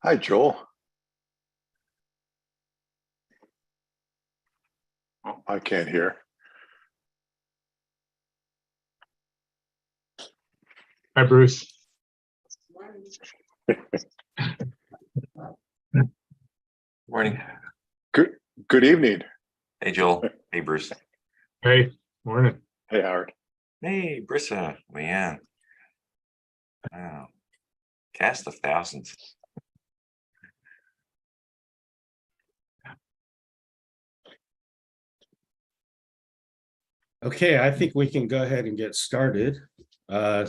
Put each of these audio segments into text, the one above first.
Hi, Joel. Oh, I can't hear. Hi, Bruce. Morning. Good evening. Hey, Joel. Hey, Bruce. Hey, morning. Hey, Howard. Hey, Brissa. Man. Wow. Cast of thousands. Okay, I think we can go ahead and get started. I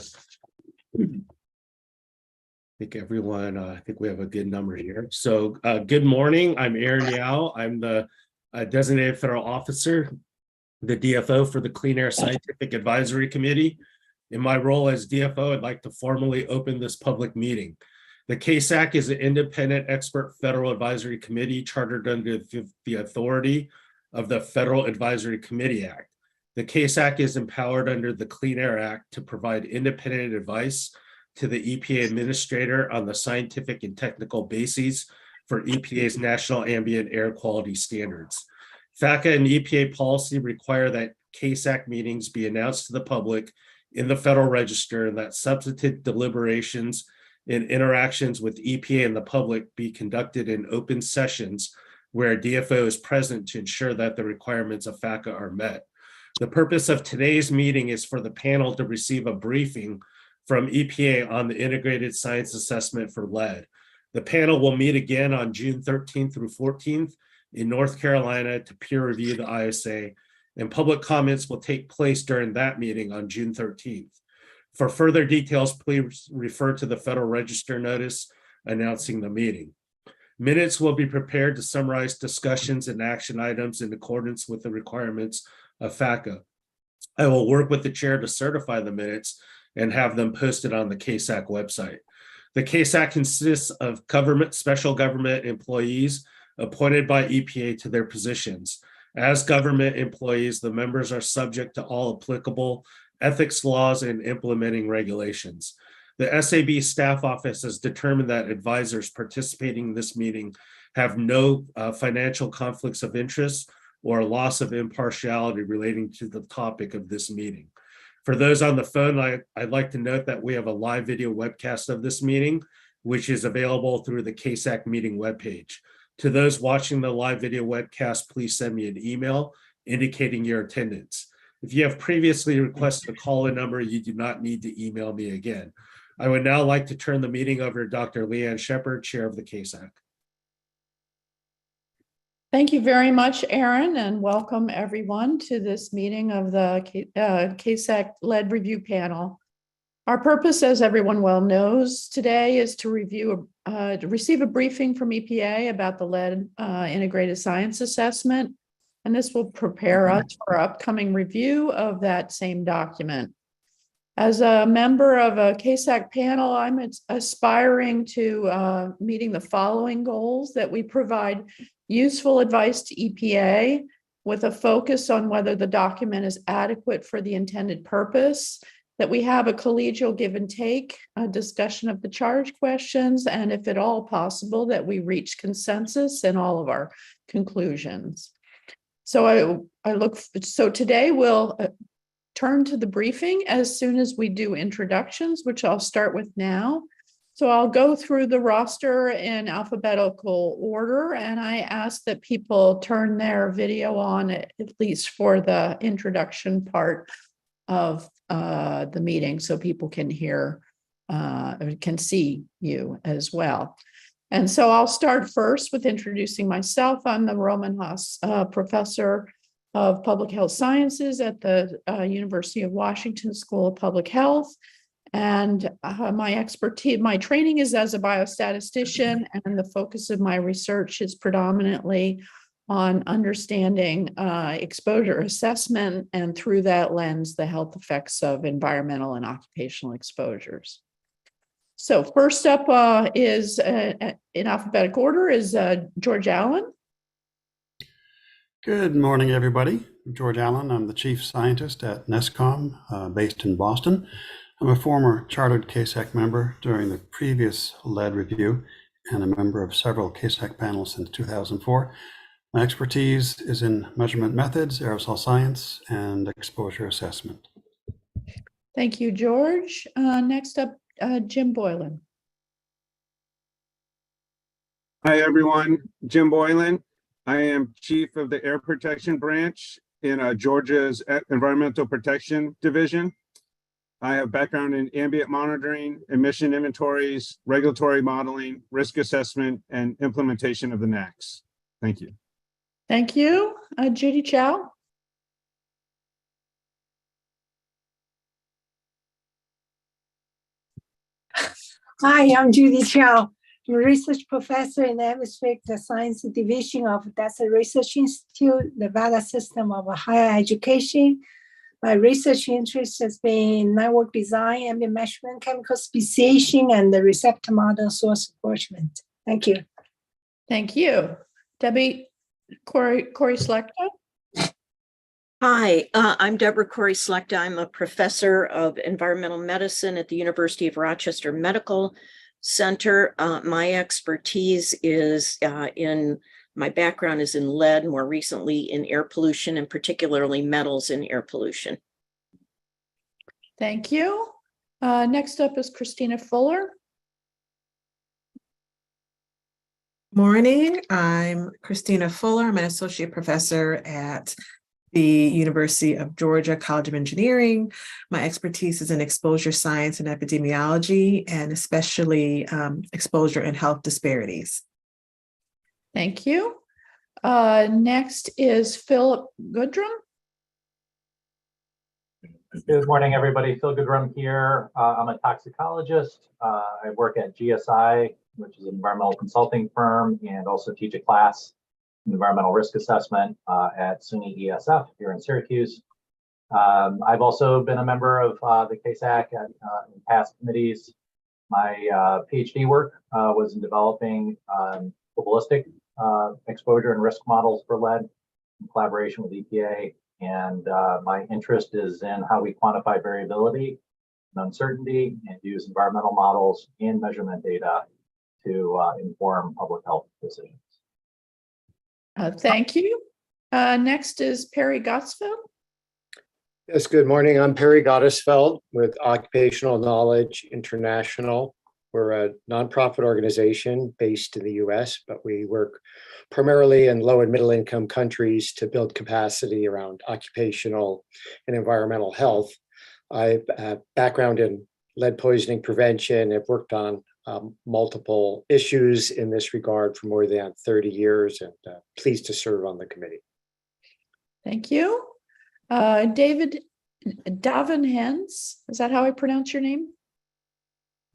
think I think we have a good number here. So good morning, I'm Aaron Yao. I'm the designated federal officer, the DFO for the Clean Air Scientific Advisory Committee. In my role as DFO, I'd like to formally open this public meeting. The CASAC is an independent expert federal advisory committee chartered under the authority of the Federal Advisory Committee Act. The CASAC is empowered under the Clean Air Act to provide independent advice to the EPA administrator on the scientific and technical bases for EPA's national ambient air quality standards. FACA and EPA policy require that CASAC meetings be announced to the public in the Federal Register and that substantive deliberations and interactions with EPA and the public be conducted in open sessions where a DFO is present to ensure that the requirements of FACA are met. The purpose of today's meeting is for the panel to receive a briefing from EPA on the integrated science assessment for lead. The panel will meet again on June 13th through 14th in North Carolina to peer review the ISA, and public comments will take place during that meeting on June 13th. For further details, please refer to the Federal Register notice announcing the meeting. Minutes will be prepared to summarize discussions and action items in accordance with the requirements of FACA. I will work with the chair to certify the minutes and have them posted on the CASAC website. The CASAC consists of special government employees appointed by EPA to their positions. As government employees, the members are subject to all applicable ethics laws and implementing regulations. The SAB staff office has determined that advisors participating in this meeting have no financial conflicts of interest or loss of impartiality relating to the topic of this meeting. For those on the phone, I'd like to note that we have a live video webcast of this meeting, which is available through the CASAC meeting webpage. To those watching the live video webcast, please send me an email indicating your attendance. If you have previously requested a call-in number, you do not need to email me again. I would now like to turn the meeting over to Dr. Leanne Shepard, Chair of the CASAC. Thank you very much, Aaron, and welcome everyone to this meeting of the CASAC Lead Review Panel. Our purpose, as everyone well knows today, is to receive a briefing from EPA about the lead integrated science assessment, and this will prepare us for upcoming review of that same document. As a member of a CASAC panel, I'm aspiring to meeting the following goals: that we provide useful advice to EPA with a focus on whether the document is adequate for the intended purpose, that we have a collegial give and take, a discussion of the charge questions, and if at all possible, that we reach consensus in all of our conclusions. So today we'll turn to the briefing as soon as we do introductions, which I'll start with now. So I'll go through the roster in alphabetical order, and I ask that people turn their video on at least for the introduction part of the meeting so people can hear, can see you as well. And so I'll start first with introducing myself. I'm the Roman Haas Professor of Public Health Sciences at the University of Washington School of Public Health. And my training is as a biostatistician, and the focus of my research is predominantly on understanding exposure assessment, and through that lens, the health effects of environmental and occupational exposures. So first up is, in alphabetical order, is George Allen. Good morning, everybody. I'm George Allen. I'm the Chief Scientist at NESCOM, based in Boston. I'm a former chartered CASAC member during the previous lead review and a member of several CASAC panels since 2004. My expertise is in measurement methods, aerosol science, and exposure assessment. Thank you, George. Next up, Jim Boylan. Hi, everyone. Jim Boylan. I am Chief of the Air Protection Branch in Georgia's Environmental Protection Division. I have background in ambient monitoring, emission inventories, regulatory modeling, risk assessment, and implementation of the NACs. Thank you. Thank you. Judy Chow. Hi, I'm Judy Chow. I'm a research professor in the Atmospheric Science Division of Desert Research Institute, Nevada System of Higher Education. My research interest has been network design, ambient measurement, chemical speciation, and the receptor model source apportionment. Thank you. Thank you. Debbie Corey Selecta. Hi, I'm Deborah Corey Selecta. I'm a professor of environmental medicine at the University of Rochester Medical Center. My expertise is my background is in lead, more recently in air pollution, and particularly metals in air pollution. Thank you. Next up is Christina Fuller. Morning, I'm Christina Fuller. I'm an associate professor at the University of Georgia College of Engineering. My expertise is in exposure science and epidemiology, and especially exposure and health disparities. Thank you. Next is Philip Goodrum. Good morning, everybody. Phil Goodrum here. I'm a toxicologist. I work at GSI, which is an environmental consulting firm, and also teach a class in environmental risk assessment at SUNY ESF here in Syracuse. I've also been a member of the CASAC in past committees. My PhD work was in developing probabilistic exposure and risk models for lead in collaboration with EPA. And my interest is in how we quantify variability and uncertainty and use environmental models and measurement data to inform public health decisions. Thank you. Next is Perry Gottsfeld. Yes, good morning. I'm Perry Gottesfeld with Occupational Knowledge International. We're a nonprofit organization based in the US, but we work primarily in low and middle income countries to build capacity around occupational and environmental health. I have background in lead poisoning prevention. I've worked on multiple issues in this regard for more than 30 years and pleased to serve on the committee. Thank you. David Davenhens, is that how I pronounce your name?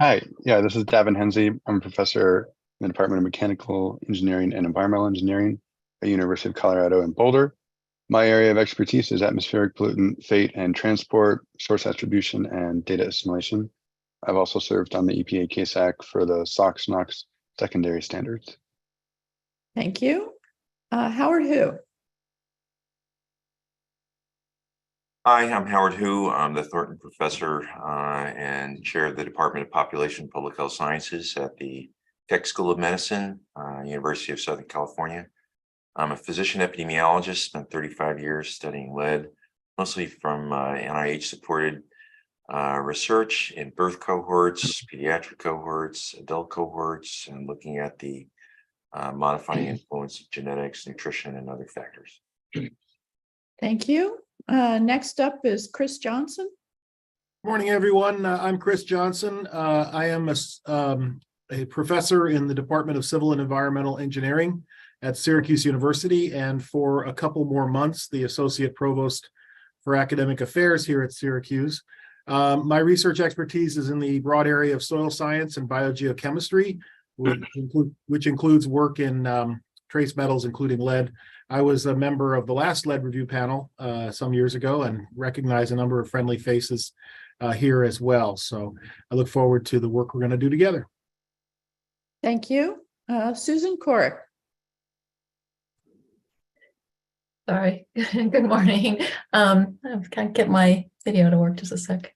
Hi, yeah, this is Davin Hensley. I'm a professor in the Department of Mechanical Engineering and Environmental Engineering at University of Colorado in Boulder. My area of expertise is atmospheric pollutant, fate and transport, source attribution, and data assimilation. I've also served on the EPA CASAC for the SOx NOx secondary standards. Thank you. Howard Hu. Hi, I'm Howard Hu. I'm the Thornton Professor and Chair of the Department of Population and Public Health Sciences at the Keck School of Medicine, University of Southern California. I'm a physician epidemiologist, spent 35 years studying lead, mostly from NIH-supported research in birth cohorts, pediatric cohorts, adult cohorts, and looking at the modifying influence of genetics, nutrition, and other factors. Thank you. Next up is Chris Johnson. Morning, everyone. I'm Chris Johnson. I am a professor in the Department of Civil and Environmental Engineering at Syracuse University, and for a couple more months, the Associate Provost for Academic Affairs here at Syracuse. My research expertise is in the broad area of soil science and biogeochemistry, which includes work in trace metals, including lead. I was a member of the last lead review panel some years ago and recognize a number of friendly faces here as well. So I look forward to the work we're going to do together. Thank you. Susan Corrick. Sorry, good morning. I can't get my video to work, just a sec.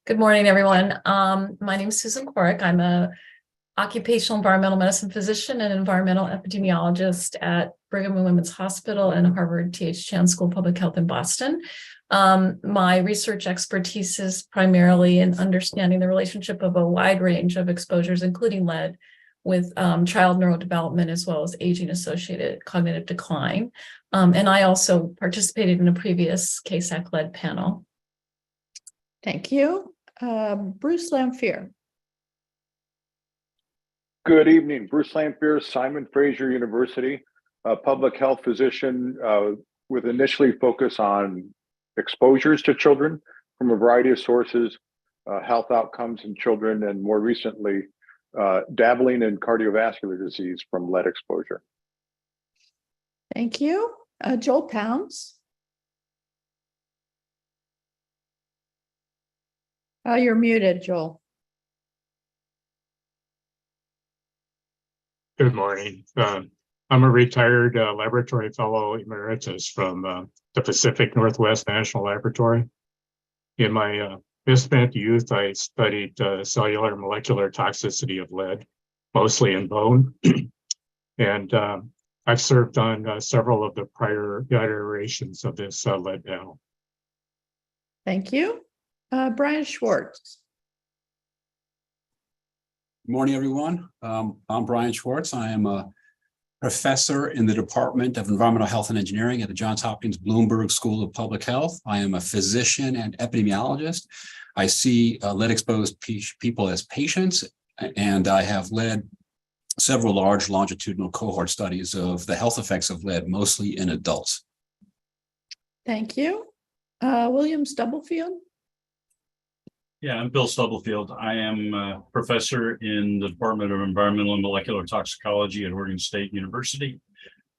Good morning, everyone. My name is Susan Corrick. I'm a occupational environmental medicine physician and environmental epidemiologist at Brigham and Women's Hospital and Harvard T.H. Chan School of Public Health in Boston. My research expertise is primarily in understanding the relationship of a wide range of exposures, including lead, with child neurodevelopment as well as aging-associated cognitive decline. And I also participated in a previous CASAC lead panel. Thank you. Bruce Lamphere. Good evening, Bruce Lamphere, Simon Fraser University, a public health physician with initially focus on exposures to children from a variety of sources, health outcomes in children, and more recently, dabbling in cardiovascular disease from lead exposure. Thank you. Joel Pounds. Oh, you're muted, Joel. Good morning. I'm a retired laboratory fellow emeritus from the Pacific Northwest National Laboratory. In my misspent youth, I studied cellular molecular toxicity of lead, mostly in bone. And I've served on several of the prior iterations of this lead panel. Thank you. Brian Schwartz. Good morning, everyone. I'm Brian Schwartz. I am a professor in the Department of Environmental Health and Engineering at the Johns Hopkins Bloomberg School of Public Health. I am a physician and epidemiologist. I see lead-exposed people as patients, and I have led several large longitudinal cohort studies of the health effects of lead, mostly in adults. Thank you. William Stubblefield. Yeah, I'm Bill Stubblefield. I am a professor in the Department of Environmental and Molecular Toxicology at Oregon State University.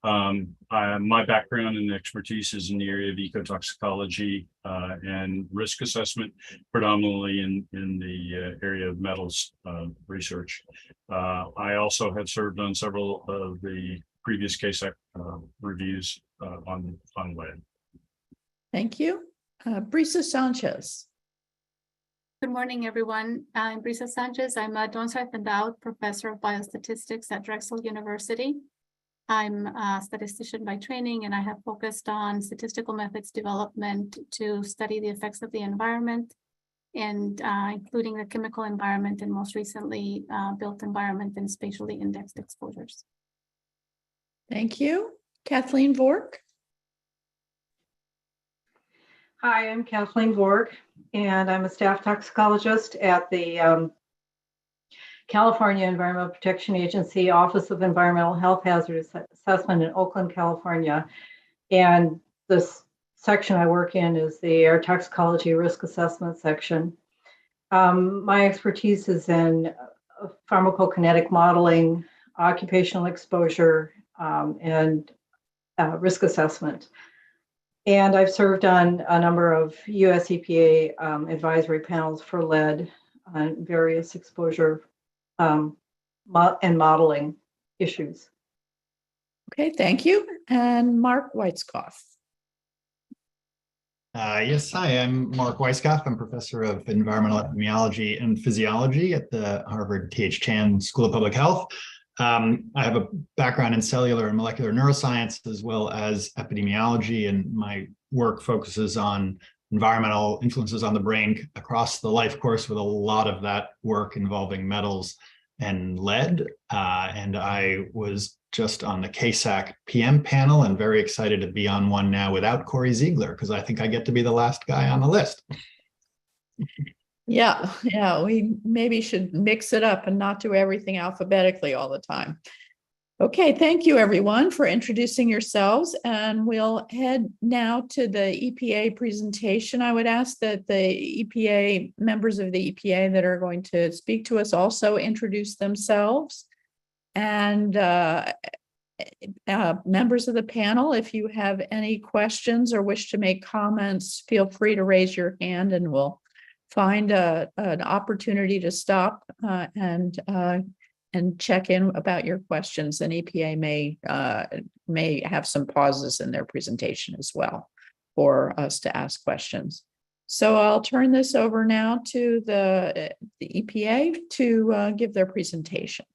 My background and expertise is in the area of ecotoxicology and risk assessment, predominantly in the area of metals research. I also have served on several of the previous CASAC reviews on lead. Thank you. Brisa Sanchez. Good morning, everyone. I'm Brisa Sanchez. I'm a Donsarth Endowed Professor of Biostatistics at Drexel University. I'm a statistician by training, and I have focused on statistical methods development to study the effects of the environment, and including the chemical environment, and most recently built environment and spatially indexed exposures. Thank you. Kathleen Vork. Hi, I'm Kathleen Vork, and I'm a staff toxicologist at the California Environmental Protection Agency Office of Environmental Health Hazard Assessment in Oakland, California. And this section I work in is the air toxicology risk assessment section. My expertise is in pharmacokinetic modeling, occupational exposure, and risk assessment. And I've served on a number of US EPA advisory panels for lead on various exposure and modeling issues. Okay, thank you. And Mark Weitzkopf. Yes, hi, I'm Mark Weiskopf. I'm professor of environmental epidemiology and physiology at the Harvard T.H. Chan School of Public Health. I have a background in cellular and molecular neuroscience as well as epidemiology, and my work focuses on environmental influences on the brain across the life course, with a lot of that work involving metals and lead. And I was just on the CASAC PM panel and very excited to be on one now without Corey Ziegler, because I think I get to be the last guy on the list. Yeah, we maybe should mix it up and not do everything alphabetically all the time. Okay, thank you everyone for introducing yourselves, and we'll head now to the EPA presentation. I would ask that the EPA members of the EPA that are going to speak to us also introduce themselves. And members of the panel, if you have any questions or wish to make comments, feel free to raise your hand and we'll find an opportunity to stop and check in about your questions. And EPA may have some pauses in their presentation as well for us to ask questions. So I'll turn this over now to the EPA to give their presentation.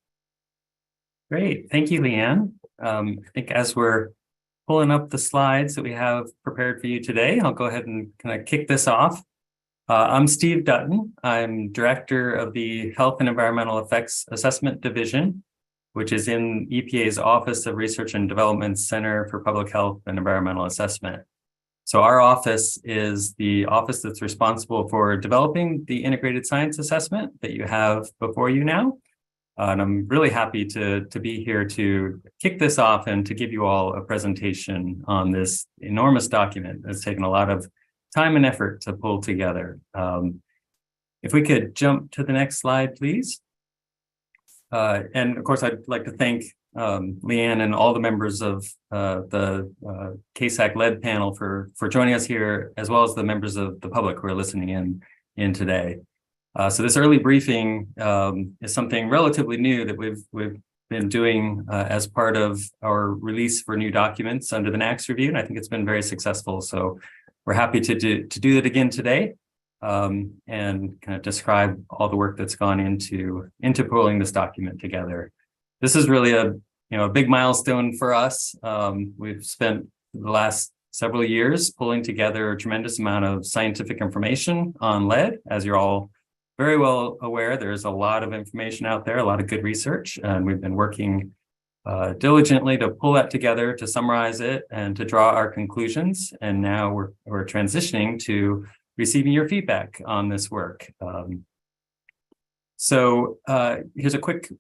Great. Thank you, Leanne. I think as we're pulling up the slides that we have prepared for you today, I'll go ahead and kind of kick this off. I'm Steve Dutton. I'm Director of the Health and Environmental Effects Assessment Division, which is in EPA's Office of Research and Development Center for Public Health and Environmental Assessment. So our office is the office that's responsible for developing the integrated science assessment that you have before you now. And I'm really happy to be here to kick this off and to give you all a presentation on this enormous document that's taken a lot of time and effort to pull together. If we could jump to the next slide, please. And of course, I'd like to thank Leanne and all the members of the CASAC lead panel for joining us here, as well as the members of the public who are listening in today. So this early briefing is something relatively new that we've been doing as part of our release for new documents under the NAAQS review, and I think it's been very successful. So we're happy to do it again today and kind of describe all the work that's gone into pulling this document together. This is really a big milestone for us. We've spent the last several years pulling together a tremendous amount of scientific information on lead. As you're all very well aware, there's a lot of information out there, a lot of good research, and we've been working diligently to pull that together, to summarize it, and to draw our conclusions. And now we're transitioning to receiving your feedback on this work. So here's a quick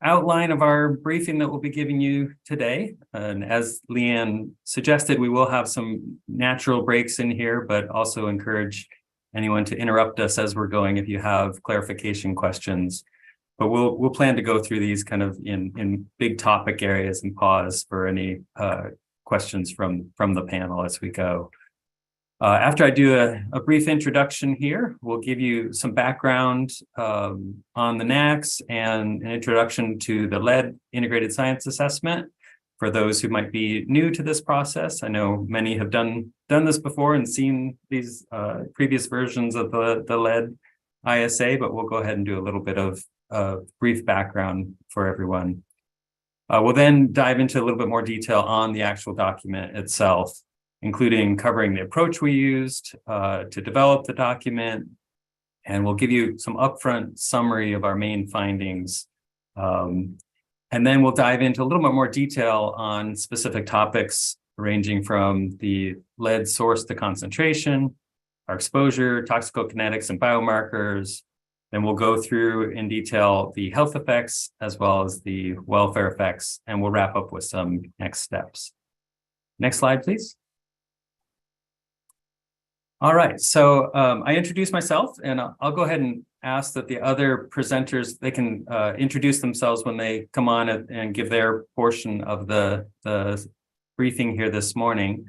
outline of our briefing that we'll be giving you today. And as Leanne suggested, we will have some natural breaks in here, but also encourage anyone to interrupt us as we're going if you have clarification questions. But we'll plan to go through these kind of in big topic areas and pause for any questions from the panel as we go. After I do a brief introduction here, we'll give you some background on the NAAQS and an introduction to the lead integrated science assessment for those who might be new to this process. I know many have done this before and seen these previous versions of the lead ISA, but we'll go ahead and do a little bit of brief background for everyone. We'll then dive into a little bit more detail on the actual document itself, including covering the approach we used to develop the document. And we'll give you some upfront summary of our main findings. And then we'll dive into a little bit more detail on specific topics ranging from the lead source to concentration, our exposure, toxicokinetics, and biomarkers. Then we'll go through in detail the health effects as well as the welfare effects, and we'll wrap up with some next steps. Next slide, please. All right, so I introduced myself, and I'll go ahead and ask that the other presenters, they can introduce themselves when they come on and give their portion of the briefing here this morning.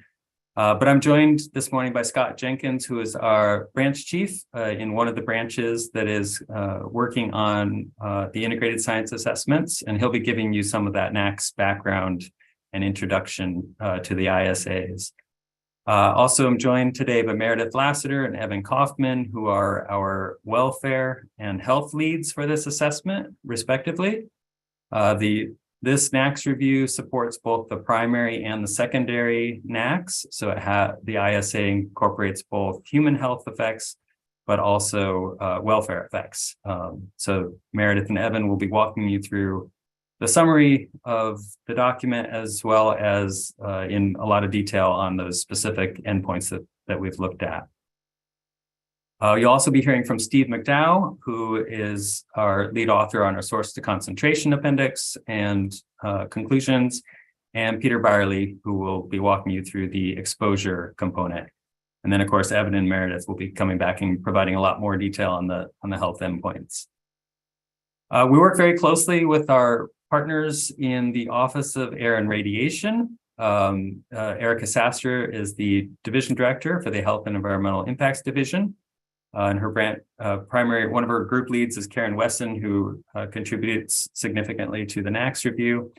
But I'm joined this morning by Scott Jenkins, who is our branch chief in one of the branches that is working on the integrated science assessments, and he'll be giving you some of that NAAQS background and introduction to the ISAs. Also, I'm joined today by Meredith Lassiter and Evan Kaufman, who are our welfare and health leads for this assessment, respectively. This NAAQS review supports both the primary and the secondary NAAQS. So the ISA incorporates both human health effects, but also welfare effects. So Meredith and Evan will be walking you through the summary of the document, as well as in a lot of detail on those specific endpoints that we've looked at. You'll also be hearing from Steve McDowell, who is our lead author on our source to concentration appendix and conclusions, and Peter Byerly, who will be walking you through the exposure component. And then, of course, Evan and Meredith will be coming back and providing a lot more detail on the health endpoints. We work very closely with our partners in the Office of Air and Radiation. Erica Sasser is the division director for the Health and Environmental Impacts Division. And her one of her group leads is Karen Wesson, who contributes significantly to the NAAQS review.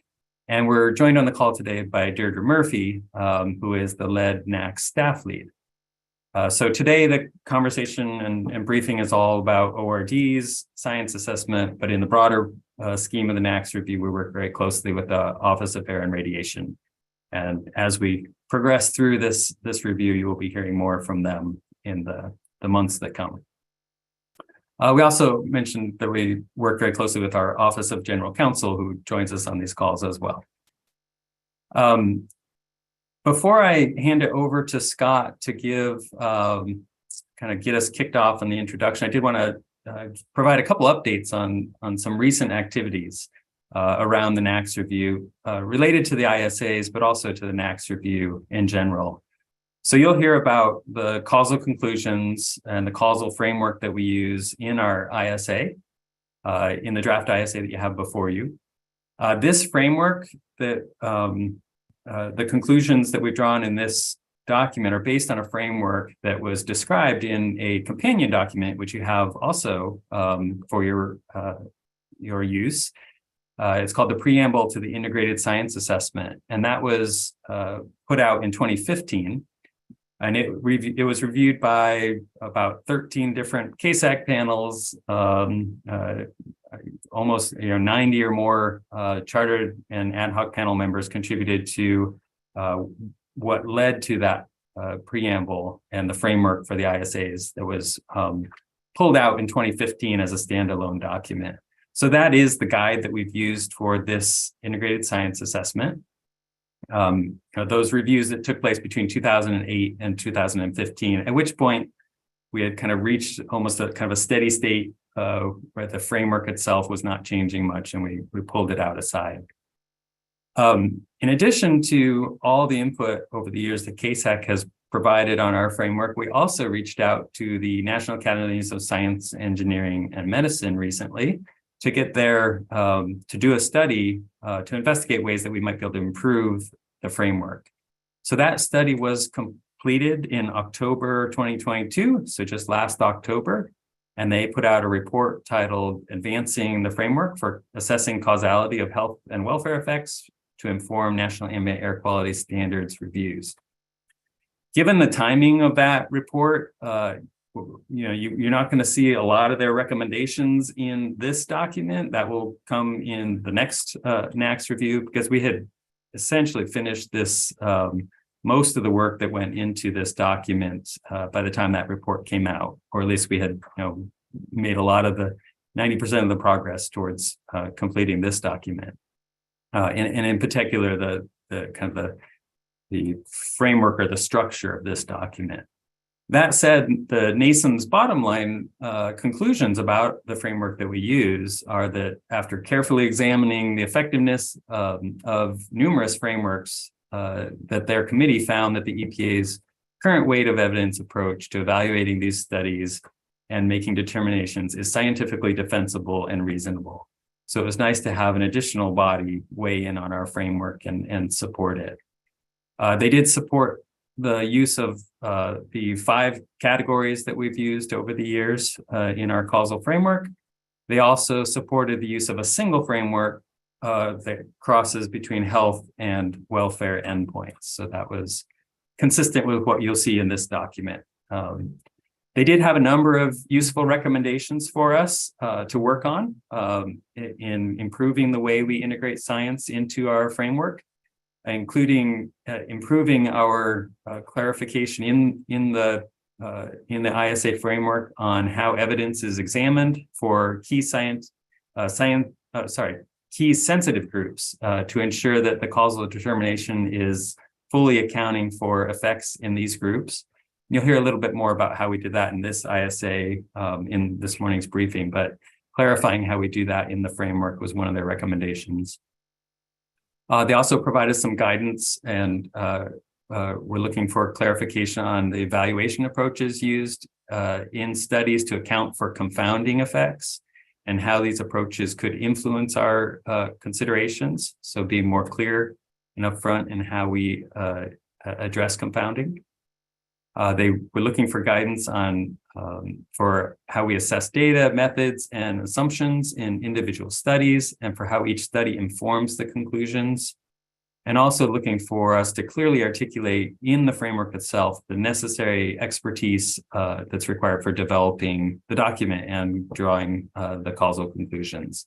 And we're joined on the call today by Deirdre Murphy, who is the lead NAAQS staff lead. So today the conversation and briefing is all about ORDs, science assessment, but in the broader scheme of the NAAQS review, we work very closely with the Office of Air and Radiation. And as we progress through this review, you will be hearing more from them in the months that come. We also mentioned that we work very closely with our Office of General Counsel, who joins us on these calls as well. Before I hand it over to Scott to give kind of get us kicked off on the introduction, I did want to provide a couple updates on some recent activities around the NAAQS review related to the ISAs, but also to the NAAQS review in general. So you'll hear about the causal conclusions and the causal framework that we use in our ISA, in the draft ISA that you have before you. This framework that the conclusions that we've drawn in this document are based on a framework that was described in a companion document, which you have also for your use. It's called the Preamble to the Integrated Science Assessment, and that was put out in 2015. And it was reviewed by about 13 different CASAC panels, almost 90 or more chartered and ad hoc panel members contributed to what led to that preamble and the framework for the ISAs that was pulled out in 2015 as a standalone document. So that is the guide that we've used for this integrated science assessment. Those reviews that took place between 2008 and 2015, at which point we had kind of reached almost a kind of a steady state where the framework itself was not changing much, and we pulled it out aside. In addition to all the input over the years that CASAC has provided on our framework, we also reached out to the National Academies of Science, Engineering, and Medicine recently to get their, to do a study to investigate ways that we might be able to improve the framework. So that study was completed in October 2022, so just last October, and they put out a report titled Advancing the Framework for Assessing Causality of Health and Welfare Effects to Inform National Ambient Air Quality Standards Reviews. Given the timing of that report, you're not going to see a lot of their recommendations in this document. That will come in the next NAAQS review, because we had essentially finished this, most of the work that went into this document by the time that report came out, or at least we had made a lot of the 90% of the progress towards completing this document. And in particular, the framework or the structure of this document. That said, the NASM's bottom line conclusions about the framework that we use are that after carefully examining the effectiveness of numerous frameworks, that their committee found that the EPA's current weight of evidence approach to evaluating these studies and making determinations is scientifically defensible and reasonable. So it was nice to have an additional body weigh in on our framework and support it. They did support the use of the 5 categories that we've used over the years in our causal framework. They also supported the use of a single framework that crosses between health and welfare endpoints. So that was consistent with what you'll see in this document. They did have a number of useful recommendations for us to work on in improving the way we integrate science into our framework, including improving our clarification in the ISA framework on how evidence is examined for key key sensitive groups to ensure that the causal determination is fully accounting for effects in these groups. You'll hear a little bit more about how we did that in this ISA in this morning's briefing, but clarifying how we do that in the framework was one of their recommendations. They also provided some guidance, and we're looking for clarification on the evaluation approaches used in studies to account for confounding effects and how these approaches could influence our considerations. So being more clear and upfront in how we address confounding. They were looking for guidance on for how we assess data, methods, and assumptions in individual studies, and for how each study informs the conclusions. and also looking for us to clearly articulate in the framework itself the necessary expertise that's required for developing the document and drawing the causal conclusions.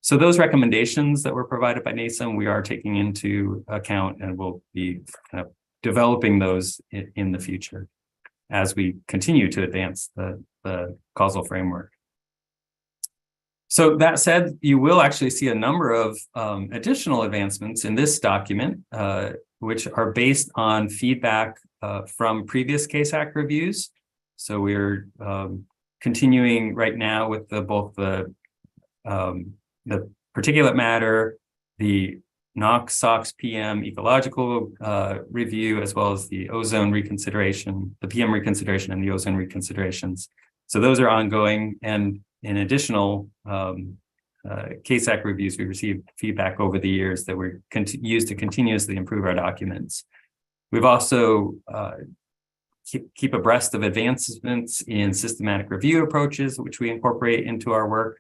So those recommendations that were provided by NASEM, we are taking into account, and we'll be kind of developing those in the future as we continue to advance the causal framework. So that said, you will actually see a number of additional advancements in this document, which are based on feedback from previous CASAC reviews. So we're continuing right now with both the particulate matter, the NOx, SOx, PM ecological review, as well as the ozone reconsideration, the PM reconsideration and the ozone reconsiderations. So those are ongoing, and in additional CASAC reviews, we received feedback over the years that we're used to continuously improve our documents. We've also keep abreast of advancements in systematic review approaches, which we incorporate into our work.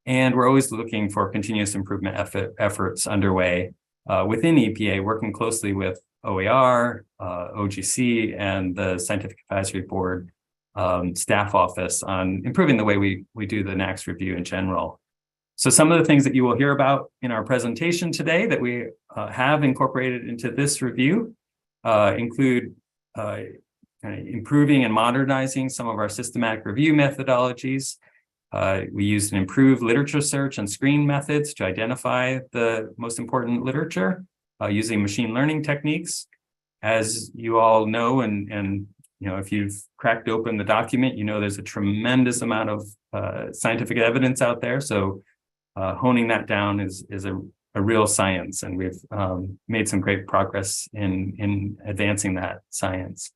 And we're always looking for continuous improvement efforts underway within EPA, working closely with OER, OGC, and the Scientific Advisory Board staff office on improving the way we do the NAAQS review in general. So some of the things that you will hear about in our presentation today that we have incorporated into this review include improving and modernizing some of our systematic review methodologies. We use an improved literature search and screen methods to identify the most important literature using machine learning techniques. As you all know, and you know, if you've cracked open the document, you know there's a tremendous amount of scientific evidence out there. So honing that down is a real science, and we've made some great progress in advancing that science.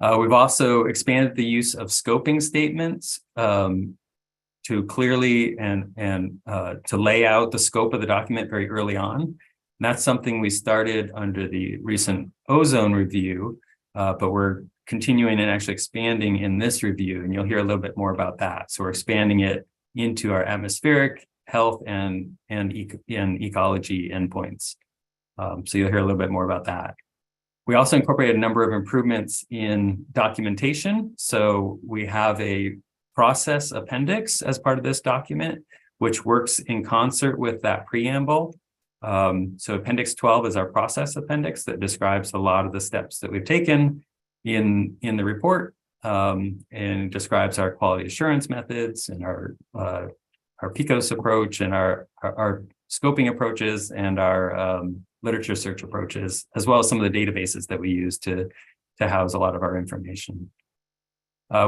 We've also expanded the use of scoping statements to clearly and to lay out the scope of the document very early on. And that's something we started under the recent ozone review, but we're continuing and actually expanding in this review, and you'll hear a little bit more about that. So we're expanding it into our atmospheric health and ecology endpoints. So you'll hear a little bit more about that. We also incorporated a number of improvements in documentation. So we have a process appendix as part of this document, which works in concert with that preamble. So Appendix 12 is our process appendix that describes a lot of the steps that we've taken in the report, and describes our quality assurance methods and our PICOS approach and our scoping approaches and our literature search approaches, as well as some of the databases that we use to house a lot of our information.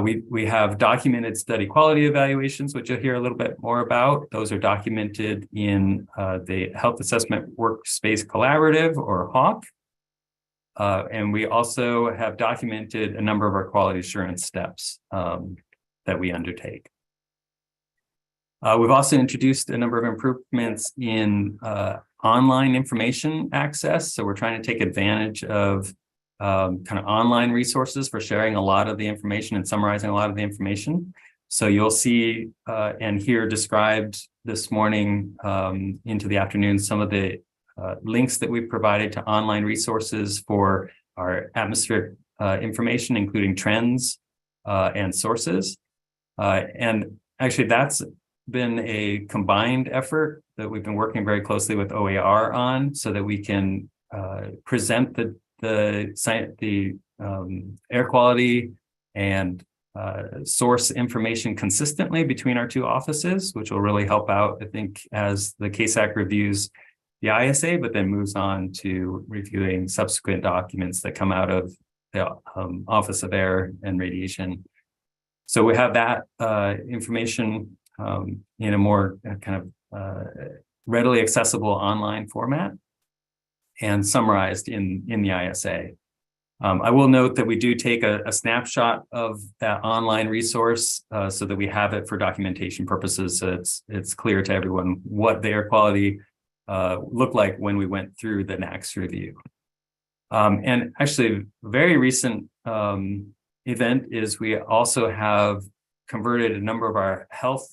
We have documented study quality evaluations, which you'll hear a little bit more about. Those are documented in the Health Assessment Workspace Collaborative, or HAWC. And we also have documented a number of our quality assurance steps that we undertake. We've also introduced a number of improvements in online information access. So we're trying to take advantage of kind of online resources for sharing a lot of the information and summarizing a lot of the information. So you'll see and hear described this morning into the afternoon some of the links that we've provided to online resources for our atmospheric information, including trends and sources. And actually, that's been a combined effort that we've been working very closely with OER on, so that we can present the air quality and source information consistently between our two offices, which will really help out, I think, as the CASAC reviews the ISA, but then moves on to reviewing subsequent documents that come out of the Office of Air and Radiation. So we have that information in a more kind of readily accessible online format and summarized in the ISA. I will note that we do take a snapshot of that online resource so that we have it for documentation purposes. So it's clear to everyone what the air quality looked like when we went through the NAAQS review. And actually, a very recent event is we also have converted a number of our health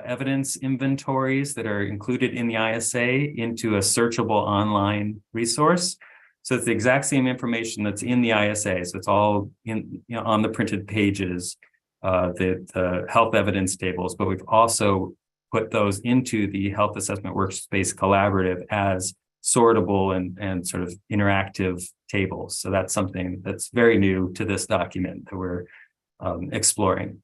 evidence inventories that are included in the ISA into a searchable online resource. So it's the exact same information that's in the ISA. So it's all in, on the printed pages, the health evidence tables, but we've also put those into the Health Assessment Workspace Collaborative as sortable and sort of interactive tables. So that's something that's very new to this document that we're exploring.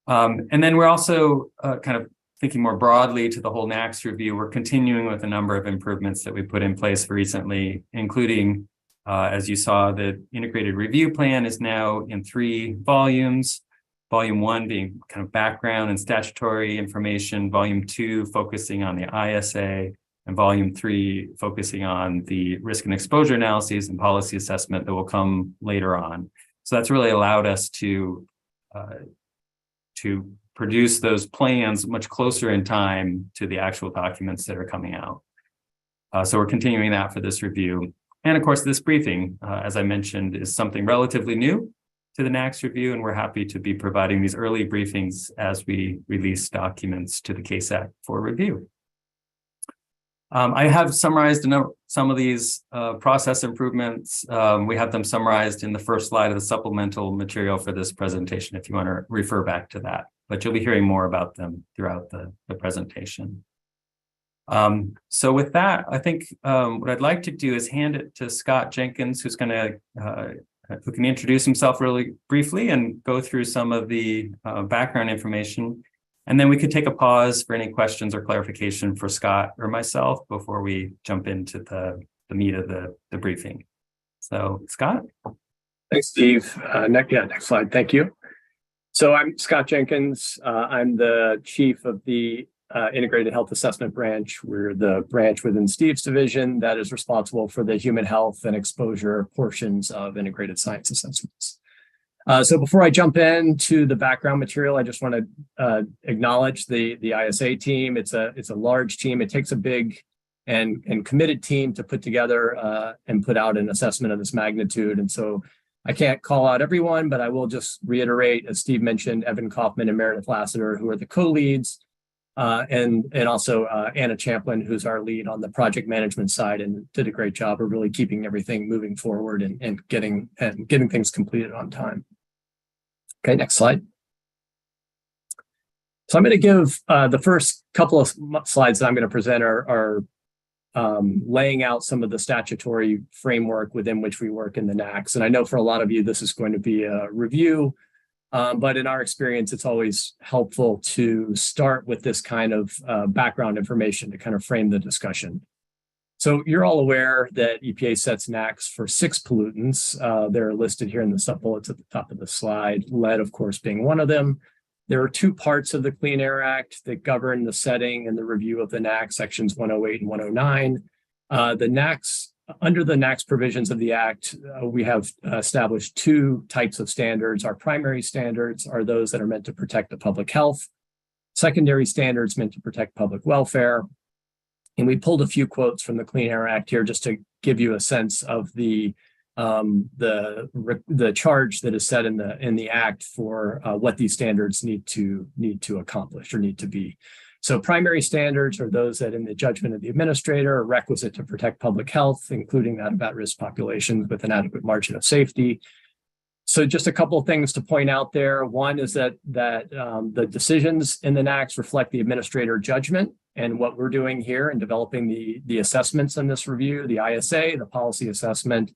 And then we're also kind of thinking more broadly to the whole NAAQS review. We're continuing with a number of improvements that we put in place recently, including, as you saw, the integrated review plan is now in 3 volumes. Volume 1 being kind of background and statutory information, Volume 2 focusing on the ISA, and Volume 3 focusing on the risk and exposure analyses and policy assessment that will come later on. So that's really allowed us to produce those plans much closer in time to the actual documents that are coming out. So we're continuing that for this review. And of course, this briefing, as I mentioned, is something relatively new to the NAAQS review, and we're happy to be providing these early briefings as we release documents to the CASAC for review. I have summarized some of these process improvements. We have them summarized in the first slide of the supplemental material for this presentation, if you want to refer back to that, but you'll be hearing more about them throughout the presentation. So with that, I think what I'd like to do is hand it to Scott Jenkins, who's going to who can introduce himself really briefly and go through some of the background information. And then we could take a pause for any questions or clarification for Scott or myself before we jump into the meat of the briefing. So Scott? Thanks, Steve. Next slide. Thank you. So I'm Scott Jenkins. I'm the chief of the Integrated Health Assessment Branch. We're the branch within Steve's division that is responsible for the human health and exposure portions of integrated science assessments. So before I jump into the background material, I just want to acknowledge the ISA team. It's a large team. It takes a big and committed team to put together and put out an assessment of this magnitude. And so I can't call out everyone, but I will just reiterate, as Steve mentioned, Evan Kaufman and Meredith Lassiter, who are the co-leads, and also Anna Champlin, who's our lead on the project management side, and did a great job of really keeping everything moving forward and getting things completed on time. Okay, next slide. So I'm going to give the first couple of slides that I'm going to present are laying out some of the statutory framework within which we work in the NAAQS. And I know for a lot of you, this is going to be a review, but in our experience, it's always helpful to start with this kind of background information to kind of frame the discussion. So you're all aware that EPA sets NAAQS for 6 pollutants. They're listed here in the sub-bullets at the top of the slide, lead, of course, being one of them. There are 2 parts of the Clean Air Act that govern the setting and the review of the NAAQS, sections 108 and 109. The NAAQS, under the NAAQS provisions of the Act, we have established 2 types of standards. Our primary standards are those that are meant to protect the public health. Secondary standards meant to protect public welfare. And we pulled a few quotes from the Clean Air Act here just to give you a sense of the charge that is set in the Act for what these standards need to accomplish or need to be. So primary standards are those that, in the judgment of the administrator, are requisite to protect public health, including that of at-risk populations with an adequate margin of safety. So just a couple of things to point out there. One is that the decisions in the NAAQS reflect the administrator judgment, and what we're doing here in developing the assessments in this review, the ISA, the policy assessment,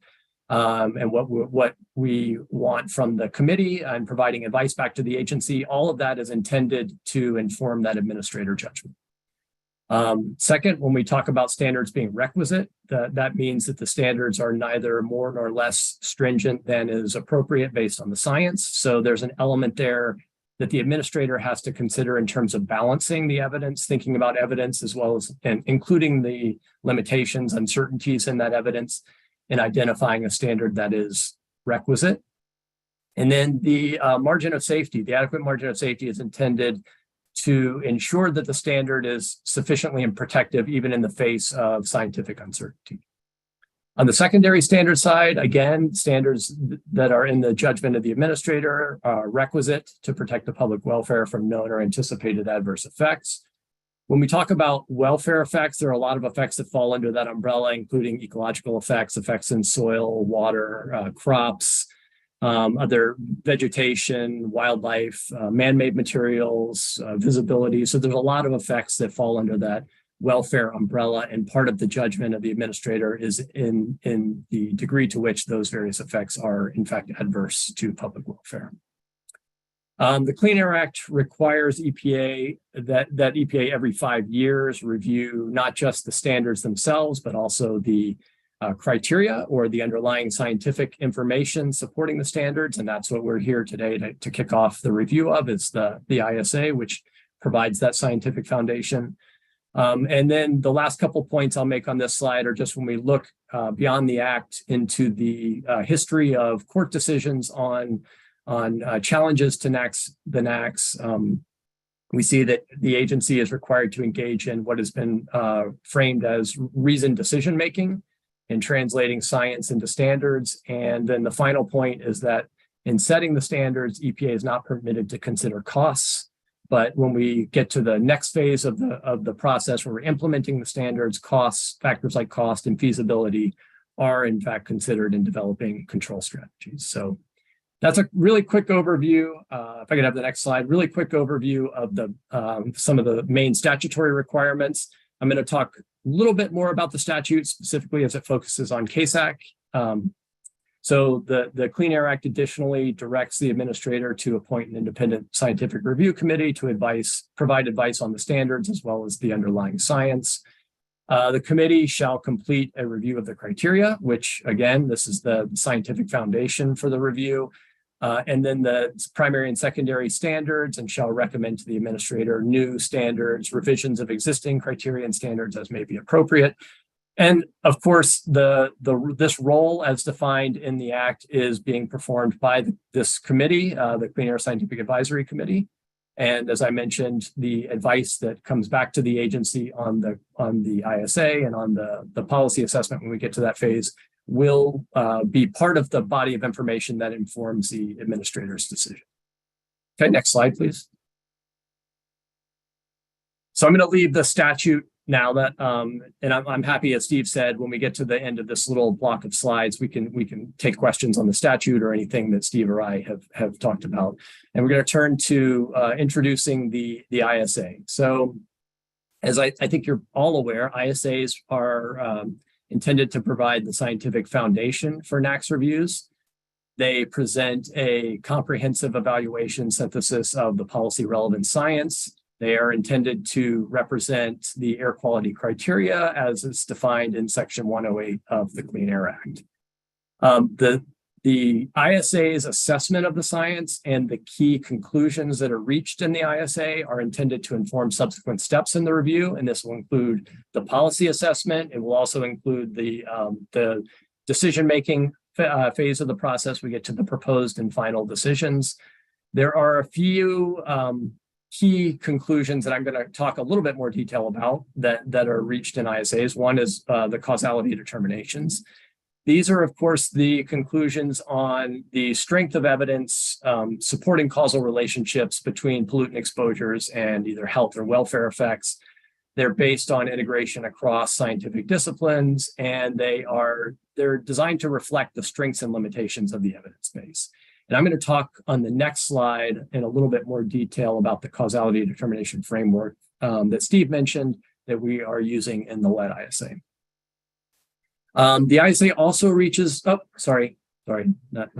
and what we want from the committee and providing advice back to the agency, all of that is intended to inform that administrator judgment. Second, when we talk about standards being requisite, that means that the standards are neither more nor less stringent than is appropriate based on the science. So there's an element there that the administrator has to consider in terms of balancing the evidence, thinking about evidence as well as and including the limitations, uncertainties in that evidence, and identifying a standard that is requisite. And then the margin of safety, the adequate margin of safety is intended to ensure that the standard is sufficiently protective even in the face of scientific uncertainty. On the secondary standard side, again, standards that are in the judgment of the administrator are requisite to protect the public welfare from known or anticipated adverse effects. When we talk about welfare effects, there are a lot of effects that fall under that umbrella, including ecological effects, effects in soil, water, crops, other vegetation, wildlife, man-made materials, visibility. So there's a lot of effects that fall under that welfare umbrella, and part of the judgment of the administrator is in the degree to which those various effects are in fact adverse to public welfare. The Clean Air Act requires EPA that EPA every 5 years review not just the standards themselves, but also the criteria or the underlying scientific information supporting the standards. And that's what we're here today to kick off the review of, is the ISA, which provides that scientific foundation. And then the last couple points I'll make on this slide are just when we look beyond the act into the history of court decisions on challenges to the NAAQS. We see that the agency is required to engage in what has been framed as reasoned decision-making in translating science into standards. And then the final point is that in setting the standards, EPA is not permitted to consider costs. But when we get to the next phase of the process, where we're implementing the standards, costs, factors like cost and feasibility are in fact considered in developing control strategies. So that's a really quick overview. If I could have the next slide, really quick overview of the some of the main statutory requirements. I'm going to talk a little bit more about the statute, specifically as it focuses on CASAC. So the Clean Air Act additionally directs the administrator to appoint an independent scientific review committee to provide advice on the standards as well as the underlying science. The committee shall complete a review of the criteria, which again, this is the scientific foundation for the review, and then the primary and secondary standards, and shall recommend to the administrator new standards, revisions of existing criteria and standards as may be appropriate. And of course, this role as defined in the Act is being performed by this committee, the Clean Air Scientific Advisory Committee. And as I mentioned, the advice that comes back to the agency on the ISA and on the policy assessment when we get to that phase will be part of the body of information that informs the administrator's decision. Okay, next slide, please. So I'm going to leave the statute now that, and I'm happy, as Steve said, when we get to the end of this little block of slides, we can take questions on the statute or anything that Steve or I have talked about. And we're going to turn to introducing the ISA. So as I think you're all aware, ISAs are intended to provide the scientific foundation for NAAQS reviews. They present a comprehensive evaluation synthesis of the policy relevant science. They are intended to represent the air quality criteria as is defined in Section 108 of the Clean Air Act. The ISA's assessment of the science and the key conclusions that are reached in the ISA are intended to inform subsequent steps in the review, and this will include the policy assessment. It will also include the decision-making phase of the process. We get to the proposed and final decisions. There are a few key conclusions that I'm going to talk a little bit more detail about that are reached in ISAs. One is the causality determinations. These are, of course, the conclusions on the strength of evidence supporting causal relationships between pollutant exposures and either health or welfare effects. They're based on integration across scientific disciplines, and they're designed to reflect the strengths and limitations of the evidence base. And I'm going to talk on the next slide in a little bit more detail about the causality determination framework that Steve mentioned that we are using in the lead ISA. The ISA also reaches, not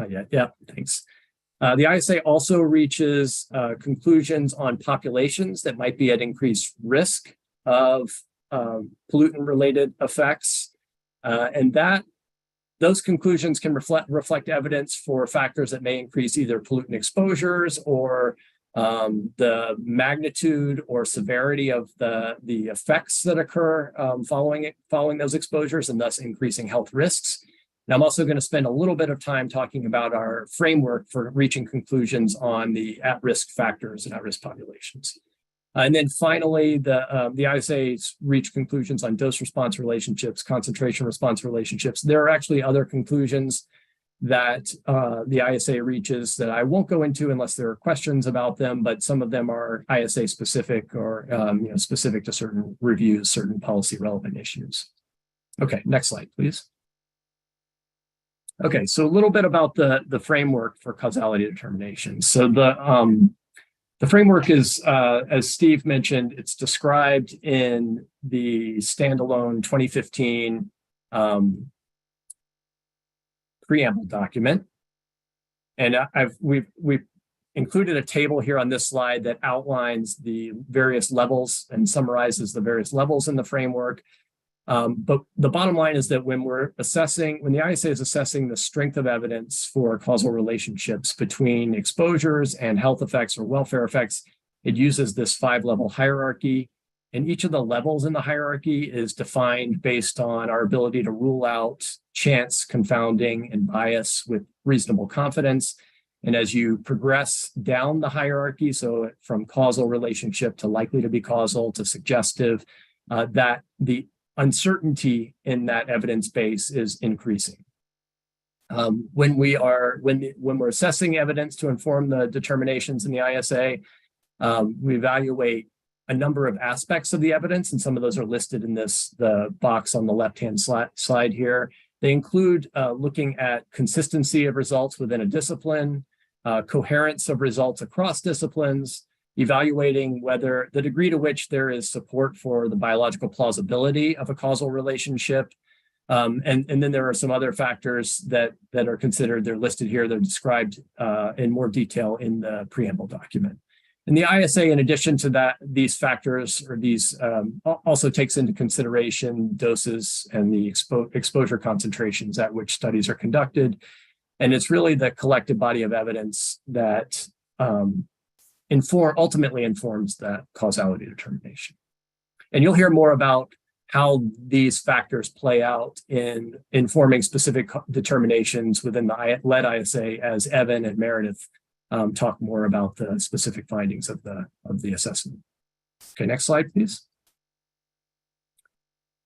yet. Yeah, thanks. The ISA also reaches conclusions on populations that might be at increased risk of pollutant-related effects, and those conclusions can reflect evidence for factors that may increase either pollutant exposures or the magnitude or severity of the effects that occur following those exposures, and thus increasing health risks. And I'm also going to spend a little bit of time talking about our framework for reaching conclusions on the at-risk factors and at-risk populations. And then finally, the ISA's reached conclusions on dose-response relationships, concentration-response relationships. There are actually other conclusions that the ISA reaches that I won't go into unless there are questions about them, but some of them are ISA specific or specific to certain reviews, certain policy relevant issues. Okay, next slide, please. Okay, so a little bit about the framework for causality determination. So the framework is, as Steve mentioned, it's described in the standalone 2015 preamble document. And we've included a table here on this slide that outlines the various levels and summarizes the various levels in the framework. But the bottom line is that when the ISA is assessing the strength of evidence for causal relationships between exposures and health effects or welfare effects, it uses this 5-level hierarchy. And each of the levels in the hierarchy is defined based on our ability to rule out chance, confounding, and bias with reasonable confidence. And as you progress down the hierarchy, so from causal relationship to likely to be causal to suggestive, that the uncertainty in that evidence base is increasing. When we're assessing evidence to inform the determinations in the ISA, we evaluate a number of aspects of the evidence, and some of those are listed in the box on the left-hand slide here. They include looking at consistency of results within a discipline, coherence of results across disciplines, evaluating whether the degree to which there is support for the biological plausibility of a causal relationship. And then there are some other factors that are considered. They're listed here. They're described in more detail in the preamble document. And the ISA, in addition to these factors, also takes into consideration doses and the exposure concentrations at which studies are conducted. And it's really the collective body of evidence that ultimately informs that causality determination. And you'll hear more about how these factors play out in informing specific determinations within the lead ISA as Evan and Meredith talk more about the specific findings of the assessment. Okay, next slide, please.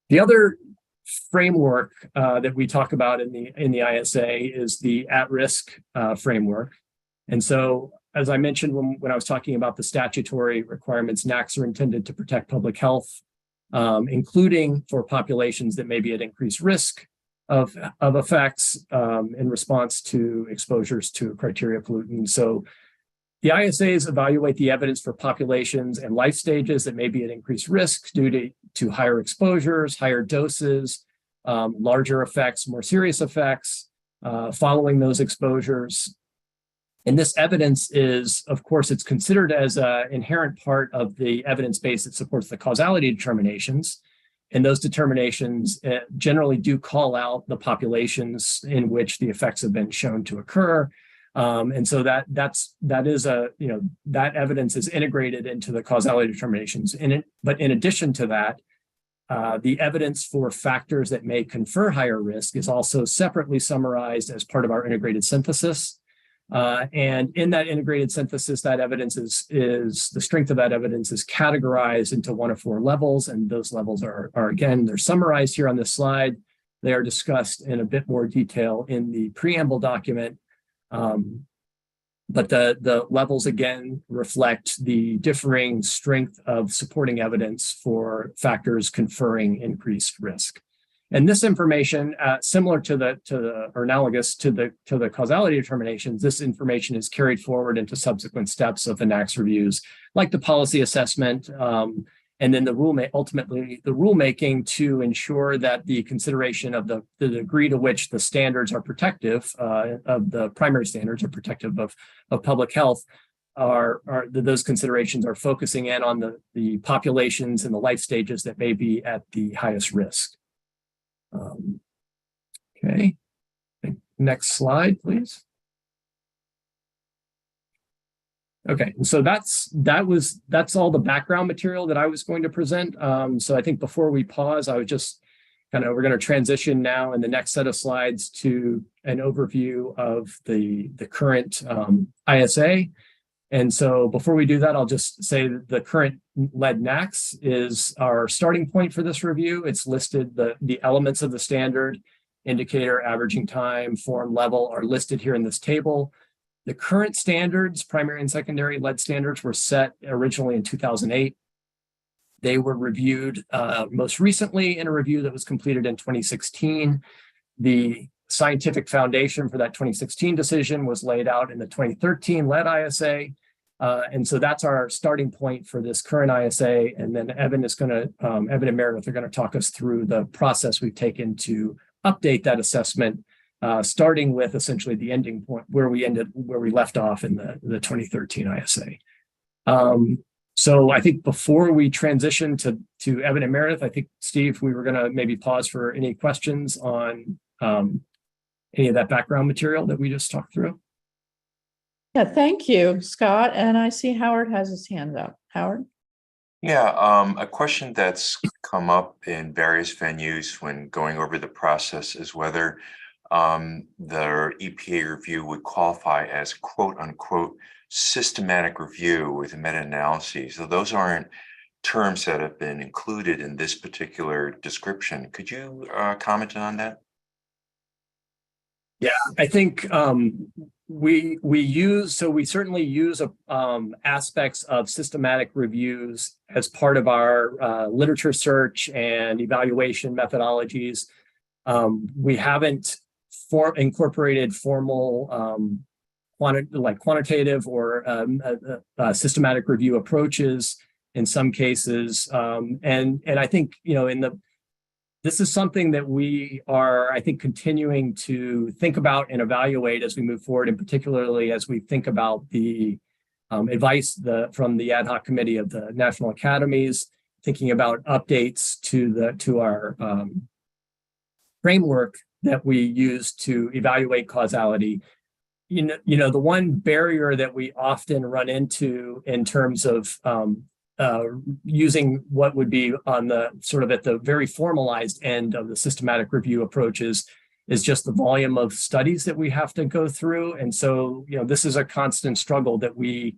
The other framework that we talk about in the ISA is the at-risk framework. And so, as I mentioned when I was talking about the statutory requirements, NACs are intended to protect public health, including for populations that may be at increased risk of effects in response to exposures to criteria pollutants. So the ISAs evaluate the evidence for populations and life stages that may be at increased risk due to higher exposures, higher doses, larger effects, more serious effects following those exposures. And this evidence is, of course, it's considered as an inherent part of the evidence base that supports the causality determinations. And those determinations generally do call out the populations in which the effects have been shown to occur. And so that evidence is integrated into the causality determinations. But in addition to that, the evidence for factors that may confer higher risk is also separately summarized as part of our integrated synthesis. And in that integrated synthesis, that evidence is the strength of that evidence is categorized into 1 of 4 levels. And those levels are again, they're summarized here on this slide. They are discussed in a bit more detail in the preamble document. But the levels again reflect the differing strength of supporting evidence for factors conferring increased risk. And this information, similar or analogous to the causality determinations, this information is carried forward into subsequent steps of the NACS reviews, like the policy assessment, and then ultimately the rulemaking to ensure that the consideration of the degree to which the standards are protective of the primary standards are protective of public health those considerations are focusing in on the populations and the life stages that may be at the highest risk. Okay, next slide, please. Okay, so that's all the background material that I was going to present. So I think before we pause, I would just we're going to transition now in the next set of slides to an overview of the current ISA. And so before we do that, I'll just say that the current lead NAAQS is our starting point for this review. It's listed, the elements of the standard, indicator, averaging time, form, level are listed here in this table. The current standards, primary and secondary lead standards, were set originally in 2008. They were reviewed most recently in a review that was completed in 2016. The scientific foundation for that 2016 decision was laid out in the 2013 lead ISA. And so that's our starting point for this current ISA. And then Evan and Meredith are going to talk us through the process we've taken to update that assessment, starting with essentially the ending point where we left off in the 2013 ISA. So I think before we transition to Evan and Meredith, I think, Steve, we were going to maybe pause for any questions on any of that background material that we just talked through. Yeah, thank you, Scott. And I see Howard has his hand up. Howard? Yeah, a question that's come up in various venues when going over the process is whether the EPA review would qualify as quote unquote systematic review with a meta-analysis. So those aren't terms that have been included in this particular description. Could you comment on that? Yeah, I think we certainly use aspects of systematic reviews as part of our literature search and evaluation methodologies. We haven't incorporated formal quantitative or systematic review approaches in some cases, and I think this is something that we are, I think, continuing to think about and evaluate as we move forward, and particularly as we think about the advice from the ad hoc committee of the National Academies, thinking about updates to our framework that we use to evaluate causality. The one barrier that we often run into in terms of using what would be on the sort of at the very formalized end of the systematic review approaches is just the volume of studies that we have to go through. And so, this is a constant struggle that we,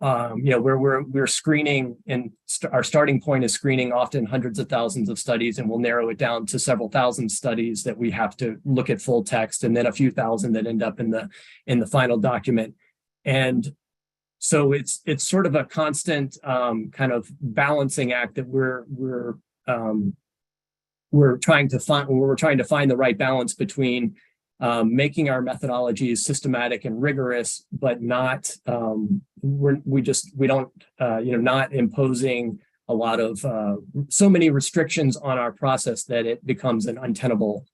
where we're screening, and our starting point is screening often hundreds of thousands of studies, and we'll narrow it down to several thousand studies that we have to look at full text, and then a few thousand that end up in the final document. And so it's sort of a constant kind of balancing act that we're trying to find the right balance between making our methodologies systematic and rigorous, but not not imposing a lot of so many restrictions on our process that it becomes an untenable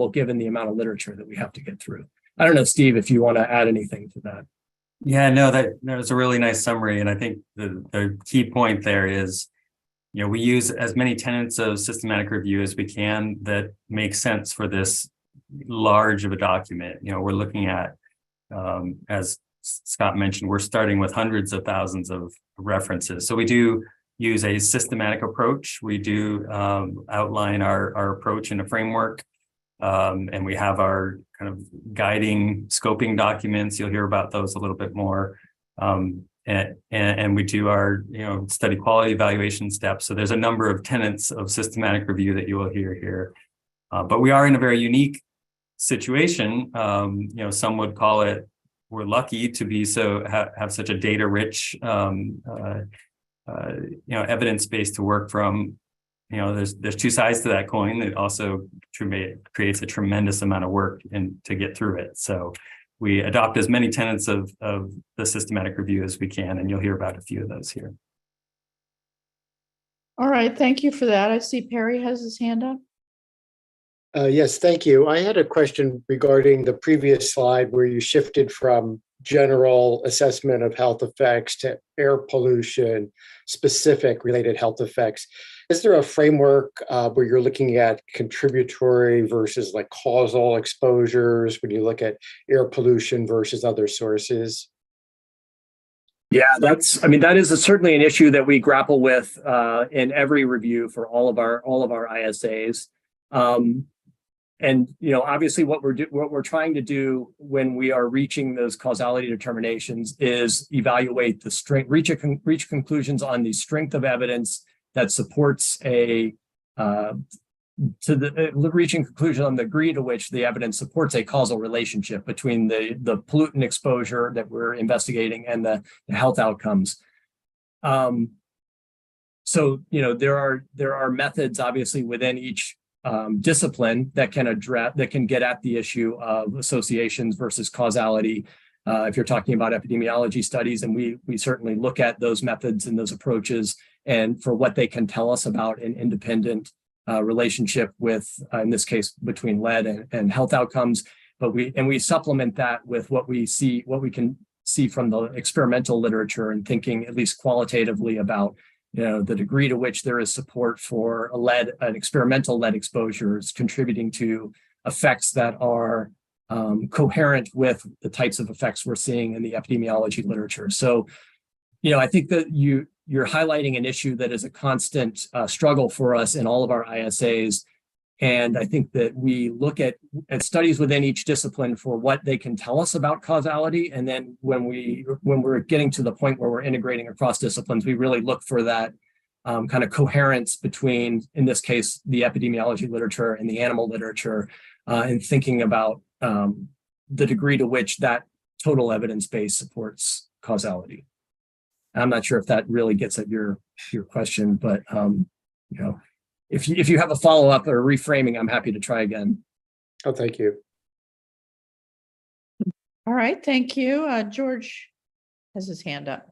given the amount of literature that we have to get through. I don't know, Steve, if you want to add anything to that. Yeah, no, that was a really nice summary. And I think the key point there is, we use as many tenets of systematic review as we can that make sense for this large of a document. We're looking at, as Scott mentioned, we're starting with hundreds of thousands of references. So we do use a systematic approach. We do outline our approach in a framework. And we have our kind of guiding scoping documents. You'll hear about those a little bit more. And we do our, study quality evaluation steps. So there's a number of tenets of systematic review that you will hear here. But we are in a very unique situation. Some would call it, we're lucky to be have such a data-rich, evidence base to work from. There's two sides to that coin. It also creates a tremendous amount of work to get through it. So we adopt as many tenets of the systematic review as we can, and you'll hear about a few of those here. All right, thank you for that. I see Perry has his hand up. Yes, thank you. I had a question regarding the previous slide where you shifted from general assessment of health effects to air pollution, specific related health effects. Is there a framework where you're looking at contributory versus like causal exposures when you look at air pollution versus other sources? Yeah, that is certainly an issue that we grapple with in every review for all of our ISAs. Obviously what we're trying to do when we are reaching those causality determinations is evaluate the strength, reach conclusions on the strength of evidence that supports reaching conclusion on the degree to which the evidence supports a causal relationship between the pollutant exposure that we're investigating and the health outcomes. So there are methods obviously within each discipline that can get at the issue of associations versus causality. If you're talking about epidemiology studies, and we certainly look at those methods and those approaches and for what they can tell us about an independent relationship with, in this case, between lead and health outcomes. But we supplement that with what we can see from the experimental literature and thinking at least qualitatively about the degree to which there is support for an experimental lead exposure is contributing to effects that are coherent with the types of effects we're seeing in the epidemiology literature. So, I think that you're highlighting an issue that is a constant struggle for us in all of our ISAs. And I think that we look at studies within each discipline for what they can tell us about causality. And then when we're getting to the point where we're integrating across disciplines, we really look for that kind of coherence between, in this case, the epidemiology literature and the animal literature, and thinking about the degree to which that total evidence base supports causality. I'm not sure if that really gets at your question, but if you have a follow-up or reframing, I'm happy to try again. Oh, thank you. All right, thank you. George has his hand up.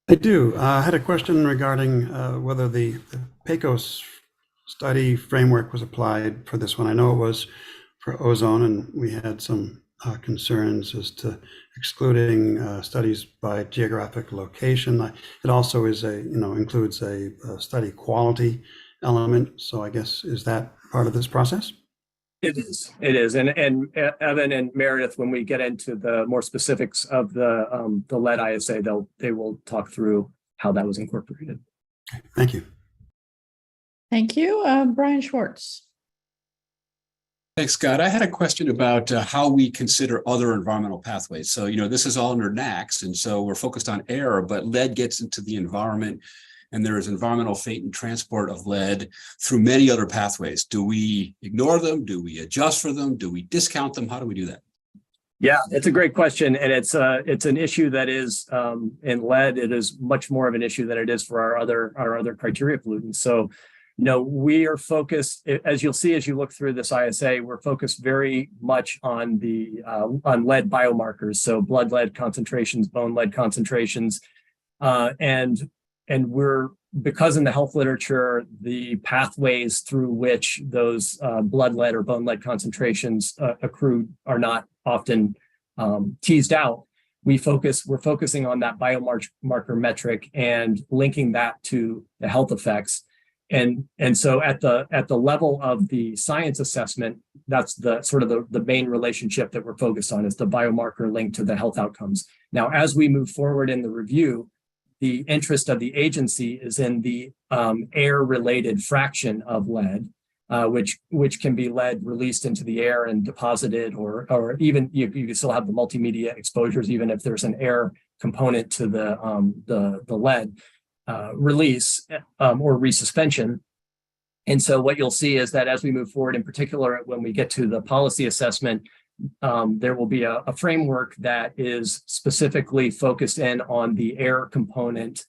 I do. I had a question regarding whether the PECOS study framework was applied for this one. I know it was for ozone, and we had some concerns as to excluding studies by geographic location. It also is includes a study quality element. So I guess, is that part of this process? It is. And Evan and Meredith, when we get into the more specifics of the lead ISA, they will talk through how that was incorporated. Okay, thank you. Thank you. Brian Schwartz. Thanks, Scott. I had a question about how we consider other environmental pathways. So, this is all under NACS, and so we're focused on air, but lead gets into the environment, and there is environmental fate and transport of lead through many other pathways. Do we ignore them? Do we adjust for them? Do we discount them? How do we do that? Yeah, it's a great question, and it's an issue that is in lead. It is much more of an issue than it is for our other criteria pollutants. So, we are focused, as you'll see as you look through this ISA, we're focused very much on on lead biomarkers, so blood lead concentrations, bone lead concentrations, and we're, because in the health literature, the pathways through which those blood lead or bone lead concentrations accrue are not often teased out. We're focusing on that biomarker metric and linking that to the health effects. And so at the level of the science assessment, that's the sort of the main relationship that we're focused on, is the biomarker linked to the health outcomes. Now, as we move forward in the review, the interest of the agency is in the air-related fraction of lead, which can be lead released into the air and deposited, or even you can still have the multimedia exposures, even if there's an air component to the lead release or resuspension. And so what you'll see is that as we move forward, in particular, when we get to the policy assessment, there will be a framework that is specifically focused in on the air component,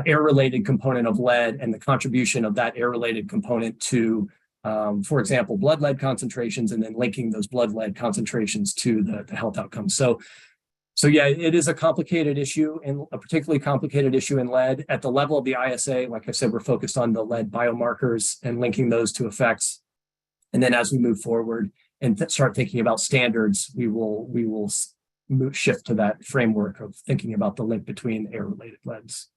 air-related component of lead, and the contribution of that air-related component to, for example, blood lead concentrations, and then linking those blood lead concentrations to the health outcomes. So yeah, it is a complicated issue, and a particularly complicated issue in lead. At the level of the ISA, like I said, we're focused on the lead biomarkers and linking those to effects. And then as we move forward and start thinking about standards, we will shift to that framework of thinking about the link between air-related leads.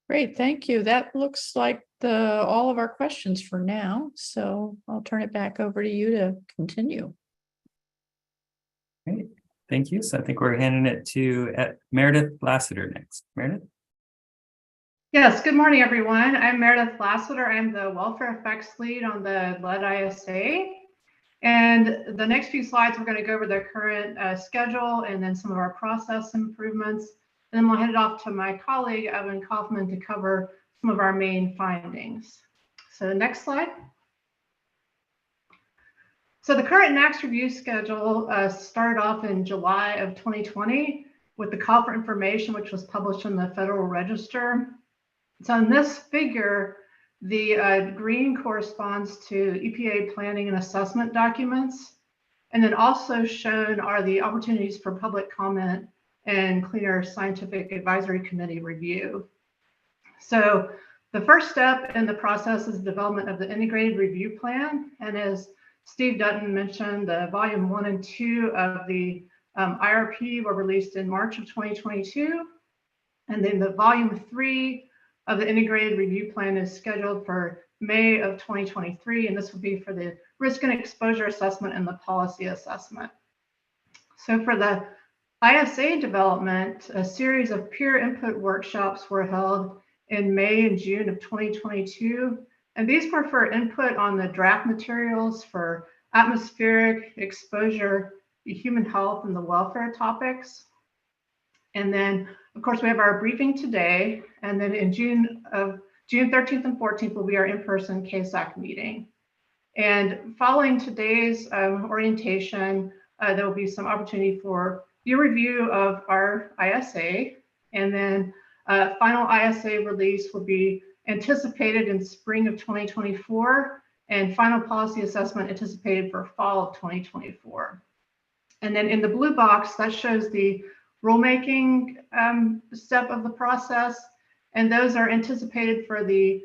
Great, thank you. That looks like all of our questions for now. So I'll turn it back over to you to continue. Great, thank you. So I think we're handing it to Meredith Lassiter next. Meredith? Yes, good morning, everyone. I'm Meredith Lassiter. I'm the Welfare Effects Lead on the LEAD ISA. And the next few slides, we're going to go over the current schedule and then some of our process improvements. And then we'll hand it off to my colleague, Evan Kaufman, to cover some of our main findings. So next slide. So the current NACS review schedule started off in July of 2020 with the call for information, which was published in the Federal Register. So in this figure, the green corresponds to EPA planning and assessment documents. And then also shown are the opportunities for public comment and Clean Air Scientific Advisory Committee review. So the first step in the process is development of the integrated review plan. And as Steve Dutton mentioned, the volume 1 and 2 of the IRP were released in March of 2022. And then the volume 3 of the integrated review plan is scheduled for May of 2023, and this will be for the risk and exposure assessment and the policy assessment. So for the ISA development, a series of peer input workshops were held in May and June of 2022, and these were for input on the draft materials for atmospheric exposure, human health, and the welfare topics. And then, of course, we have our briefing today, and then in June 13th and 14th will be our in-person CASAC meeting. And following today's orientation, there will be some opportunity for your review of our ISA, and then final ISA release will be anticipated in spring of 2024, and final policy assessment anticipated for fall of 2024. And then in the blue box, that shows the rulemaking step of the process, and those are anticipated for the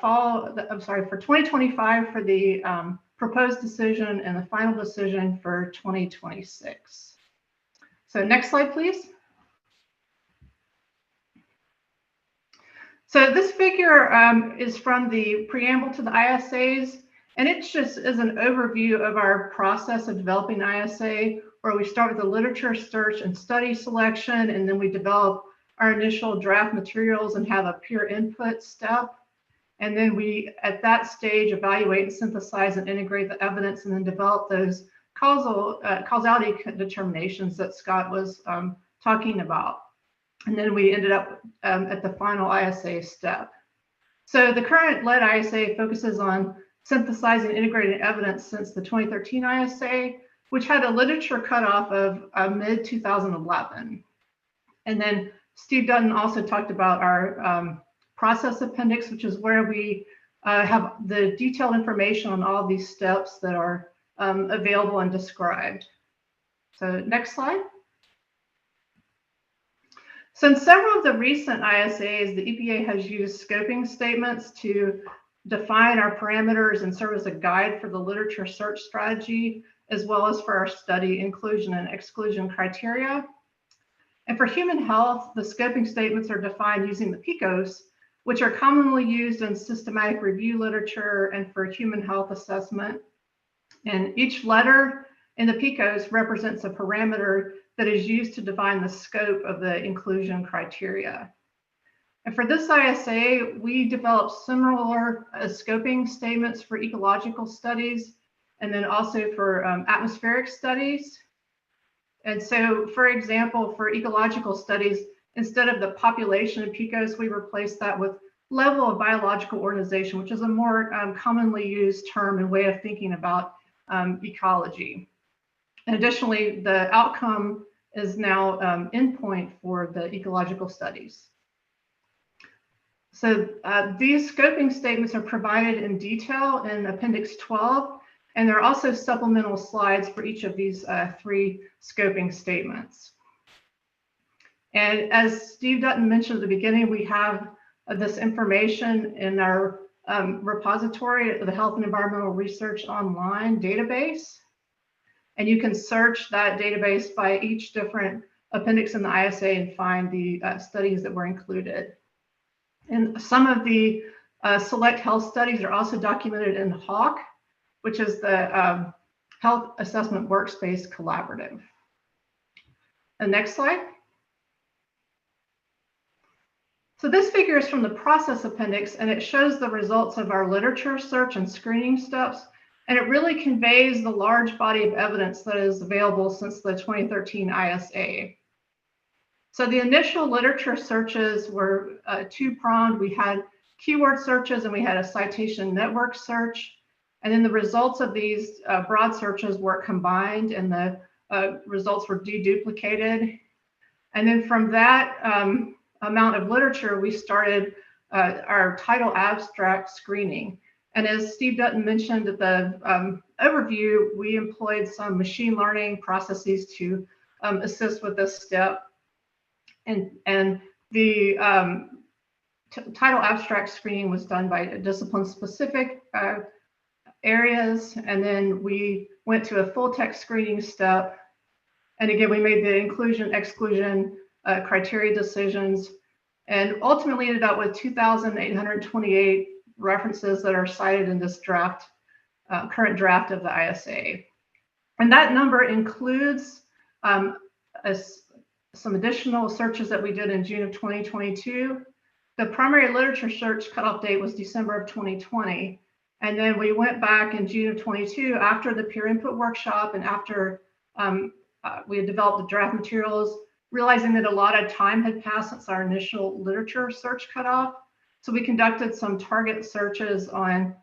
for 2025 for the proposed decision and the final decision for 2026. So next slide, please. So this figure is from the preamble to the ISAs, and it just is an overview of our process of developing ISA, where we start with the literature search and study selection, and then we develop our initial draft materials and have a peer input step. And then we, at that stage, evaluate and synthesize and integrate the evidence, and then develop those causality determinations that Scott was talking about. And then we ended up at the final ISA step. So the current LEAD ISA focuses on synthesizing integrated evidence since the 2013 ISA, which had a literature cutoff of mid-2011. And then Steve Dutton also talked about our process appendix, which is where we have the detailed information on all these steps that are available and described. So next slide. So in several of the recent ISAs, the EPA has used scoping statements to define our parameters and serve as a guide for the literature search strategy, as well as for our study inclusion and exclusion criteria. And for human health, the scoping statements are defined using the PICOS, which are commonly used in systematic review literature and for human health assessment. And each letter in the PICOS represents a parameter that is used to define the scope of the inclusion criteria. And for this ISA, we developed similar scoping statements for ecological studies, and then also for atmospheric studies. And so, for example, for ecological studies, instead of the population of PICOS, we replaced that with level of biological organization, which is a more commonly used term and way of thinking about ecology. And additionally, the outcome is now endpoint for the ecological studies. So these scoping statements are provided in detail in Appendix 12, and there are also supplemental slides for each of these 3 scoping statements. And as Steve Dutton mentioned at the beginning, we have this information in our repository, the Health and Environmental Research Online database. And you can search that database by each different appendix in the ISA and find the studies that were included. And some of the select health studies are also documented in HAWC, which is the Health Assessment Workspace Collaborative. The next slide. So this figure is from the process appendix, and it shows the results of our literature search and screening steps. And it really conveys the large body of evidence that is available since the 2013 ISA. So the initial literature searches were two-pronged. We had keyword searches and we had a citation network search. And then the results of these broad searches were combined and the results were deduplicated. And then from that amount of literature, we started our title abstract screening. And as Steve Dutton mentioned at the overview, we employed some machine learning processes to assist with this step. And the title abstract screening was done by discipline-specific areas. And then we went to a full text screening step. And again, we made the inclusion, exclusion criteria decisions, and ultimately ended up with 2,828 references that are cited in this draft, current draft of the ISA. And that number includes some additional searches that we did in June of 2022. The primary literature search cutoff date was December of 2020. And then we went back in June of 22 after the peer input workshop and after we had developed the draft materials, realizing that a lot of time had passed since our initial literature search cutoff. So we conducted some target searches on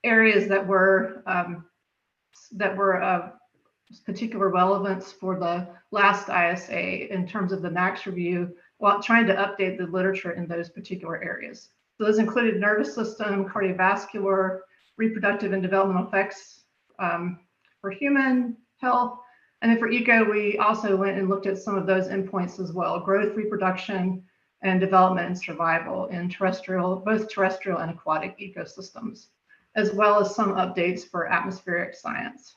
areas that were of particular relevance for the last ISA in terms of the NACS review, while trying to update the literature in those particular areas. So those included nervous system, cardiovascular, reproductive and developmental effects for human health. And then for eco, we also went and looked at some of those endpoints as well: growth, reproduction, and development and survival in terrestrial, both terrestrial and aquatic ecosystems, as well as some updates for atmospheric science.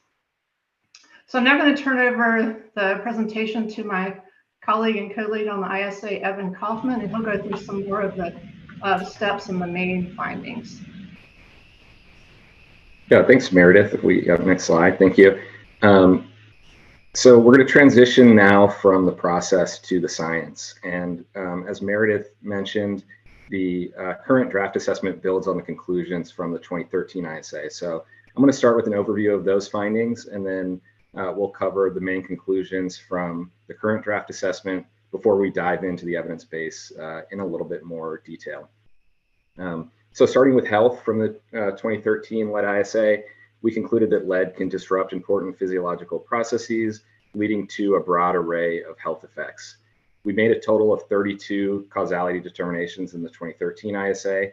So I'm now going to turn over the presentation to my colleague and co-lead on the ISA, Evan Kaufman, and he'll go through some more of the steps and the main findings. Yeah, thanks, Meredith. If we have next slide, thank you. So we're going to transition now from the process to the science. And as Meredith mentioned, the current draft assessment builds on the conclusions from the 2013 ISA. So I'm going to start with an overview of those findings, and then we'll cover the main conclusions from the current draft assessment before we dive into the evidence base in a little bit more detail. So starting with health from the 2013 lead ISA, we concluded that lead can disrupt important physiological processes, leading to a broad array of health effects. We made a total of 32 causality determinations in the 2013 ISA.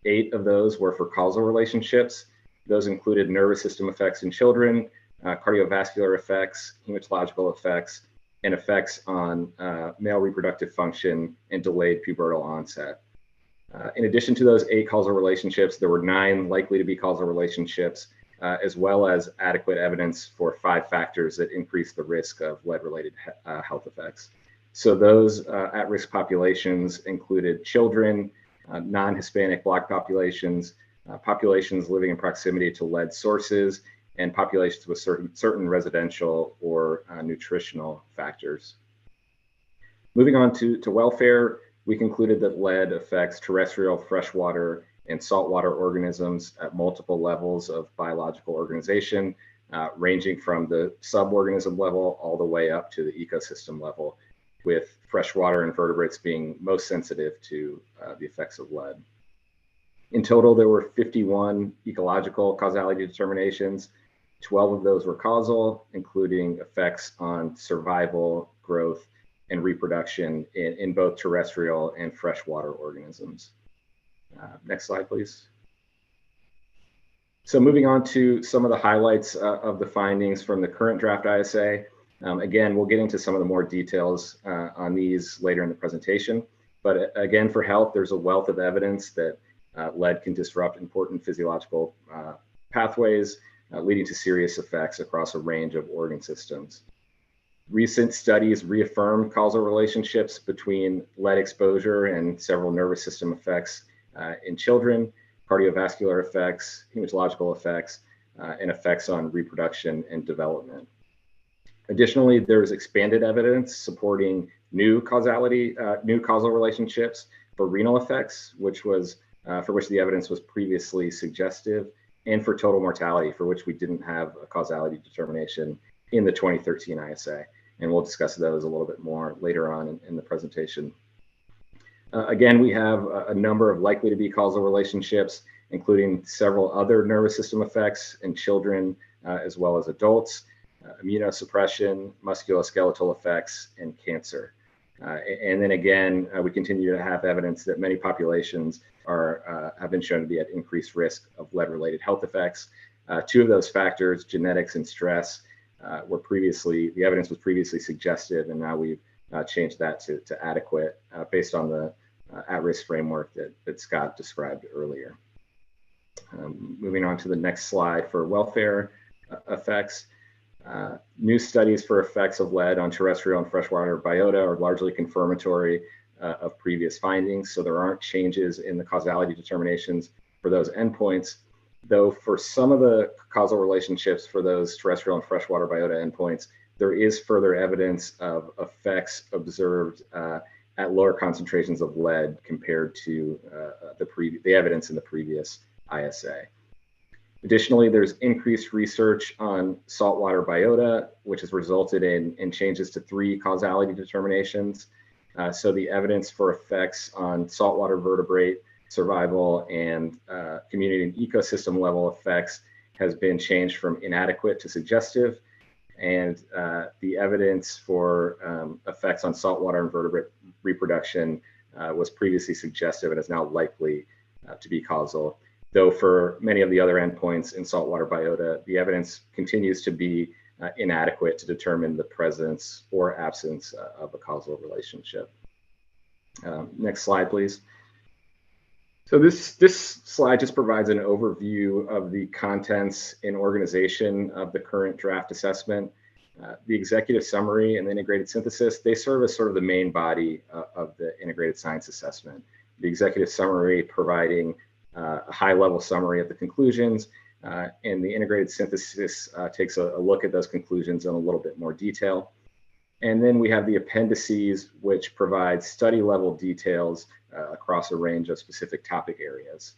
8 of those were for causal relationships. Those included nervous system effects in children, cardiovascular effects, hematological effects, and effects on male reproductive function and delayed pubertal onset. In addition to those 8 causal relationships, there were 9 likely to be causal relationships, as well as adequate evidence for 5 factors that increase the risk of lead-related health effects. So those at-risk populations included children, non-Hispanic Black populations, populations living in proximity to lead sources, and populations with certain residential or nutritional factors. Moving on to welfare, we concluded that lead affects terrestrial, freshwater, and saltwater organisms at multiple levels of biological organization, ranging from the suborganism level all the way up to the ecosystem level, with freshwater invertebrates being most sensitive to the effects of lead. In total, there were 51 ecological causality determinations. 12 of those were causal, including effects on survival, growth, and reproduction in both terrestrial and freshwater organisms. Next slide, please. So moving on to some of the highlights of the findings from the current draft ISA. Again, we'll get into some of the more details on these later in the presentation. But again, for health, there's a wealth of evidence that lead can disrupt important physiological pathways, leading to serious effects across a range of organ systems. Recent studies reaffirm causal relationships between lead exposure and several nervous system effects in children, cardiovascular effects, hematological effects, and effects on reproduction and development. Additionally, there's expanded evidence supporting new causal relationships for renal effects, which was for which the evidence was previously suggestive, and for total mortality, for which we didn't have a causality determination in the 2013 ISA. And we'll discuss those a little bit more later on in the presentation. Again, we have a number of likely to be causal relationships, including several other nervous system effects in children as well as adults, immunosuppression, musculoskeletal effects, and cancer. And then again, we continue to have evidence that many populations have been shown to be at increased risk of lead-related health effects. Two of those factors, genetics and stress, the evidence was previously suggestive, and now we've changed that to adequate based on the at-risk framework that Scott described earlier. Moving on to the next slide for welfare effects. New studies for effects of lead on terrestrial and freshwater biota are largely confirmatory of previous findings, so there aren't changes in the causality determinations for those endpoints, though for some of the causal relationships for those terrestrial and freshwater biota endpoints, there is further evidence of effects observed at lower concentrations of lead compared to the evidence in the previous ISA. Additionally, there's increased research on saltwater biota, which has resulted in changes to 3 causality determinations. So the evidence for effects on saltwater vertebrate survival and community and ecosystem level effects has been changed from inadequate to suggestive. And the evidence for effects on saltwater invertebrate reproduction was previously suggestive and is now likely to be causal. Though for many of the other endpoints in saltwater biota, the evidence continues to be inadequate to determine the presence or absence of a causal relationship. Next slide, please. So this slide just provides an overview of the contents and organization of the current draft assessment. The executive summary and the integrated synthesis, they serve as sort of the main body of the integrated science assessment. The executive summary providing a high-level summary of the conclusions, and the integrated synthesis takes a look at those conclusions in a little bit more detail. And then we have the appendices, which provide study-level details across a range of specific topic areas.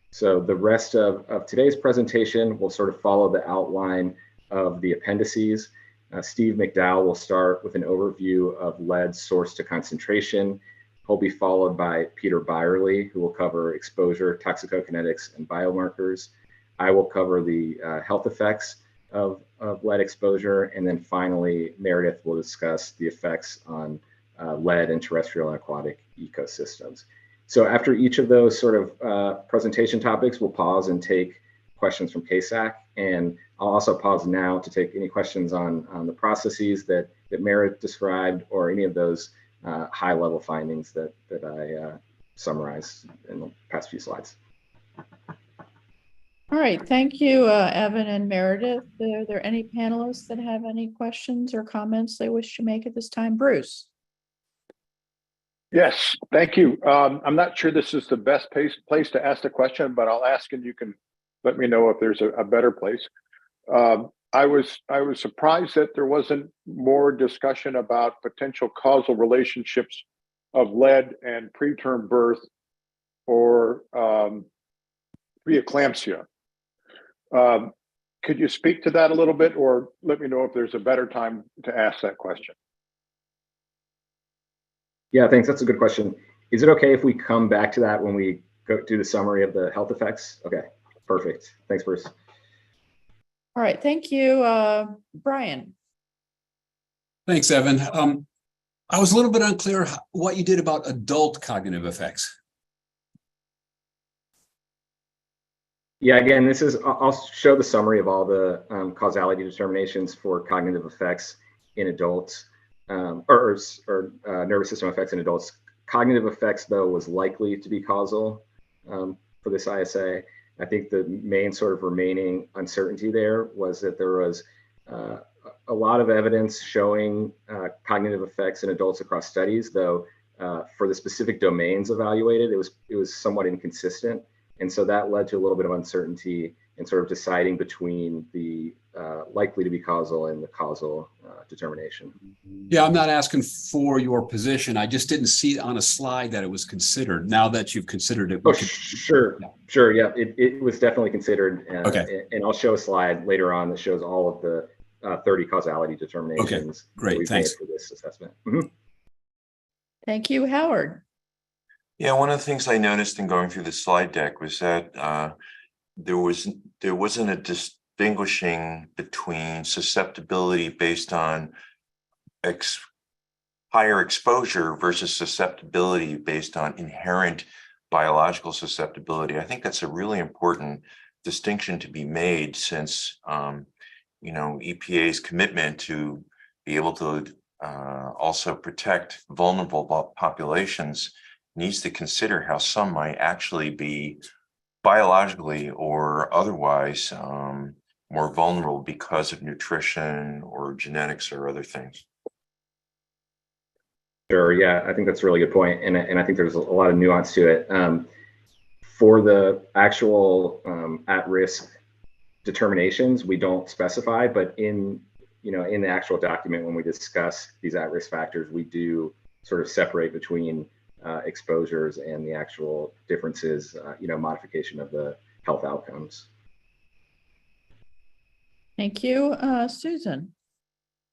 So the rest of today's presentation will sort of follow the outline of the appendices. Steve McDowell will start with an overview of lead source to concentration. He'll be followed by Peter Byerly, who will cover exposure, toxicokinetics, and biomarkers. I will cover the health effects of lead exposure. And then finally, Meredith will discuss the effects on lead in terrestrial and aquatic ecosystems. So after each of those sort of presentation topics, we'll pause and take questions from CASAC. And I'll also pause now to take any questions on the processes that Meredith described, or any of those high-level findings that I summarized in the past few slides. All right, thank you, Evan and Meredith. Are there any panelists that have any questions or comments they wish to make at this time? Bruce. Yes, thank you. I'm not sure this is the best place to ask the question, but I'll ask and you can let me know if there's a better place. I was surprised that there wasn't more discussion about potential causal relationships of lead and preterm birth or preeclampsia. Could you speak to that a little bit, or let me know if there's a better time to ask that question? Yeah, thanks. That's a good question. Is it okay if we come back to that when we go do the summary of the health effects? Okay, perfect. Thanks, Bruce. All right, thank you, Brian. Thanks, Evan. I was a little bit unclear what you did about adult cognitive effects. Yeah, again, I'll show the summary of all the causality determinations for cognitive effects in adults, or nervous system effects in adults. Cognitive effects, though, was likely to be causal for this ISA. I think the main sort of remaining uncertainty there was that there was a lot of evidence showing cognitive effects in adults across studies, though for the specific domains evaluated, it was somewhat inconsistent. And so that led to a little bit of uncertainty in sort of deciding between the likely to be causal and the causal determination. Yeah, I'm not asking for your position. I just didn't see on a slide that it was considered. Now that you've considered it. Oh, sure. Yeah, it was definitely considered. Okay. And I'll show a slide later on that shows all of the 30 causality determinations great, that we've thanks. made for this assessment. Mhm. Thank you, Howard. Yeah, one of the things I noticed in going through the slide deck was that there wasn't a distinguishing between susceptibility based on higher exposure versus susceptibility based on inherent biological susceptibility. I think that's a really important distinction to be made, since EPA's commitment to be able to also protect vulnerable populations needs to consider how some might actually be biologically or otherwise more vulnerable because of nutrition or genetics or other things. Sure. Yeah, I think that's a really good point, and I think there's a lot of nuance to it. For the actual at-risk determinations, we don't specify, but in the actual document, when we discuss these at-risk factors, we do sort of separate between exposures and the actual differences, modification of the health outcomes. Thank you, Susan.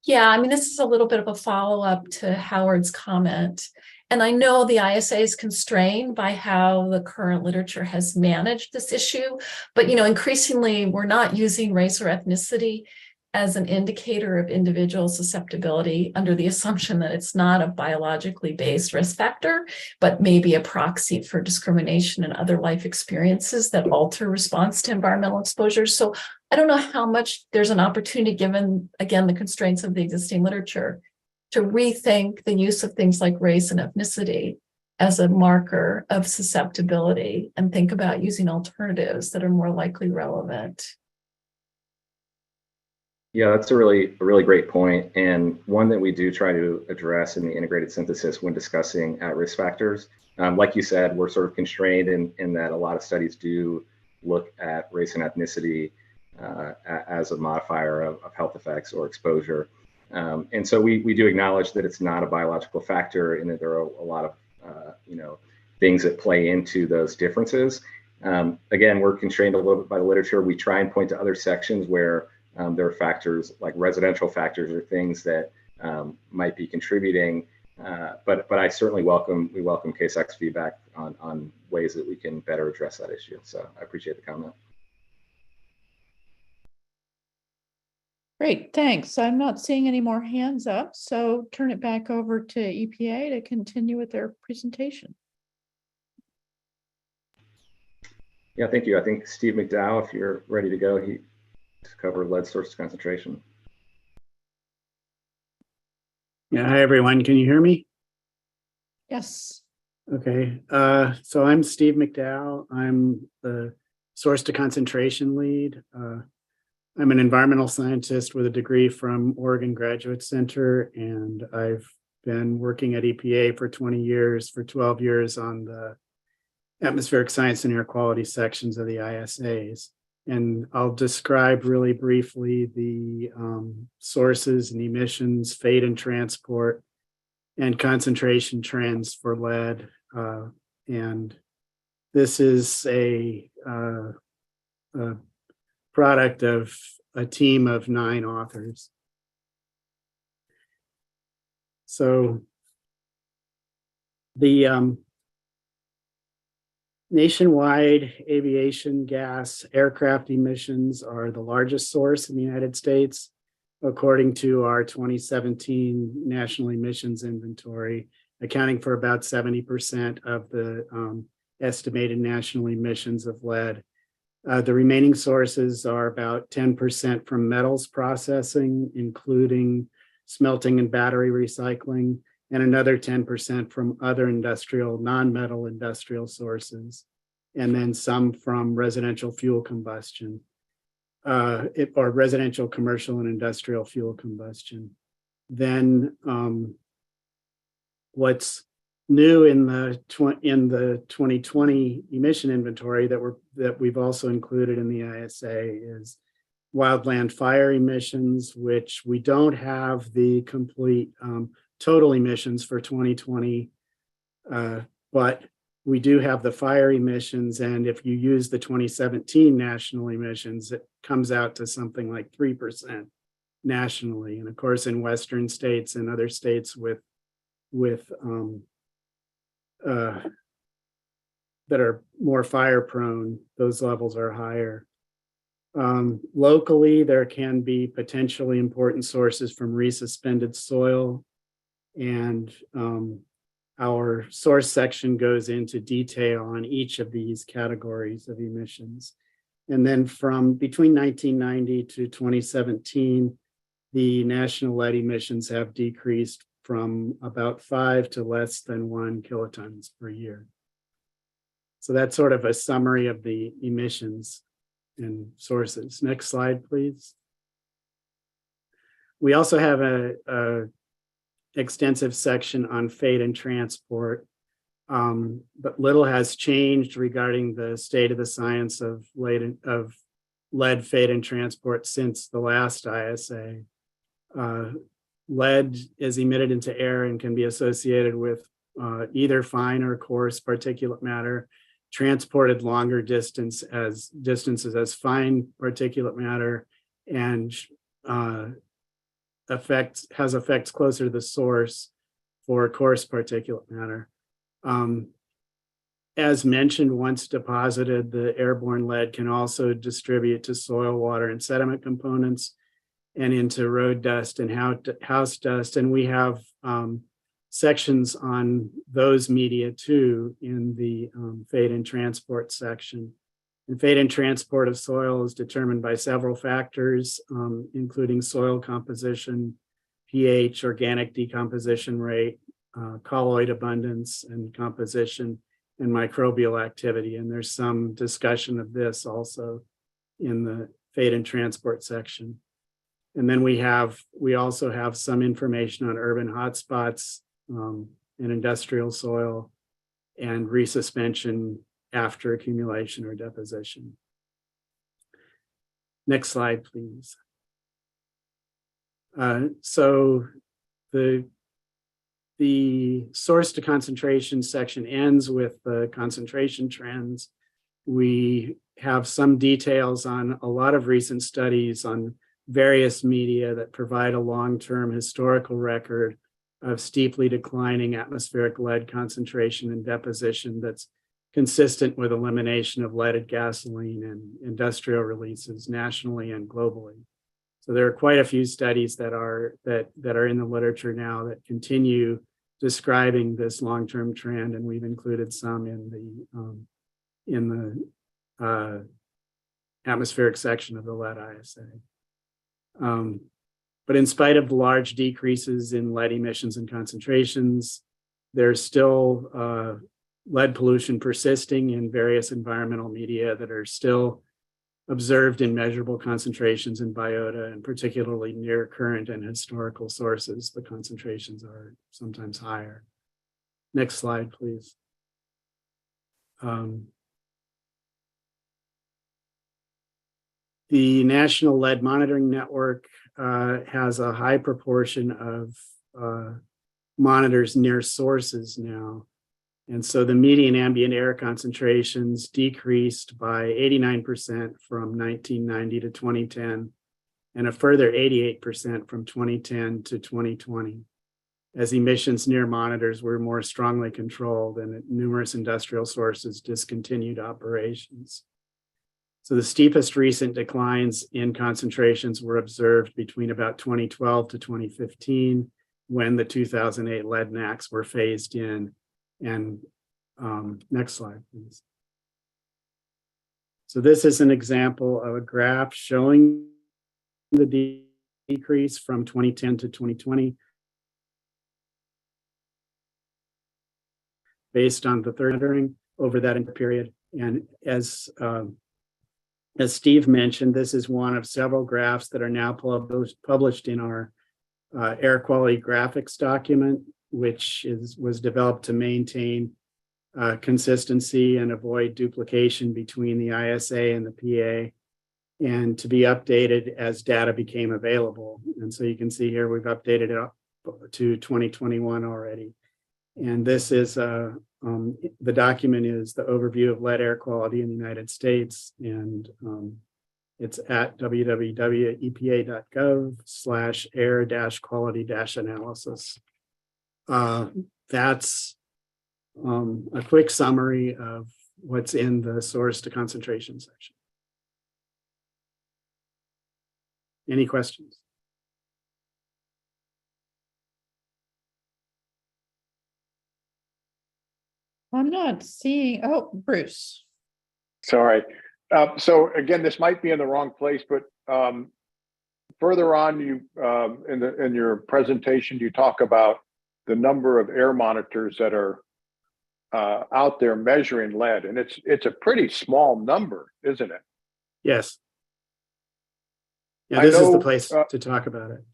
Yeah, I mean, this is a little bit of a follow-up to Howard's comment. And I know the ISA is constrained by how the current literature has managed this issue, but increasingly we're not using race or ethnicity as an indicator of individual susceptibility under the assumption that it's not a biologically based risk factor, but maybe a proxy for discrimination and other life experiences that alter response to environmental exposures. So I don't know how much there's an opportunity, given, again, the constraints of the existing literature, to rethink the use of things like race and ethnicity as a marker of susceptibility and think about using alternatives that are more likely relevant. Yeah, that's a really great point, and one that we do try to address in the integrated synthesis when discussing at-risk factors. Like you said, we're sort of constrained in that a lot of studies do look at race and ethnicity as a modifier of health effects or exposure. And so we do acknowledge that it's not a biological factor and that there are a lot of things that play into those differences. Again, we're constrained a little bit by the literature. We try and point to other sections where there are factors like residential factors or things that might be contributing. But I certainly welcome CASAC's feedback on ways that we can better address that issue. So I appreciate the comment. Great, thanks. I'm not seeing any more hands up, so turn it back over to EPA to continue with their presentation. Yeah, thank you. I think Steve McDowell, if you're ready to go, to cover lead source concentration. Yeah, hi everyone. Can you hear me? Yes. Okay. So I'm Steve McDowell. I'm the source to concentration lead. I'm an environmental scientist with a degree from Oregon Graduate Center, and I've been working at EPA for 20 years, for 12 years on the atmospheric science and air quality sections of the ISAs. And I'll describe really briefly the sources and emissions, fate and transport, and concentration trends for lead. And this is a product of a team of 9 authors. So the nationwide aviation gas aircraft emissions are the largest source in the United States, according to our 2017 National Emissions Inventory, accounting for about 70% of the estimated national emissions of lead. The remaining sources are about 10% from metals processing, including smelting and battery recycling, and another 10% from other industrial, non-metal industrial sources, and then some from residential fuel combustion, or residential, commercial, and industrial fuel combustion. Then what's new in the 2020 emission inventory that we've also included in the ISA is wildland fire emissions, which we don't have the complete total emissions for 2020, but we do have the fire emissions. And if you use the 2017 national emissions, it comes out to something like 3% nationally. And of course, in Western states and other states with that are more fire prone, those levels are higher. Locally, there can be potentially important sources from resuspended soil, and our source section goes into detail on each of these categories of emissions. And then from between 1990 to 2017, the national lead emissions have decreased from about 5 to less than 1 kilotons per year. So that's sort of a summary of the emissions and sources. Next slide, please. We also have a extensive section on fate and transport, but little has changed regarding the state of the science of lead, fate, and transport since the last ISA. Lead is emitted into air and can be associated with either fine or coarse particulate matter, transported longer distances as fine particulate matter, and has effects closer to the source for coarse particulate matter. As mentioned, once deposited, the airborne lead can also distribute to soil, water, and sediment components, and into road dust and house dust. And we have sections on those media too in the fate and transport section. And fate and transport of soil is determined by several factors, including soil composition, pH, organic decomposition rate, colloid abundance and composition, and microbial activity. And there's some discussion of this also in the fate and transport section. And then we also have some information on urban hotspots and industrial soil and resuspension after accumulation or deposition. Next slide, please. So the source to concentration section ends with the concentration trends. We have some details on a lot of recent studies on various media that provide a long-term historical record of steeply declining atmospheric lead concentration and deposition that's consistent with elimination of leaded gasoline and industrial releases nationally and globally. So there are quite a few studies that are in the literature now that continue describing this long-term trend, and we've included some in the atmospheric section of the lead ISA. But in spite of the large decreases in lead emissions and concentrations, there's still lead pollution persisting in various environmental media that are still observed in measurable concentrations in biota, and particularly near current and historical sources, the concentrations are sometimes higher. Next slide, please. The National Lead Monitoring Network has a high proportion of monitors near sources now. And so the median ambient air concentrations decreased by 89% from 1990 to 2010, and a further 88% from 2010 to 2020, as emissions near monitors were more strongly controlled and numerous industrial sources discontinued operations. So the steepest recent declines in concentrations were observed between about 2012 to 2015, when the 2008 lead NACs were phased in. And next slide, please. So this is an example of a graph showing the decrease from 2010 to 2020 based on the third monitoring over that period. And as Steve mentioned, this is one of several graphs that are now published in our air quality graphics document, which was developed to maintain consistency and avoid duplication between the ISA and the PA. and to be updated as data became available. And so you can see here, we've updated it up to 2021 already. And this is, the document is the overview of lead air quality in the United States. And it's at www.epa.gov/air-quality-analysis. That's a quick summary of what's in the source to concentration section. Any questions? I'm not seeing, oh, Bruce. Sorry. So again, this might be in the wrong place, but further on, you in your presentation, you talk about the number of air monitors that are out there measuring lead, and it's a pretty small number, isn't it? Yes. Yeah, this is the place to talk about it.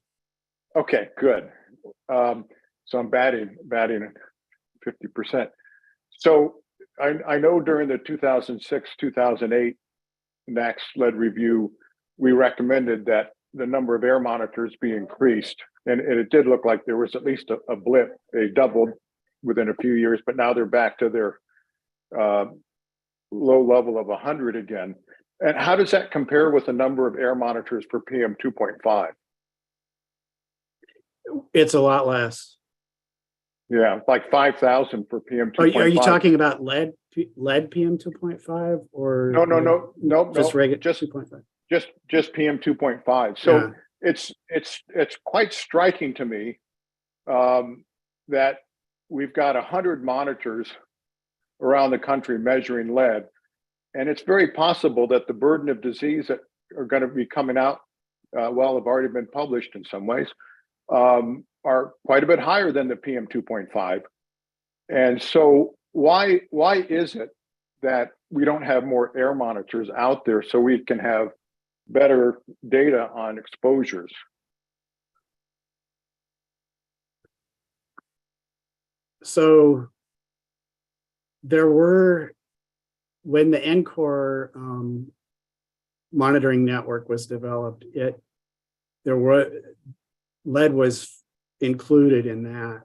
Okay, good. So I'm batting 50%. So I know during the 2006-2008 NAAQS lead review, we recommended that the number of air monitors be increased. And it did look like there was at least a blip. They doubled within a few years, but now they're back to their low level of 100 again. And how does that compare with the number of air monitors for PM 2.5? It's a lot less. Yeah, like 5,000 for PM 2.5. Are you talking about lead PM 2.5 or no, just regular 2.5? Just PM 2.5. So yeah. It's quite striking to me that we've got 100 monitors around the country measuring lead, and it's very possible that the burden of disease that are going to be coming out, have already been published in some ways, are quite a bit higher than the PM 2.5. And so why is it that we don't have more air monitors out there so we can have better data on exposures? So there were, when the NCORE monitoring network was developed, lead was included in that.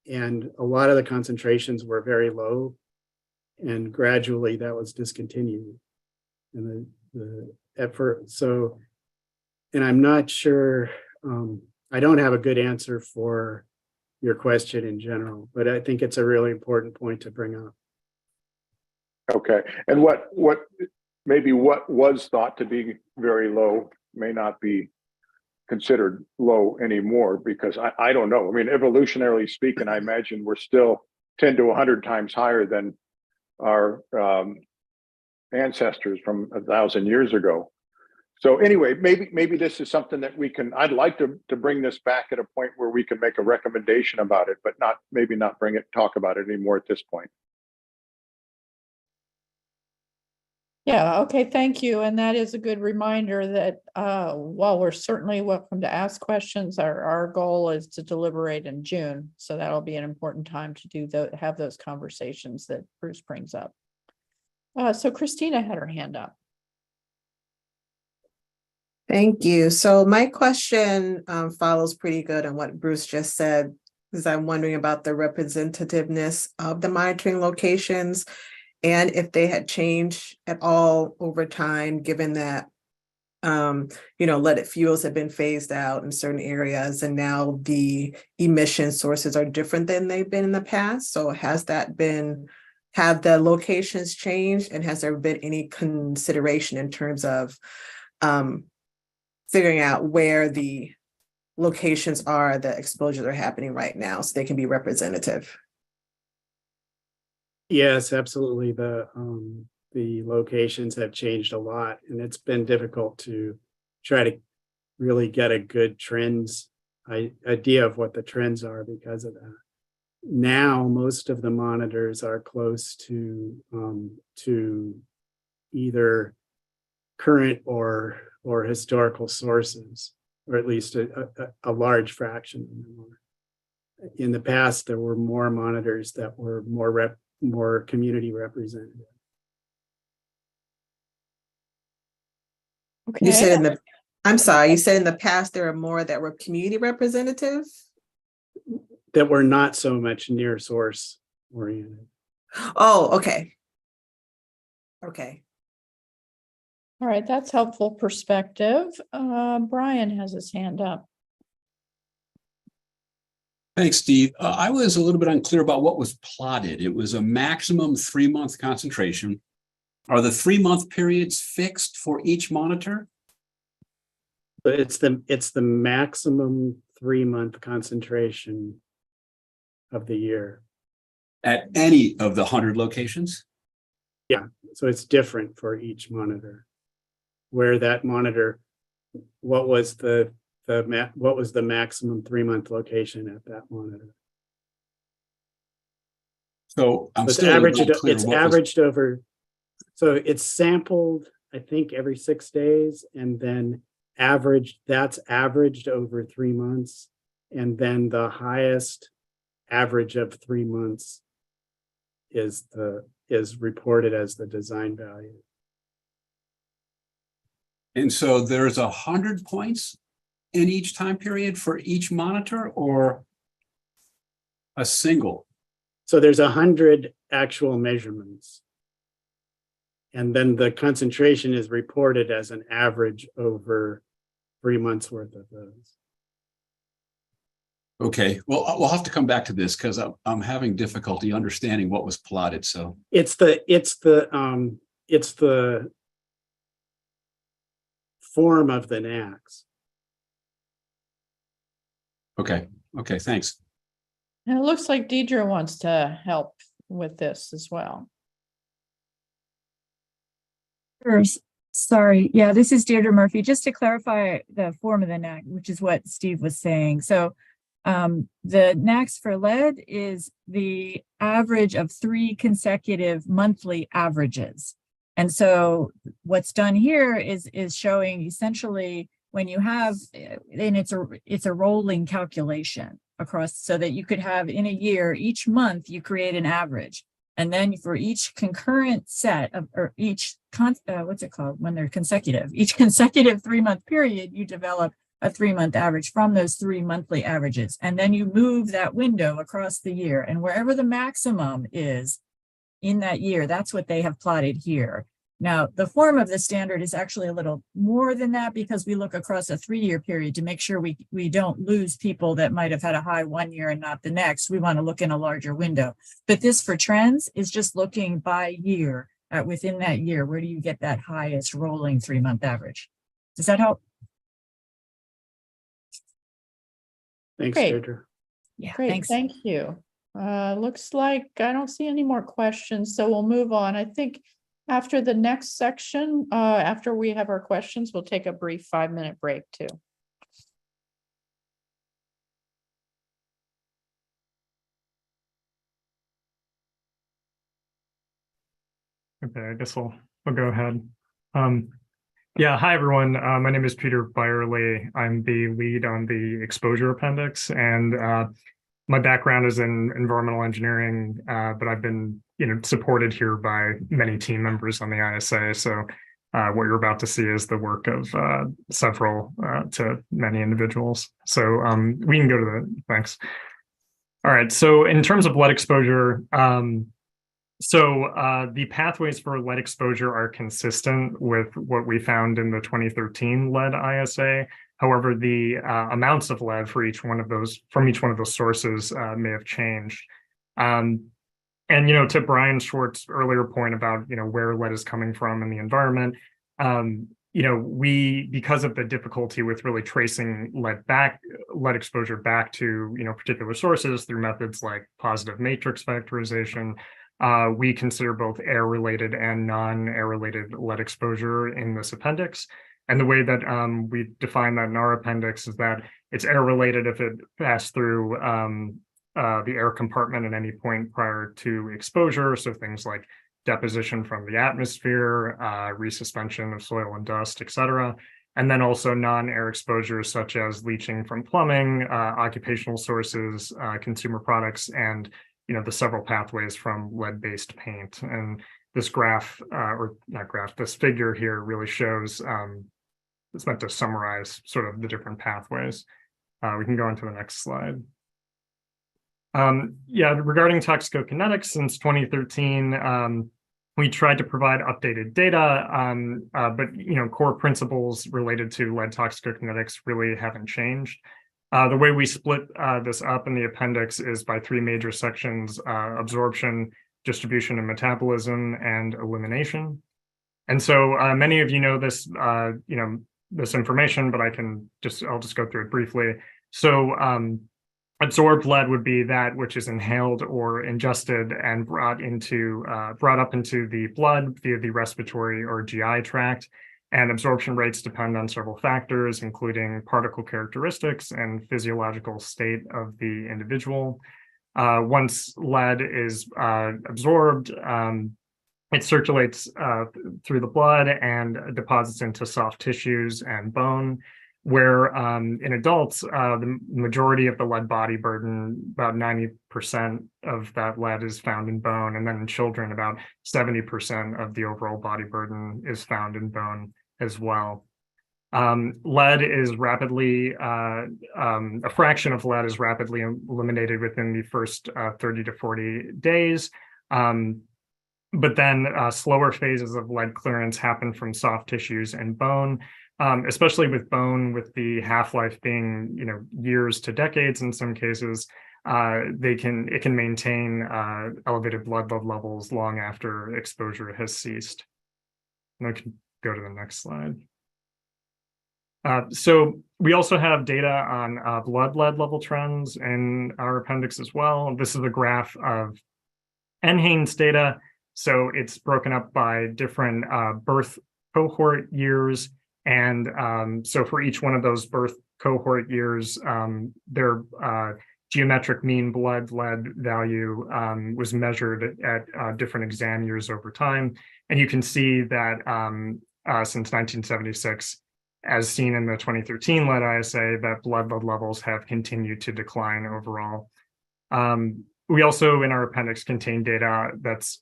And a lot of the concentrations were very low, and gradually that was discontinued. And the effort, so, and I'm not sure, I don't have a good answer for your question in general, but I think it's a really important point to bring up. Okay, and what was thought to be very low may not be considered low anymore, because I don't know. I mean, evolutionarily speaking, I imagine we're still 10 to 100 times higher than our ancestors from 1,000 years ago. So anyway, maybe this is something that I'd like to bring this back at a point where we can make a recommendation about it, but maybe not talk about it anymore at this point. Yeah, okay, thank you. And that is a good reminder that while we're certainly welcome to ask questions, our goal is to deliberate in June. So that'll be an important time to have those conversations that Bruce brings up. So Christina had her hand up. Thank you. So my question follows pretty good on what Bruce just said, because I'm wondering about the representativeness of the monitoring locations and if they had changed at all over time, given that, leaded fuels have been phased out in certain areas and now the emission sources are different than they've been in the past. So have the locations changed, and has there been any consideration in terms of figuring out where the locations are, the exposures are happening right now, so they can be representative? Yes, absolutely. The locations have changed a lot, and it's been difficult to try to really get a good idea of what the trends are because of that. Now, most of the monitors are close to either current or historical sources, or at least a large fraction of them are. In the past, there were more monitors that were more community representative. You said Okay, I'm sorry, you said in the past there are more that were community representative? That were not so much near source oriented. Oh, okay. Okay. all right, that's helpful perspective. Brian has his hand up. Thanks, Steve. I was a little bit unclear about what was plotted. It was a maximum 3-month concentration. Are the 3-month periods fixed for each monitor? But it's the maximum 3-month concentration of the year. At any of the 100 locations? Yeah, so it's different for each monitor. Where that monitor, what was the maximum 3-month location at that monitor? So I'm It's still averaged. not clear It's what was- averaged over. So it's sampled, I think, every 6 days, and then averaged. That's averaged over 3 months, and then the highest average of 3 months is reported as the design value. And so there's 100 points in each time period for each monitor, or a single? So there's 100 actual measurements. And then the concentration is reported as an average over 3 months worth of those. Okay, well, we'll have to come back to this because I'm having difficulty understanding what was plotted, so. It's the form of the NACs. Okay, thanks. And it looks like Deidre wants to help with this as well. Sure. Sorry. Yeah, this is Deirdre Murphy. Just to clarify the form of the NAC, which is what Steve was saying. So the NACs for lead is the average of 3 consecutive monthly averages. And so what's done here is showing essentially when you have, and it's a rolling calculation across, so that you could have in a year, each month you create an average. And then for each concurrent set of, or each, what's it called when they're consecutive, each consecutive 3-month period, you develop a 3-month average from those 3 monthly averages. And then you move that window across the year, and wherever the maximum is in that year, that's what they have plotted here. Now, the form of the standard is actually a little more than that because we look across a 3-year period to make sure we don't lose people that might have had a high 1 year and not the next. We want to look in a larger window. But this for trends is just looking by year at within that year. Where do you get that highest rolling 3-month average? Does that help? Thanks, Great. Deirdre. Yeah, Great, thanks. thank you. Looks like I don't see any more questions, so we'll move on. I think after the next section, after we have our questions, we'll take a brief 5-minute break too. Okay, I guess we'll go ahead. Yeah, hi everyone. My name is Peter Byerly. I'm the lead on the exposure appendix, and my background is in environmental engineering, but I've been supported here by many team members on the ISA. So what you're about to see is the work of several to many individuals. So we can go to the, thanks. All right, so in terms of lead exposure, the pathways for lead exposure are consistent with what we found in the 2013 lead ISA. However, the amounts of lead for each one of those sources may have changed. And to Brian Schwartz's earlier point about where lead is coming from in the environment, because of the difficulty with really tracing lead exposure back to particular sources through methods like positive matrix factorization. We consider both air-related and non-air-related lead exposure in this appendix. And the way that we define that in our appendix is that it's air-related if it passed through the air compartment at any point prior to exposure. So things like deposition from the atmosphere, resuspension of soil and dust, et cetera. And then also non-air exposures such as leaching from plumbing, occupational sources, consumer products, and the several pathways from lead-based paint. And this graph, or not graph, this figure here really shows it's meant to summarize sort of the different pathways. We can go on to the next slide. Yeah, regarding toxicokinetics, since 2013, we tried to provide updated data, but core principles related to lead toxicokinetics really haven't changed. The way we split this up in the appendix is by three major sections: absorption, distribution and metabolism, and elimination. And so many of you know this, this information, but I'll just go through it briefly. So absorbed lead would be that which is inhaled or ingested and brought up into the blood via the respiratory or GI tract. And absorption rates depend on several factors, including particle characteristics and physiological state of the individual. Once lead is absorbed, it circulates through the blood and deposits into soft tissues and bone, where in adults, the majority of the lead body burden, about 90% of that lead is found in bone. And then in children, about 70% of the overall body burden is found in bone as well. Lead is rapidly, a fraction of lead is rapidly eliminated within the first 30 to 40 days. But then slower phases of lead clearance happen from soft tissues and bone, especially with bone, with the half-life being years to decades in some cases. It can maintain elevated blood lead levels long after exposure has ceased. And I can go to the next slide. So we also have data on blood lead level trends in our appendix as well. This is a graph of NHANES data. So it's broken up by different birth cohort years. And so for each one of those birth cohort years, their geometric mean blood lead value was measured at different exam years over time. And you can see that since 1976, as seen in the 2013 lead ISA, that blood lead levels have continued to decline overall. We also, in our appendix, contain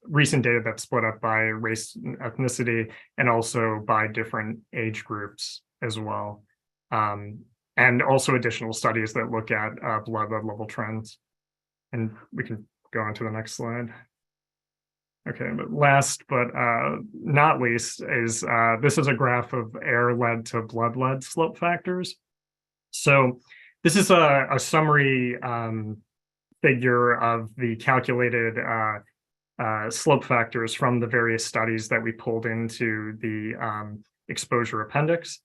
recent data that's split up by race and ethnicity, and also by different age groups as well. And also additional studies that look at blood lead level trends. And we can go on to the next slide. Okay, but last but not least is this is a graph of air lead to blood lead slope factors. So this is a summary figure of the calculated slope factors from the various studies that we pulled into the exposure appendix.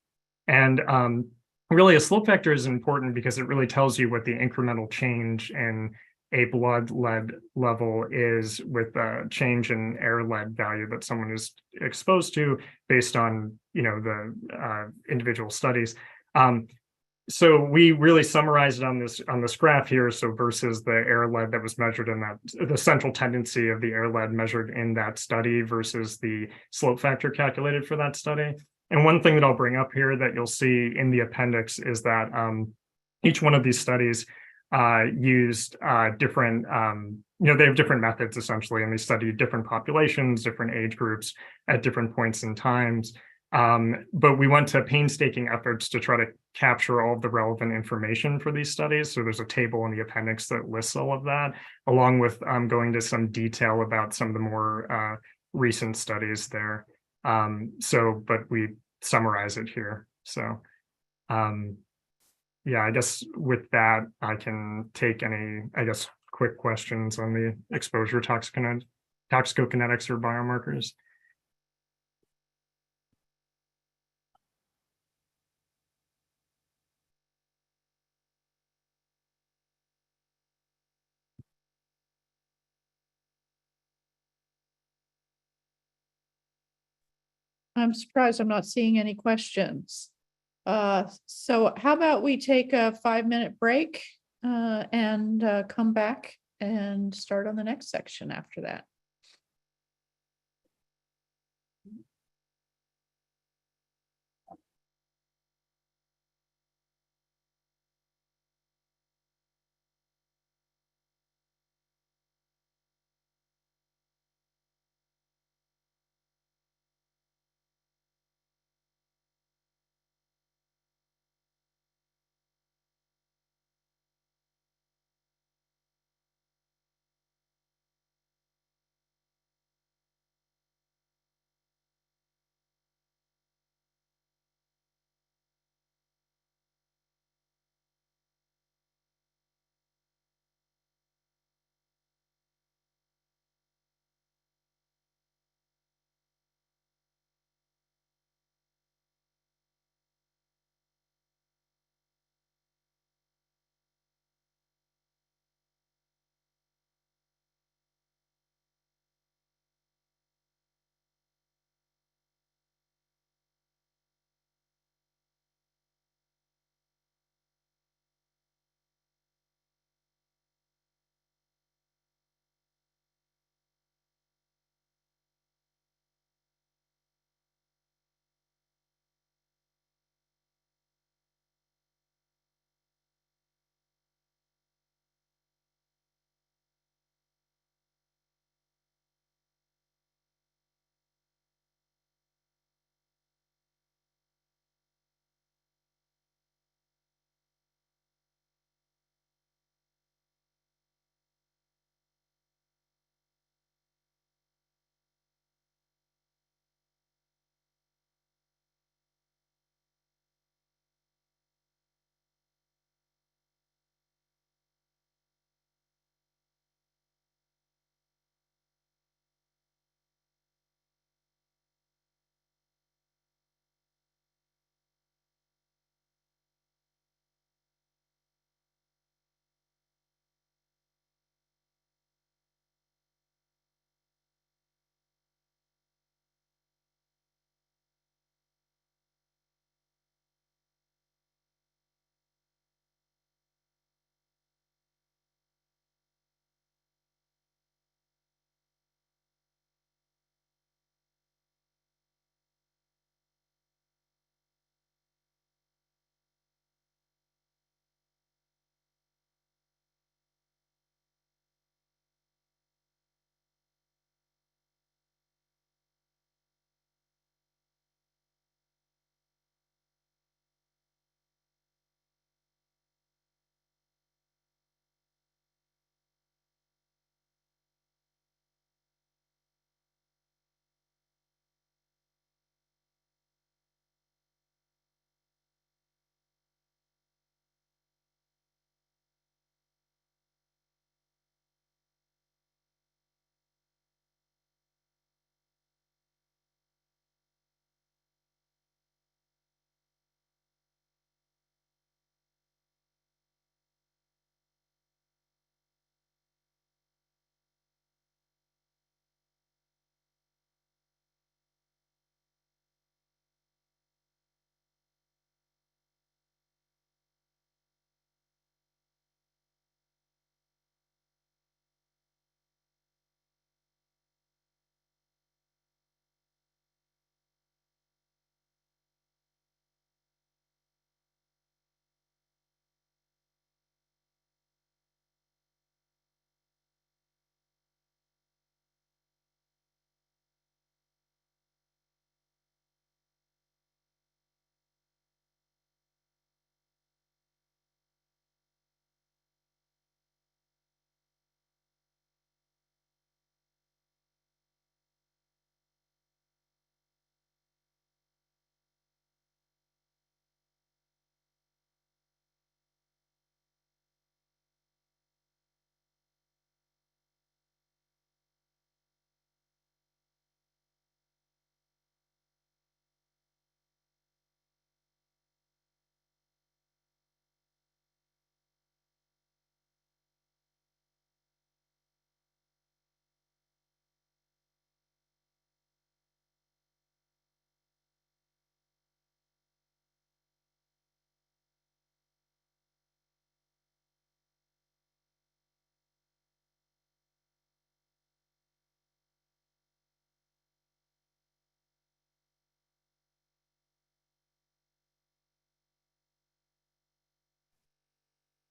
And really, a slope factor is important because it really tells you what the incremental change in a blood lead level is with a change in air lead value that someone is exposed to based on the individual studies. So we really summarized it on this graph here. So versus the air lead that was measured in the central tendency of the air lead measured in that study versus the slope factor calculated for that study. And one thing that I'll bring up here that you'll see in the appendix is that each one of these studies used different, they have different methods essentially, and they studied different populations, different age groups at different points in times. But we went to painstaking efforts to try to capture all of the relevant information for these studies. So there's a table in the appendix that lists all of that, along with going to some detail about some of the more recent studies there. But we summarize it here. So yeah, I guess with that, I can take any, quick questions on the exposure toxicokinetics or biomarkers. I'm surprised I'm not seeing any questions. So how about we take a 5-minute break and come back and start on the next section after that.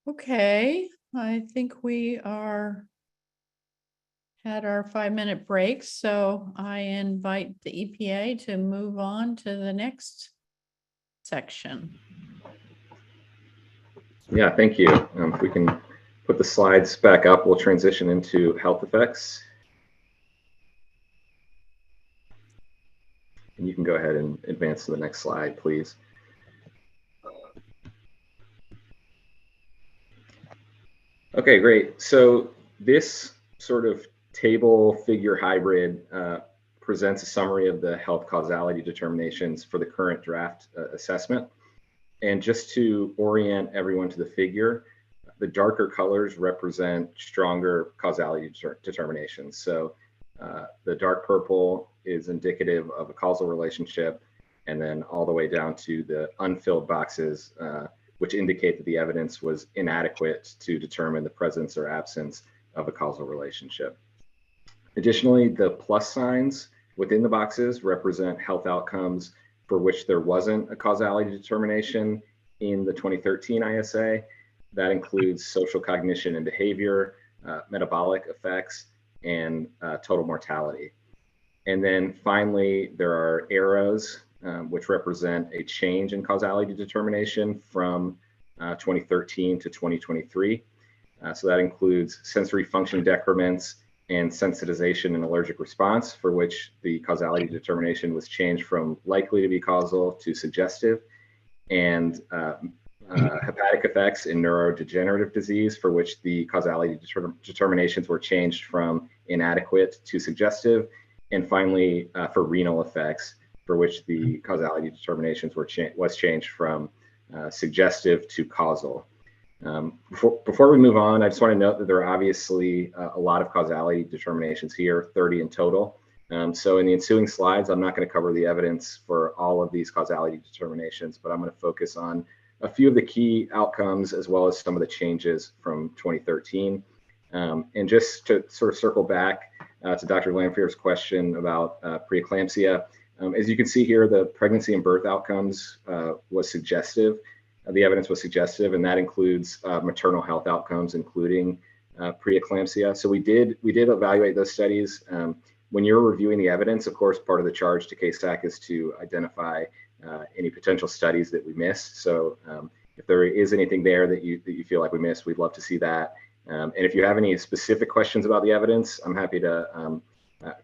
Okay, I think we had our 5-minute break, so I invite the EPA to move on to the next section. Yeah, thank you. If we can put the slides back up, we'll transition into health effects. And you can go ahead and advance to the next slide, please. Okay, great. So this sort of table figure hybrid presents a summary of the health causality determinations for the current draft assessment. And just to orient everyone to the figure, the darker colors represent stronger causality determinations. So the dark purple is indicative of a causal relationship, and then all the way down to the unfilled boxes, which indicate that the evidence was inadequate to determine the presence or absence of a causal relationship. Additionally, the plus signs within the boxes represent health outcomes for which there wasn't a causality determination in the 2013 ISA. That includes social cognition and behavior, metabolic effects, and total mortality. And then finally, there are arrows, which represent a change in causality determination from 2013 to 2023. So that includes sensory function decrements and sensitization and allergic response, for which the causality determination was changed from likely to be causal to suggestive, and hepatic effects in neurodegenerative disease, for which the causality determinations were changed from inadequate to suggestive, and finally for renal effects, for which the causality determinations was changed from suggestive to causal. Before we move on, I just want to note that there are obviously a lot of causality determinations here, 30 in total. So in the ensuing slides, I'm not going to cover the evidence for all of these causality determinations, but I'm going to focus on a few of the key outcomes as well as some of the changes from 2013. And just to sort of circle back to Dr. Lanfear's question about preeclampsia, as you can see here, the pregnancy and birth outcomes was suggestive. The evidence was suggestive, and that includes maternal health outcomes, including preeclampsia. So we did evaluate those studies. When you're reviewing the evidence, of course, part of the charge to CASAC is to identify any potential studies that we missed. So if there is anything there that you feel like we missed, we'd love to see that. And if you have any specific questions about the evidence, I'm happy to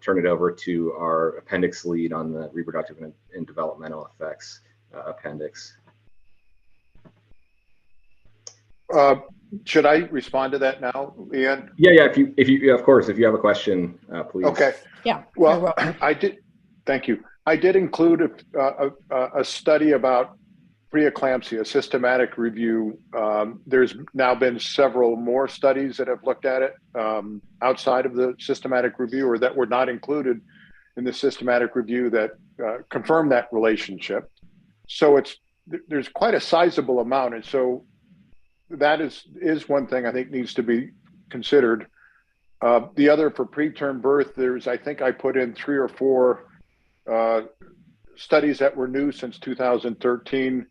turn it over to our appendix lead on the reproductive and developmental effects appendix. Should I respond to that now, Leanne? Yeah. If you, of course, if you have a question, please. Okay. Yeah. Well, I did. Thank you. I did include a study about preeclampsia, systematic review. There's now been several more studies that have looked at it outside of the systematic review, or that were not included in the systematic review, that confirm that relationship. So there's quite a sizable amount, and so that is one thing I think needs to be considered. The other, for preterm birth, I think I put in 3 or 4 studies that were new since 2013.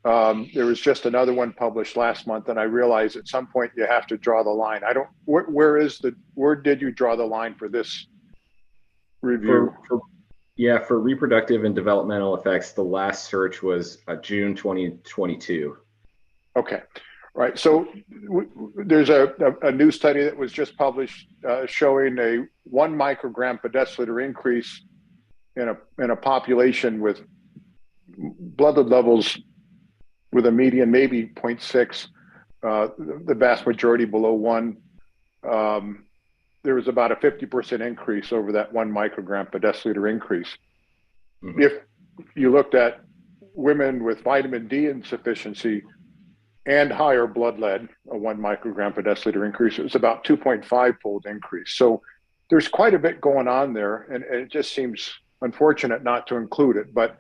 There was just another one published last month, and I realized at some point you have to draw the line. Where did you draw the line for this review? For reproductive and developmental effects, the last search was June 2022. Okay. Right. So there's a new study that was just published showing a 1 microgram per deciliter increase in a population with blood levels with a median maybe 0.6, the vast majority below 1. There was about a 50% increase over that 1 microgram per deciliter increase. Mm-hmm. If you looked at women with vitamin D insufficiency and higher blood lead, a 1 microgram per deciliter increase, it was about 2.5-fold increase. So there's quite a bit going on there, and it just seems unfortunate not to include it. But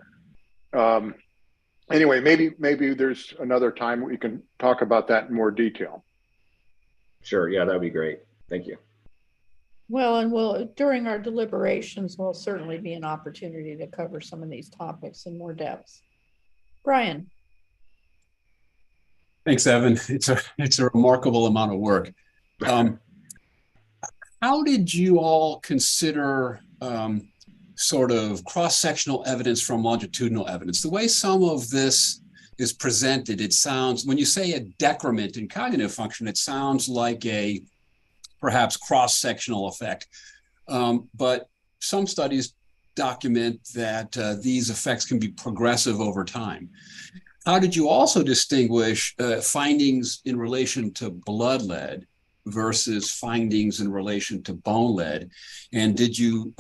anyway, maybe there's another time we can talk about that in more detail. Sure. Yeah, that'd be great. Thank you. Well, and during our deliberations, will certainly be an opportunity to cover some of these topics in more depth. Brian. Thanks, Evan. It's a remarkable amount of work. How did you all consider sort of cross-sectional evidence from longitudinal evidence? The way some of this is presented, it sounds, when you say a decrement in cognitive function, it sounds like a perhaps cross-sectional effect. But some studies document that these effects can be progressive over time. How did you also distinguish findings in relation to blood lead versus findings in relation to bone lead? And did you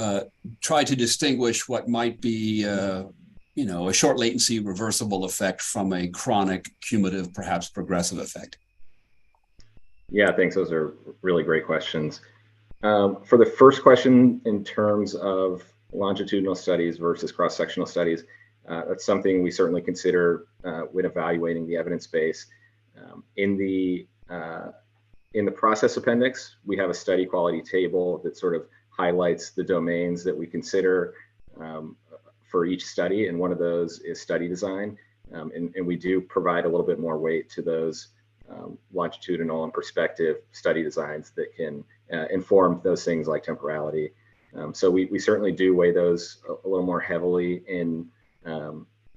try to distinguish what might be a short latency reversible effect from a chronic, cumulative, perhaps progressive effect? Yeah, thanks. Those are really great questions. For the first question, in terms of longitudinal studies versus cross-sectional studies, that's something we certainly consider when evaluating the evidence base. In the process appendix, we have a study quality table that sort of highlights the domains that we consider for each study, and one of those is study design. And we do provide a little bit more weight to those longitudinal and prospective study designs that can inform those things like temporality. So we certainly do weigh those a little more heavily in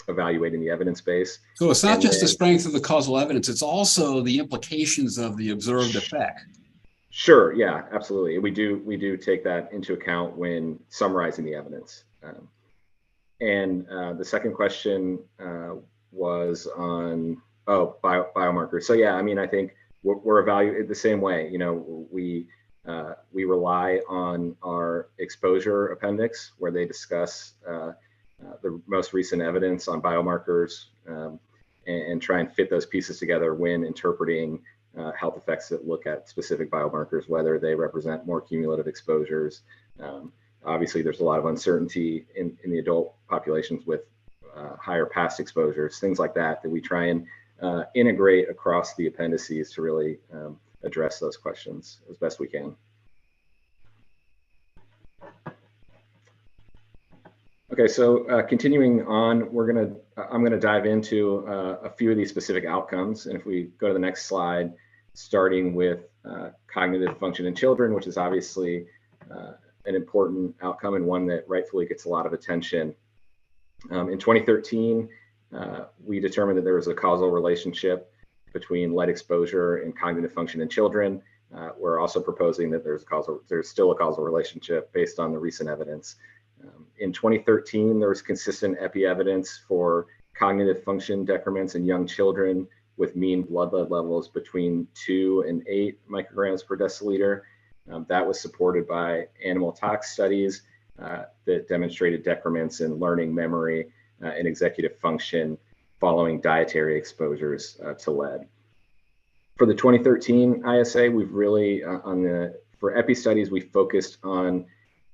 evaluating the evidence base. So it's not just the strength of the causal evidence, it's also the implications of the observed effect. Sure, yeah, absolutely. We do take that into account when summarizing the evidence. And the second question was on biomarkers. So yeah, I mean, I think we're evaluated the same way. You know, we rely on our exposure appendix where they discuss the most recent evidence on biomarkers and try and fit those pieces together when interpreting health effects that look at specific biomarkers, whether they represent more cumulative exposures. Obviously, there's a lot of uncertainty in the adult populations with higher past exposures, things like that, that we try and integrate across the appendices to really address those questions as best we can. Okay, so continuing on, I'm gonna dive into a few of these specific outcomes. And if we go to the next slide, starting with cognitive function in children, which is obviously an important outcome and one that rightfully gets a lot of attention. In 2013, we determined that there was a causal relationship between lead exposure and cognitive function in children. We're also proposing that there's still a causal relationship based on the recent evidence. In 2013, there was consistent epi-evidence for cognitive function decrements in young children with mean blood lead levels between 2 and 8 micrograms per deciliter. That was supported by animal tox studies that demonstrated decrements in learning, memory, and executive function following dietary exposures to lead. For the 2013 ISA, we've really, for epi studies, we focused on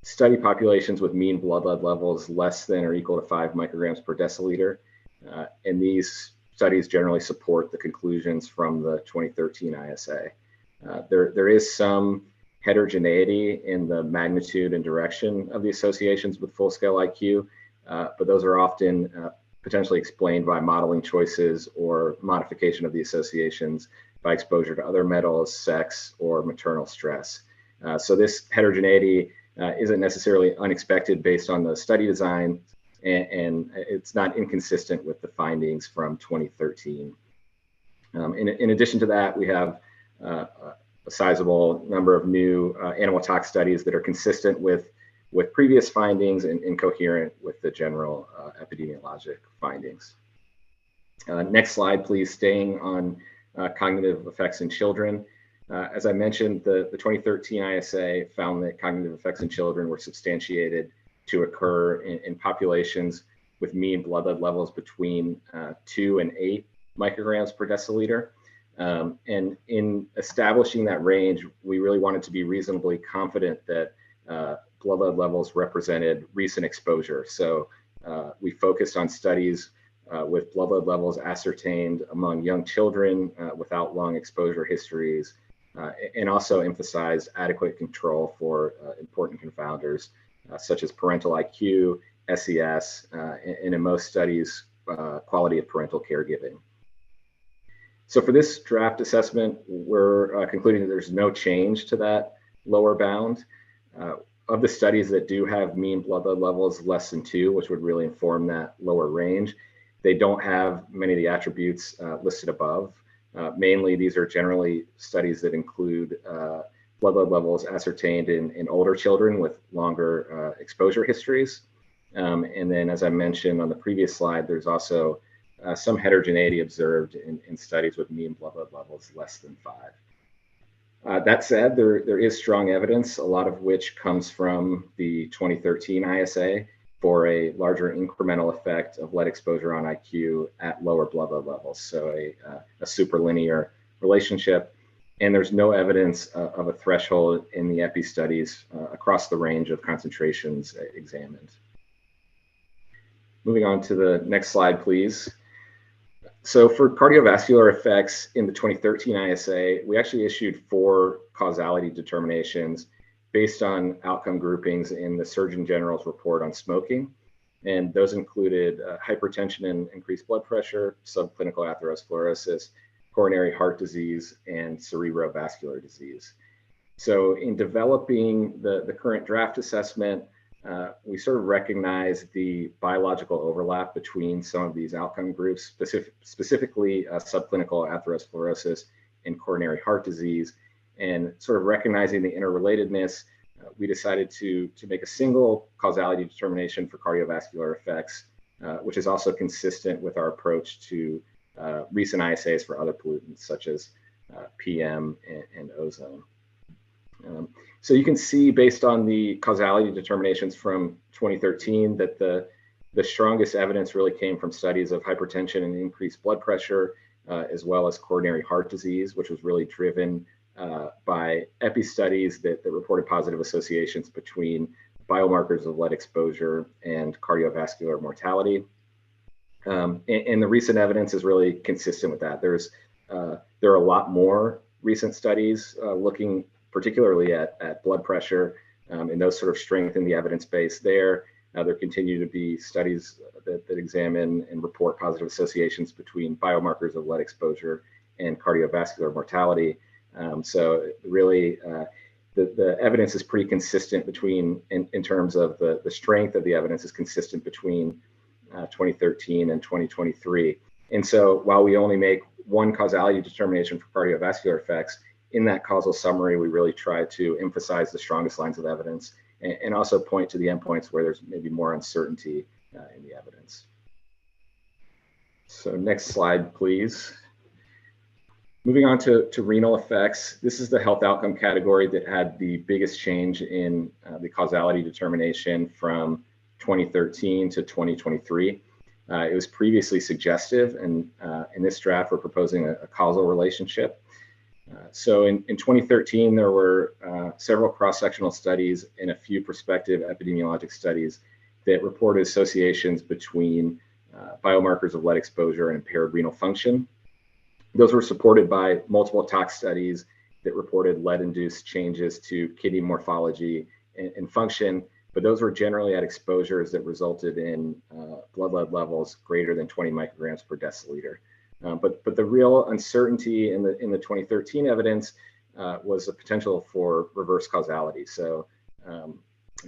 study populations with mean blood lead levels less than or equal to 5 micrograms per deciliter. And these studies generally support the conclusions from the 2013 ISA. There is some heterogeneity in the magnitude and direction of the associations with full-scale IQ, but those are often potentially explained by modeling choices or modification of the associations by exposure to other metals, sex, or maternal stress. So this heterogeneity isn't necessarily unexpected based on the study design, and it's not inconsistent with the findings from 2013. In addition to that, we have a sizable number of new animal tox studies that are consistent with previous findings and coherent with the general epidemiologic findings. Next slide, please, staying on cognitive effects in children. As I mentioned, the 2013 ISA found that cognitive effects in children were substantiated to occur in populations with mean blood lead levels between 2 and 8 micrograms per deciliter. And in establishing that range, we really wanted to be reasonably confident that blood lead levels represented recent exposure. So we focused on studies with blood lead levels ascertained among young children without long exposure histories, and also emphasized adequate control for important confounders, such as parental IQ, SES, and in most studies, quality of parental caregiving. So for this draft assessment, we're concluding that there's no change to that lower bound. Of the studies that do have mean blood lead levels less than 2, which would really inform that lower range, they don't have many of the attributes listed above. Mainly, these are generally studies that include blood lead levels ascertained in older children with longer exposure histories. And then, as I mentioned on the previous slide, there's also some heterogeneity observed in studies with mean blood lead levels less than 5. That said, there is strong evidence, a lot of which comes from the 2013 ISA for a larger incremental effect of lead exposure on IQ at lower blood lead levels, so a superlinear relationship. And there's no evidence of a threshold in the EPI studies across the range of concentrations examined. Moving on to the next slide, please. So for cardiovascular effects in the 2013 ISA, we actually issued 4 causality determinations based on outcome groupings in the Surgeon General's report on smoking. And those included hypertension and increased blood pressure, subclinical atherosclerosis, coronary heart disease, and cerebrovascular disease. So in developing the current draft assessment, we sort of recognize the biological overlap between some of these outcome groups, specifically subclinical atherosclerosis and coronary heart disease. And sort of recognizing the interrelatedness, we decided to make a single causality determination for cardiovascular effects, which is also consistent with our approach to recent ISAs for other pollutants such as PM and ozone. So you can see based on the causality determinations from 2013 that the strongest evidence really came from studies of hypertension and increased blood pressure, as well as coronary heart disease, which was really driven by EPI studies that reported positive associations between biomarkers of lead exposure and cardiovascular mortality. And the recent evidence is really consistent with that. There are a lot more recent studies looking particularly at blood pressure, and those sort of strengthen the evidence base there. There continue to be studies that examine and report positive associations between biomarkers of lead exposure and cardiovascular mortality. So really, the evidence is pretty consistent between, in terms of the strength of the evidence is consistent between 2013 and 2023. And so while we only make one causality determination for cardiovascular effects, in that causal summary, we really try to emphasize the strongest lines of evidence and also point to the endpoints where there's maybe more uncertainty in the evidence. So next slide, please. Moving on to renal effects. This is the health outcome category that had the biggest change in the causality determination from 2013 to 2023. It was previously suggestive, and in this draft, we're proposing a causal relationship. So in 2013, there were several cross-sectional studies and a few prospective epidemiologic studies that reported associations between biomarkers of lead exposure and impaired renal function. Those were supported by multiple tox studies that reported lead-induced changes to kidney morphology and function, but those were generally at exposures that resulted in blood lead levels greater than 20 micrograms per deciliter. But the real uncertainty in the 2013 evidence was the potential for reverse causality. So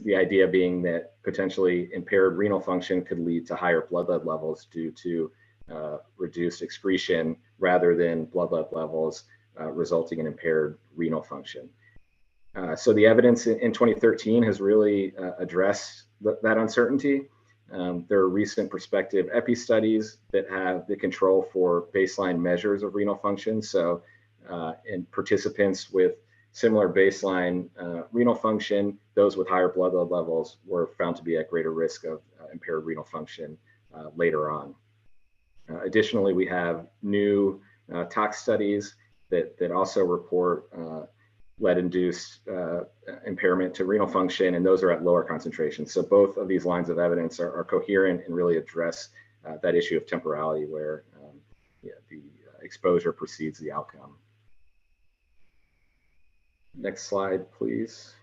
the idea being that potentially impaired renal function could lead to higher blood lead levels due to reduced excretion rather than blood lead levels resulting in impaired renal function. So the evidence in 2013 has really addressed that uncertainty. There are recent prospective EPI studies that have the control for baseline measures of renal function. So in participants with similar baseline renal function, those with higher blood lead levels were found to be at greater risk of impaired renal function later on. Additionally, we have new tox studies that also report lead-induced impairment to renal function, and those are at lower concentrations. So both of these lines of evidence are coherent and really address that issue of temporality where the exposure precedes the outcome. Next slide, please.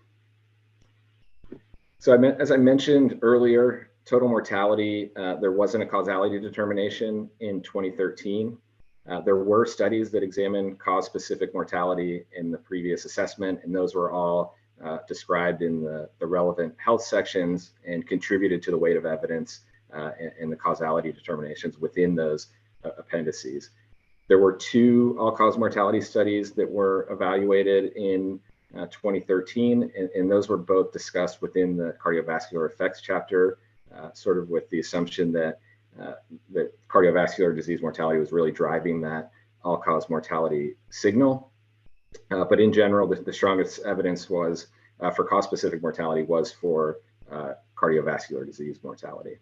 So as I mentioned earlier, total mortality, there wasn't a causality determination in 2013. There were studies that examined cause-specific mortality in the previous assessment, and those were all described in the relevant health sections and contributed to the weight of evidence and the causality determinations within those appendices. There were 2 all-cause mortality studies that were evaluated in 2013, and those were both discussed within the cardiovascular effects chapter, sort of with the assumption that that cardiovascular disease mortality was really driving that all-cause mortality signal. But in general, the strongest evidence was for cause-specific mortality was for cardiovascular disease mortality.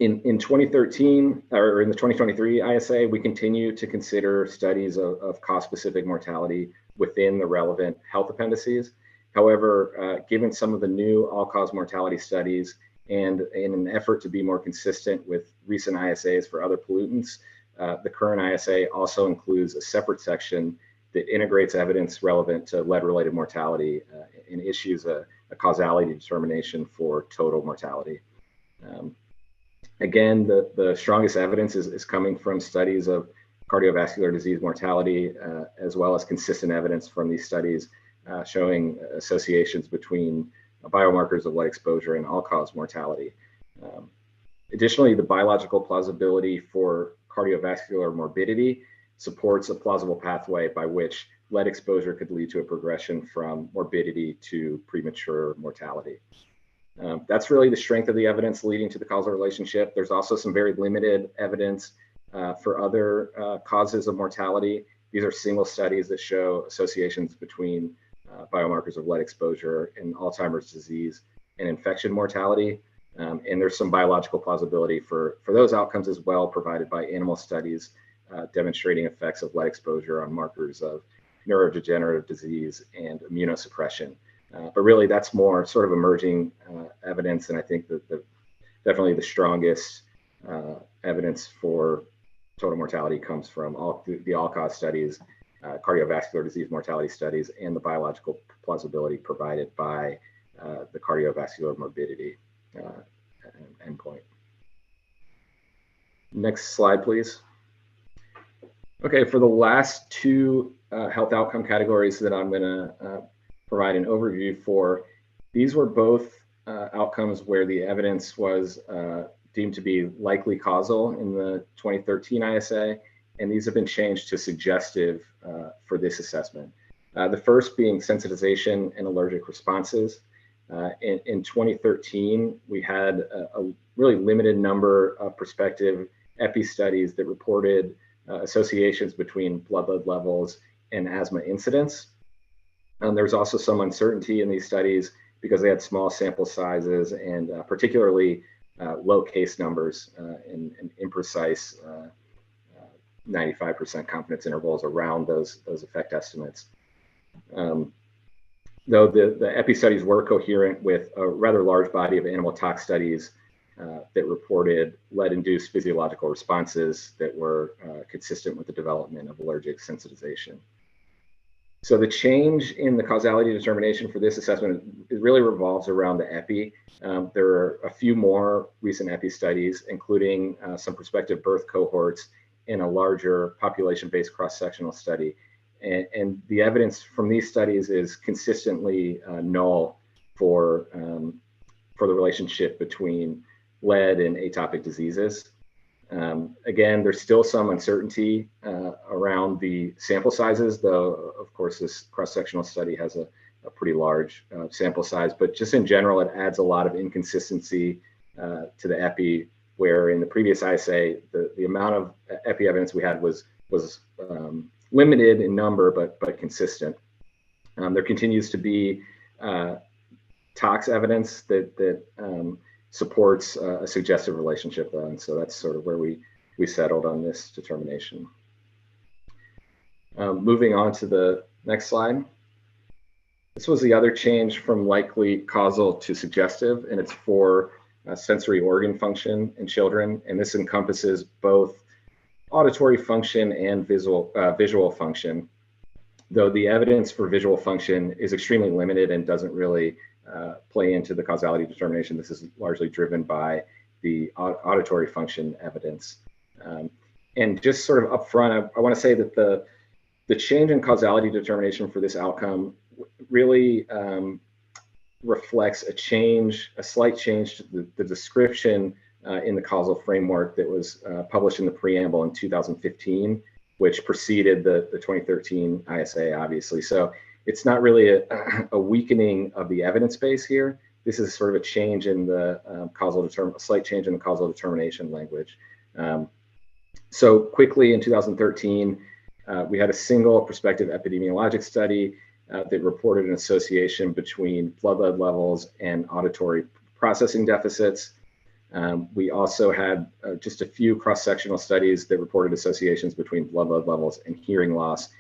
In 2013, or in the 2023 ISA, we continue to consider studies of cause-specific mortality within the relevant health appendices. However, given some of the new all-cause mortality studies and in an effort to be more consistent with recent ISAs for other pollutants, the current ISA also includes a separate section that integrates evidence relevant to lead-related mortality and issues a causality determination for total mortality. Again, the strongest evidence is coming from studies of cardiovascular disease mortality, as well as consistent evidence from these studies showing associations between biomarkers of lead exposure and all-cause mortality. Additionally, the biological plausibility for cardiovascular morbidity supports a plausible pathway by which lead exposure could lead to a progression from morbidity to premature mortality. That's really the strength of the evidence leading to the causal relationship. There's also some very limited evidence for other causes of mortality. These are single studies that show associations between biomarkers of lead exposure and Alzheimer's disease and infection mortality. And there's some biological plausibility for those outcomes as well, provided by animal studies demonstrating effects of lead exposure on markers of neurodegenerative disease and immunosuppression. But really, that's more sort of emerging evidence, and I think that definitely the strongest evidence for total mortality comes from the all-cause studies, cardiovascular disease mortality studies, and the biological plausibility provided by the cardiovascular morbidity endpoint. Next slide, please. Okay, for the last 2 health outcome categories that I'm going to provide an overview for, these were both outcomes where the evidence was deemed to be likely causal in the 2013 ISA, and these have been changed to suggestive for this assessment. The first being sensitization and allergic responses. In 2013, we had a really limited number of prospective epi studies that reported associations between blood lead levels and asthma incidence. There's also some uncertainty in these studies because they had small sample sizes and particularly low case numbers and imprecise 95% confidence intervals around those effect estimates. Though the epi studies were coherent with a rather large body of animal tox studies that reported lead-induced physiological responses that were consistent with the development of allergic sensitization. So the change in the causality determination for this assessment, it really revolves around the epi. There are a few more recent epi studies, including some prospective birth cohorts in a larger population-based cross-sectional study. And the evidence from these studies is consistently null for the relationship between lead and atopic diseases. Again, there's still some uncertainty around the sample sizes, though, of course, this cross-sectional study has a pretty large sample size, but just in general, it adds a lot of inconsistency to the epi, where in the previous ISA, the amount of epi evidence we had was limited in number, but consistent. There continues to be tox evidence that supports a suggestive relationship, though, and so that's sort of where we settled on this determination. Moving on to the next slide. This was the other change from likely causal to suggestive, and it's for sensory organ function in children, and this encompasses both auditory function and visual function, though the evidence for visual function is extremely limited and doesn't really play into the causality determination. This is largely driven by the auditory function evidence. And just sort of upfront, I want to say that the change in causality determination for this outcome really reflects a slight change to the description in the causal framework that was published in the preamble in 2015, which preceded the 2013 ISA, obviously. So it's not really a weakening of the evidence base here. This is sort of a change in the a slight change in the causal determination language. So quickly in 2013, we had a single prospective epidemiologic study that reported an association between blood lead levels and auditory processing deficits. We also had just a few cross-sectional studies that reported associations between blood lead levels and hearing loss,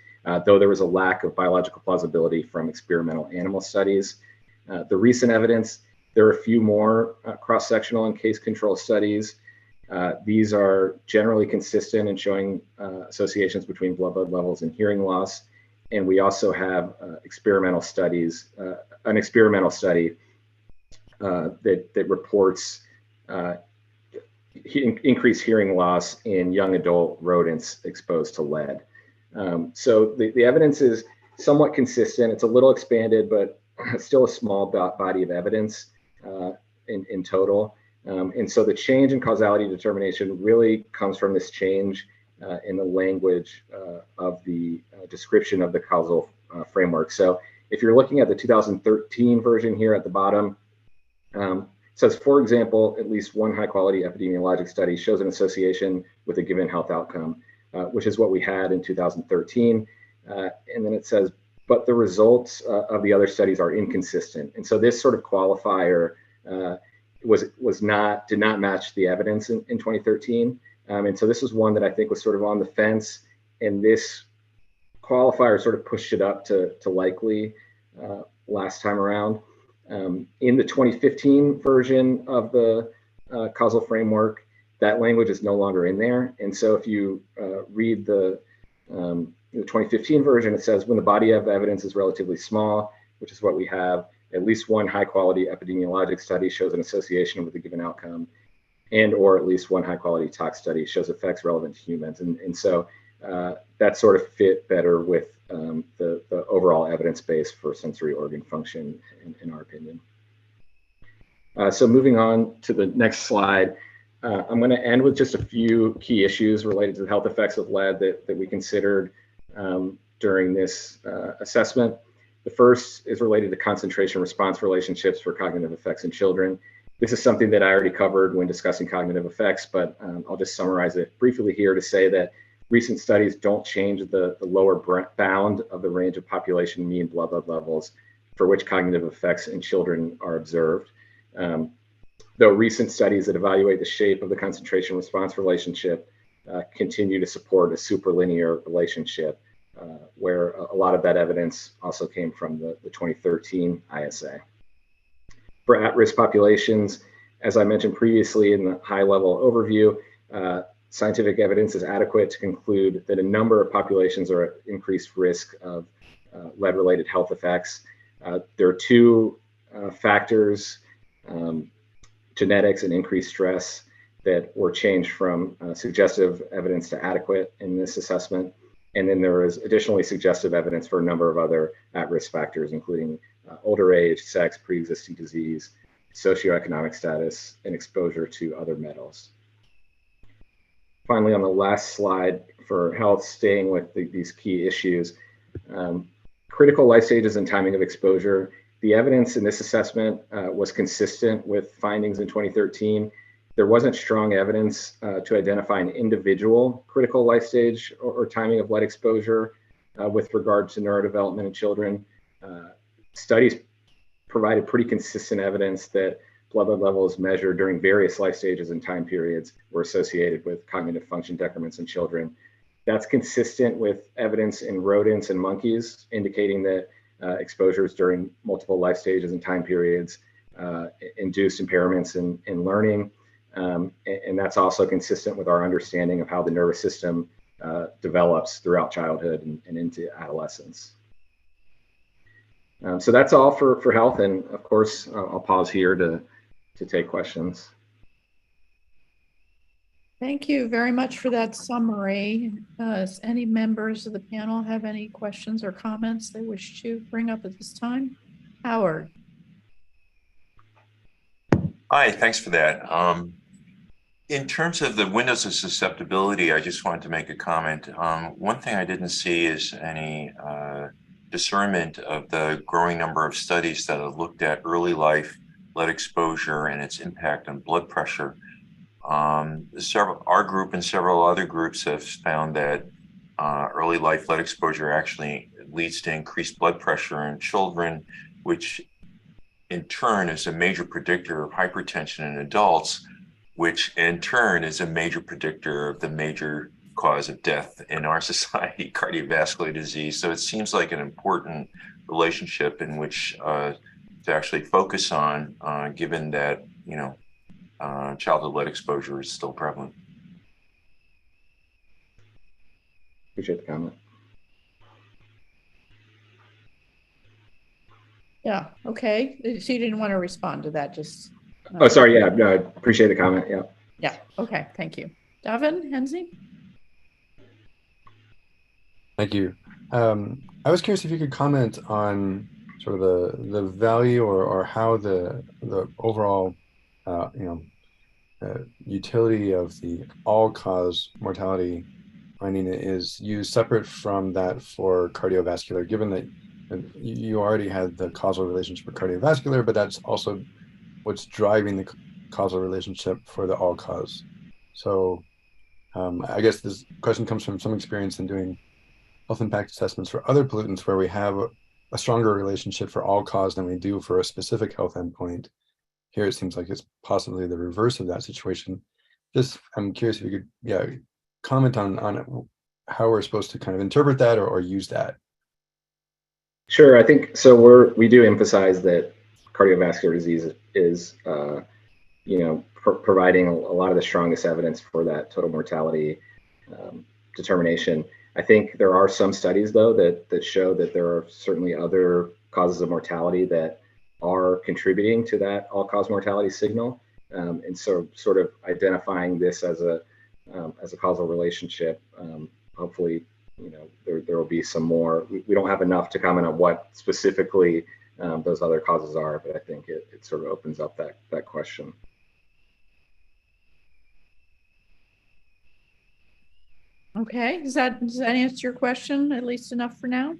though there was a lack of biological plausibility from experimental animal studies. The recent evidence, there are a few more cross-sectional and case control studies. These are generally consistent in showing associations between blood lead levels and hearing loss. And we also have experimental studies, an experimental study that reports increased hearing loss in young adult rodents exposed to lead. So the evidence is somewhat consistent. It's a little expanded, but still a small body of evidence in total. And so the change in causality determination really comes from this change in the language of the description of the causal framework. So if you're looking at the 2013 version here at the bottom, it says, for example, at least one high quality epidemiologic study shows an association with a given health outcome, which is what we had in 2013. And then it says, but the results of the other studies are inconsistent. And so this sort of qualifier did not match the evidence in 2013. And so this was one that I think was sort of on the fence, and this qualifier sort of pushed it up to likely last time around. In the 2015 version of the causal framework, that language is no longer in there. And so if you read the 2015 version, it says when the body of evidence is relatively small, which is what we have, at least one high quality epidemiologic study shows an association with a given outcome, and or at least one high quality tox study shows effects relevant to humans. And so that sort of fit better with the overall evidence base for sensory organ function, in our opinion. So moving on to the next slide, I'm going to end with just a few key issues related to the health effects of lead that we considered during this assessment. The first is related to concentration response relationships for cognitive effects in children. This is something that I already covered when discussing cognitive effects, but I'll just summarize it briefly here to say that recent studies don't change the lower bound of the range of population mean blood lead levels for which cognitive effects in children are observed. Though recent studies that evaluate the shape of the concentration response relationship continue to support a superlinear relationship, where a lot of that evidence also came from the 2013 ISA. For at-risk populations, as I mentioned previously in the high-level overview, scientific evidence is adequate to conclude that a number of populations are at increased risk of lead-related health effects. There are two factors, genetics and increased stress, that were changed from suggestive evidence to adequate in this assessment. And then there is additionally suggestive evidence for a number of other at-risk factors, including older age, sex, pre-existing disease, socioeconomic status, and exposure to other metals. Finally, on the last slide for health, staying with these key issues, critical life stages and timing of exposure. The evidence in this assessment was consistent with findings in 2013. There wasn't strong evidence to identify an individual critical life stage or timing of lead exposure with regard to neurodevelopment in children. Studies provided pretty consistent evidence that blood lead levels measured during various life stages and time periods were associated with cognitive function decrements in children. That's consistent with evidence in rodents and monkeys, indicating that exposures during multiple life stages and time periods induced impairments in learning. And that's also consistent with our understanding of how the nervous system develops throughout childhood and into adolescence. So that's all for health. And of course, I'll pause here to take questions. Thank you very much for that summary. Does any members of the panel have any questions or comments they wish to bring up at this time? Howard. Hi, thanks for that. In terms of the windows of susceptibility, I just wanted to make a comment. One thing I didn't see is any discernment of the growing number of studies that have looked at early life lead exposure and its impact on blood pressure. Our group and several other groups have found that early life lead exposure actually leads to increased blood pressure in children, which in turn is a major predictor of hypertension in adults, which in turn is a major predictor of the major cause of death in our society, cardiovascular disease. So it seems like an important relationship in which to actually focus on, given that, childhood lead exposure is still prevalent. Appreciate the comment. Yeah, okay. So you didn't want to respond to that, just. Oh, sorry. Yeah, no, I appreciate the comment. Yeah. Yeah, okay, thank you. Davin, Hensley? Thank you. I was curious if you could comment on sort of the value or how the overall utility of the all-cause mortality finding is used separate from that for cardiovascular, given that you already had the causal relationship for cardiovascular, but that's also what's driving the causal relationship for the all-cause. So I guess this question comes from some experience in doing health impact assessments for other pollutants where we have a stronger relationship for all-cause than we do for a specific health endpoint. Here it seems like it's possibly the reverse of that situation. Just, I'm curious if you could, comment on how we're supposed to kind of interpret that or use that. Sure, I think so. We do emphasize that cardiovascular disease is, providing a lot of the strongest evidence for that total mortality determination. I think there are some studies, though, that show that there are certainly other causes of mortality that are contributing to that all-cause mortality signal, and so sort of identifying this as a causal relationship. Hopefully, there will be some more. We don't have enough to comment on what specifically those other causes are, but I think it sort of opens up that question. Okay, does that answer your question, at least enough for now?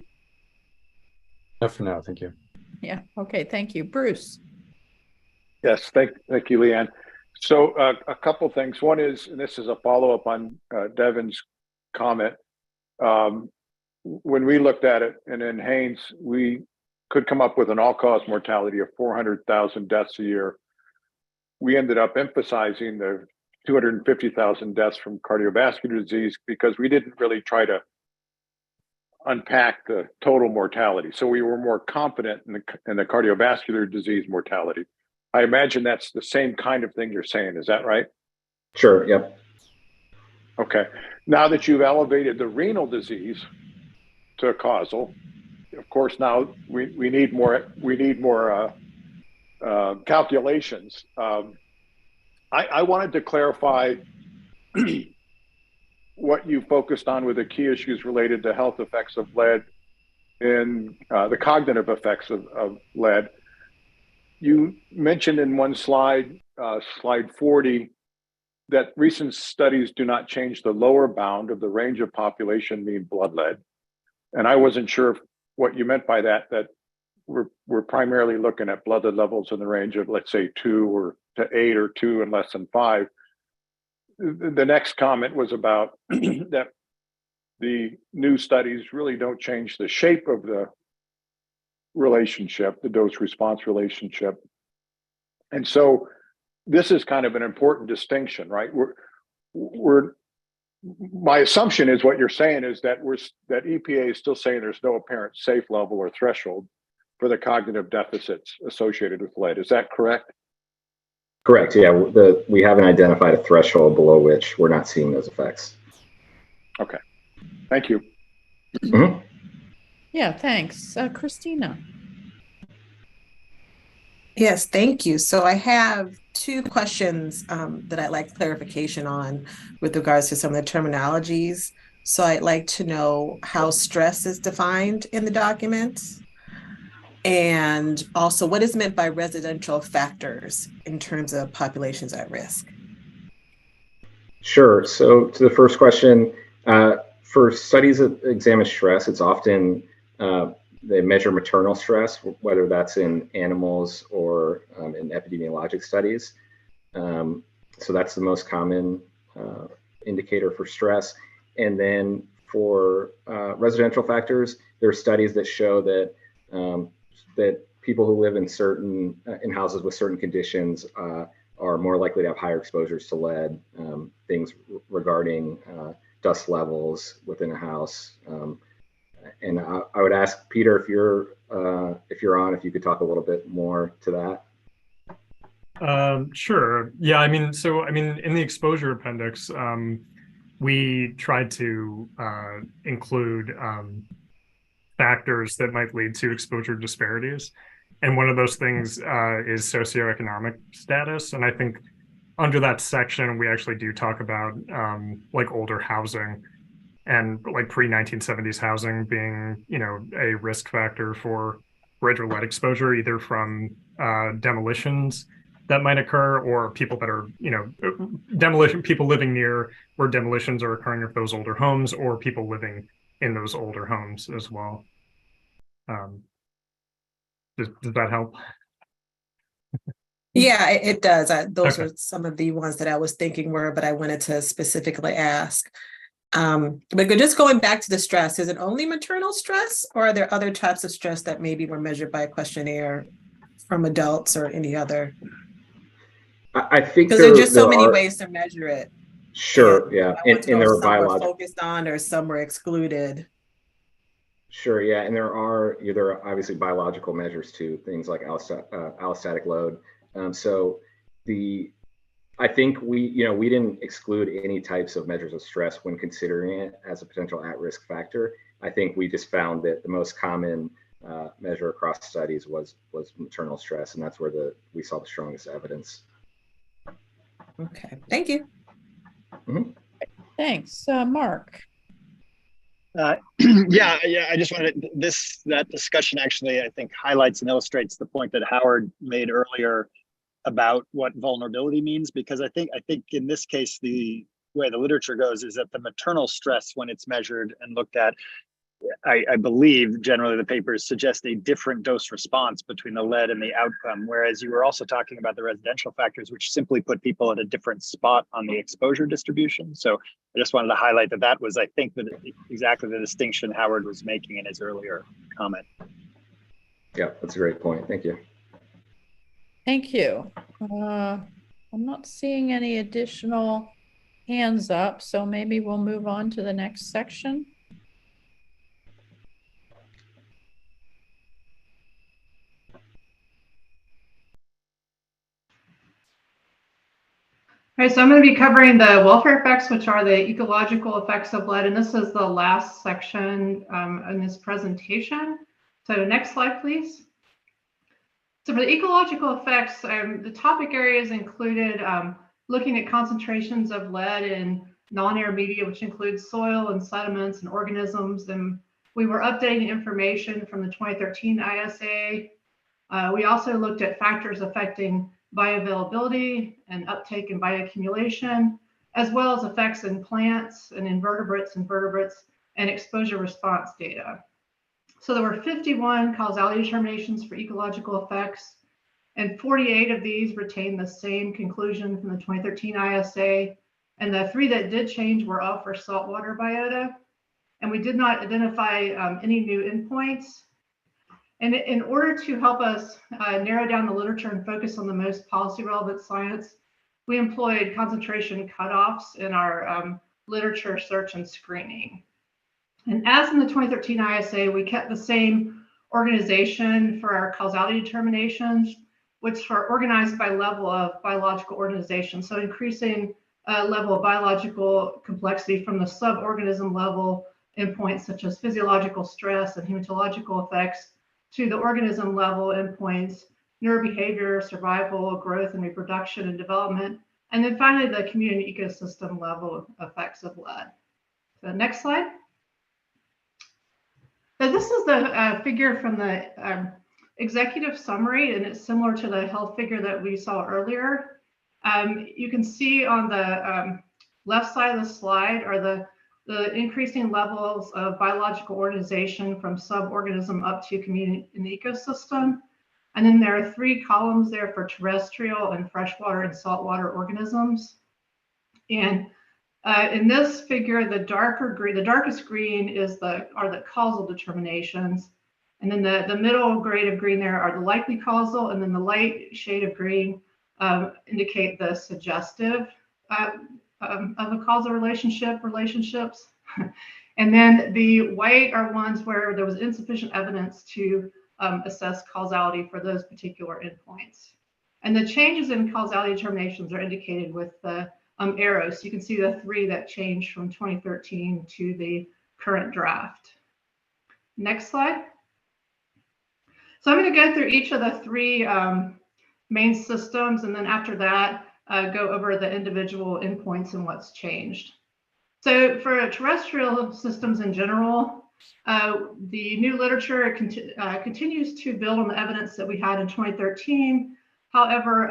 Enough for now, thank you. Yeah, okay, thank you. Bruce. Yes, thank you, Leanne. So a couple things. One is, and this is a follow-up on Devin's comment. When we looked at it, and in Haynes, we could come up with an all-cause mortality of 400,000 deaths a year. We ended up emphasizing the 250,000 deaths from cardiovascular disease because we didn't really try to unpack the total mortality. So we were more confident in the cardiovascular disease mortality. I imagine that's the same kind of thing you're saying. Is that right? Sure. Yep. Okay. Now that you've elevated the renal disease to a causal, of course, now we need more calculations. I wanted to clarify what you focused on with the key issues related to health effects of lead and the cognitive effects of lead. You mentioned in one slide, slide 40, that recent studies do not change the lower bound of the range of population mean blood lead. And I wasn't sure what you meant by that we're primarily looking at blood lead levels in the range of, let's say, 2 to 8 or 2 and less than 5. The next comment was about that the new studies really don't change the shape of the relationship, the dose response relationship. And so this is kind of an important distinction, right? My assumption is what you're saying is that that EPA is still saying there's no apparent safe level or threshold for the cognitive deficits associated with lead. Is that correct? Correct. Yeah, we haven't identified a threshold below which we're not seeing those effects. Okay. Thank you. Yeah, thanks. Christina. Yes, thank you. So I have two questions that I'd like clarification on with regards to some of the terminologies. So I'd like to know how stress is defined in the document, and also what is meant by residential factors in terms of populations at risk. Sure. So to the first question, for studies that examine stress, it's often they measure maternal stress, whether that's in animals or in epidemiologic studies. So that's the most common indicator for stress. And then for residential factors, there are studies that show that that people who live in certain in houses with certain conditions are more likely to have higher exposures to lead, things regarding dust levels within a house. And I would ask Peter, if you're on, if you could talk a little bit more to that. Sure. Yeah, I mean, in the exposure appendix, we tried to include factors that might lead to exposure disparities. And one of those things is socioeconomic status. And I think under that section, we actually do talk about like older housing and like pre-1970s housing being, a risk factor for greater lead exposure, either from demolitions that might occur or people that are, people living near where demolitions are occurring of those older homes, or people living in those older homes as well. Does that help? Yeah, it does. Those Okay. are some of the ones that I was thinking were, but I wanted to specifically ask. But just going back to the stress, is it only maternal stress, or are there other types of stress that maybe were measured by a questionnaire from adults or any other? I think because there's just so many ways to measure it. Sure, yeah, I want to know and there if are some were biological. focused on or some were excluded. Sure, yeah, and there are obviously biological measures too, things like allostatic load. So I think we didn't exclude any types of measures of stress when considering it as a potential at-risk factor. I think we just found that the most common measure across studies was maternal stress, and that's where we saw the strongest evidence. Okay, thank you. Mm-hmm. Thanks, Mark. Yeah, I just wanted that discussion actually, I think, highlights and illustrates the point that Howard made earlier about what vulnerability means, because I think in this case, the way the literature goes is that the maternal stress, when it's measured and looked at, I believe generally the papers suggest a different dose response between the lead and the outcome, whereas you were also talking about the residential factors, which simply put people at a different spot on the exposure distribution. So I just wanted to highlight that was, I think, exactly the distinction Howard was making in his earlier comment. Yeah, that's a great point. Thank you. Thank you. I'm not seeing any additional hands up, so maybe we'll move on to the next section. All right, so I'm going to be covering the welfare effects, which are the ecological effects of lead, and this is the last section in this presentation. So next slide, please. So for the ecological effects, the topic areas included looking at concentrations of lead in non-air media, which includes soil and sediments and organisms, and we were updating information from the 2013 ISA. We also looked at factors affecting bioavailability and uptake and bioaccumulation, as well as effects in plants and invertebrates and exposure response data. So there were 51 causality determinations for ecological effects, and 48 of these retained the same conclusion from the 2013 ISA, and the 3 that did change were all for saltwater biota, and we did not identify any new endpoints. And in order to help us narrow down the literature and focus on the most policy relevant science, we employed concentration cutoffs in our literature search and screening. And as in the 2013 ISA, we kept the same organization for our causality determinations, which are organized by level of biological organization. So increasing level of biological complexity from the suborganism level endpoints such as physiological stress and hematological effects to the organism level endpoints, neurobehavior, survival, growth and reproduction and development, and then finally the community ecosystem level effects of lead. So next slide. So this is the figure from the executive summary, and it's similar to the health figure that we saw earlier. You can see on the left side of the slide are the increasing levels of biological organization from suborganism up to community and ecosystem. And then there are 3 columns there for terrestrial and freshwater and saltwater organisms. And in this figure, the darkest green are the causal determinations. And then the middle grade of green there are the likely causal, and then the light shade of green indicate the suggestive of a causal relationships. And then the white are ones where there was insufficient evidence to assess causality for those particular endpoints. And the changes in causality determinations are indicated with the arrows. So you can see the 3 that changed from 2013 to the current draft. Next slide. So I'm going to go through each of the 3 main systems, and then after that, go over the individual endpoints and what's changed. So for terrestrial systems in general, the new literature continues to build on the evidence that we had in 2013. However,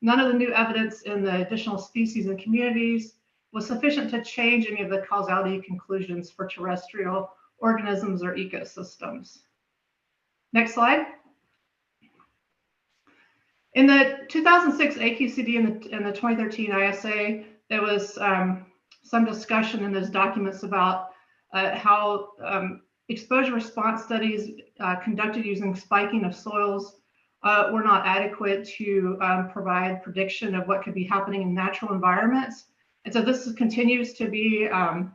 none of the new evidence in the additional species and communities was sufficient to change any of the causality conclusions for terrestrial organisms or ecosystems. Next slide. In the 2006 AQCD and the 2013 ISA, there was some discussion in those documents about how exposure response studies conducted using spiking of soils were not adequate to provide prediction of what could be happening in natural environments. And so this continues to be an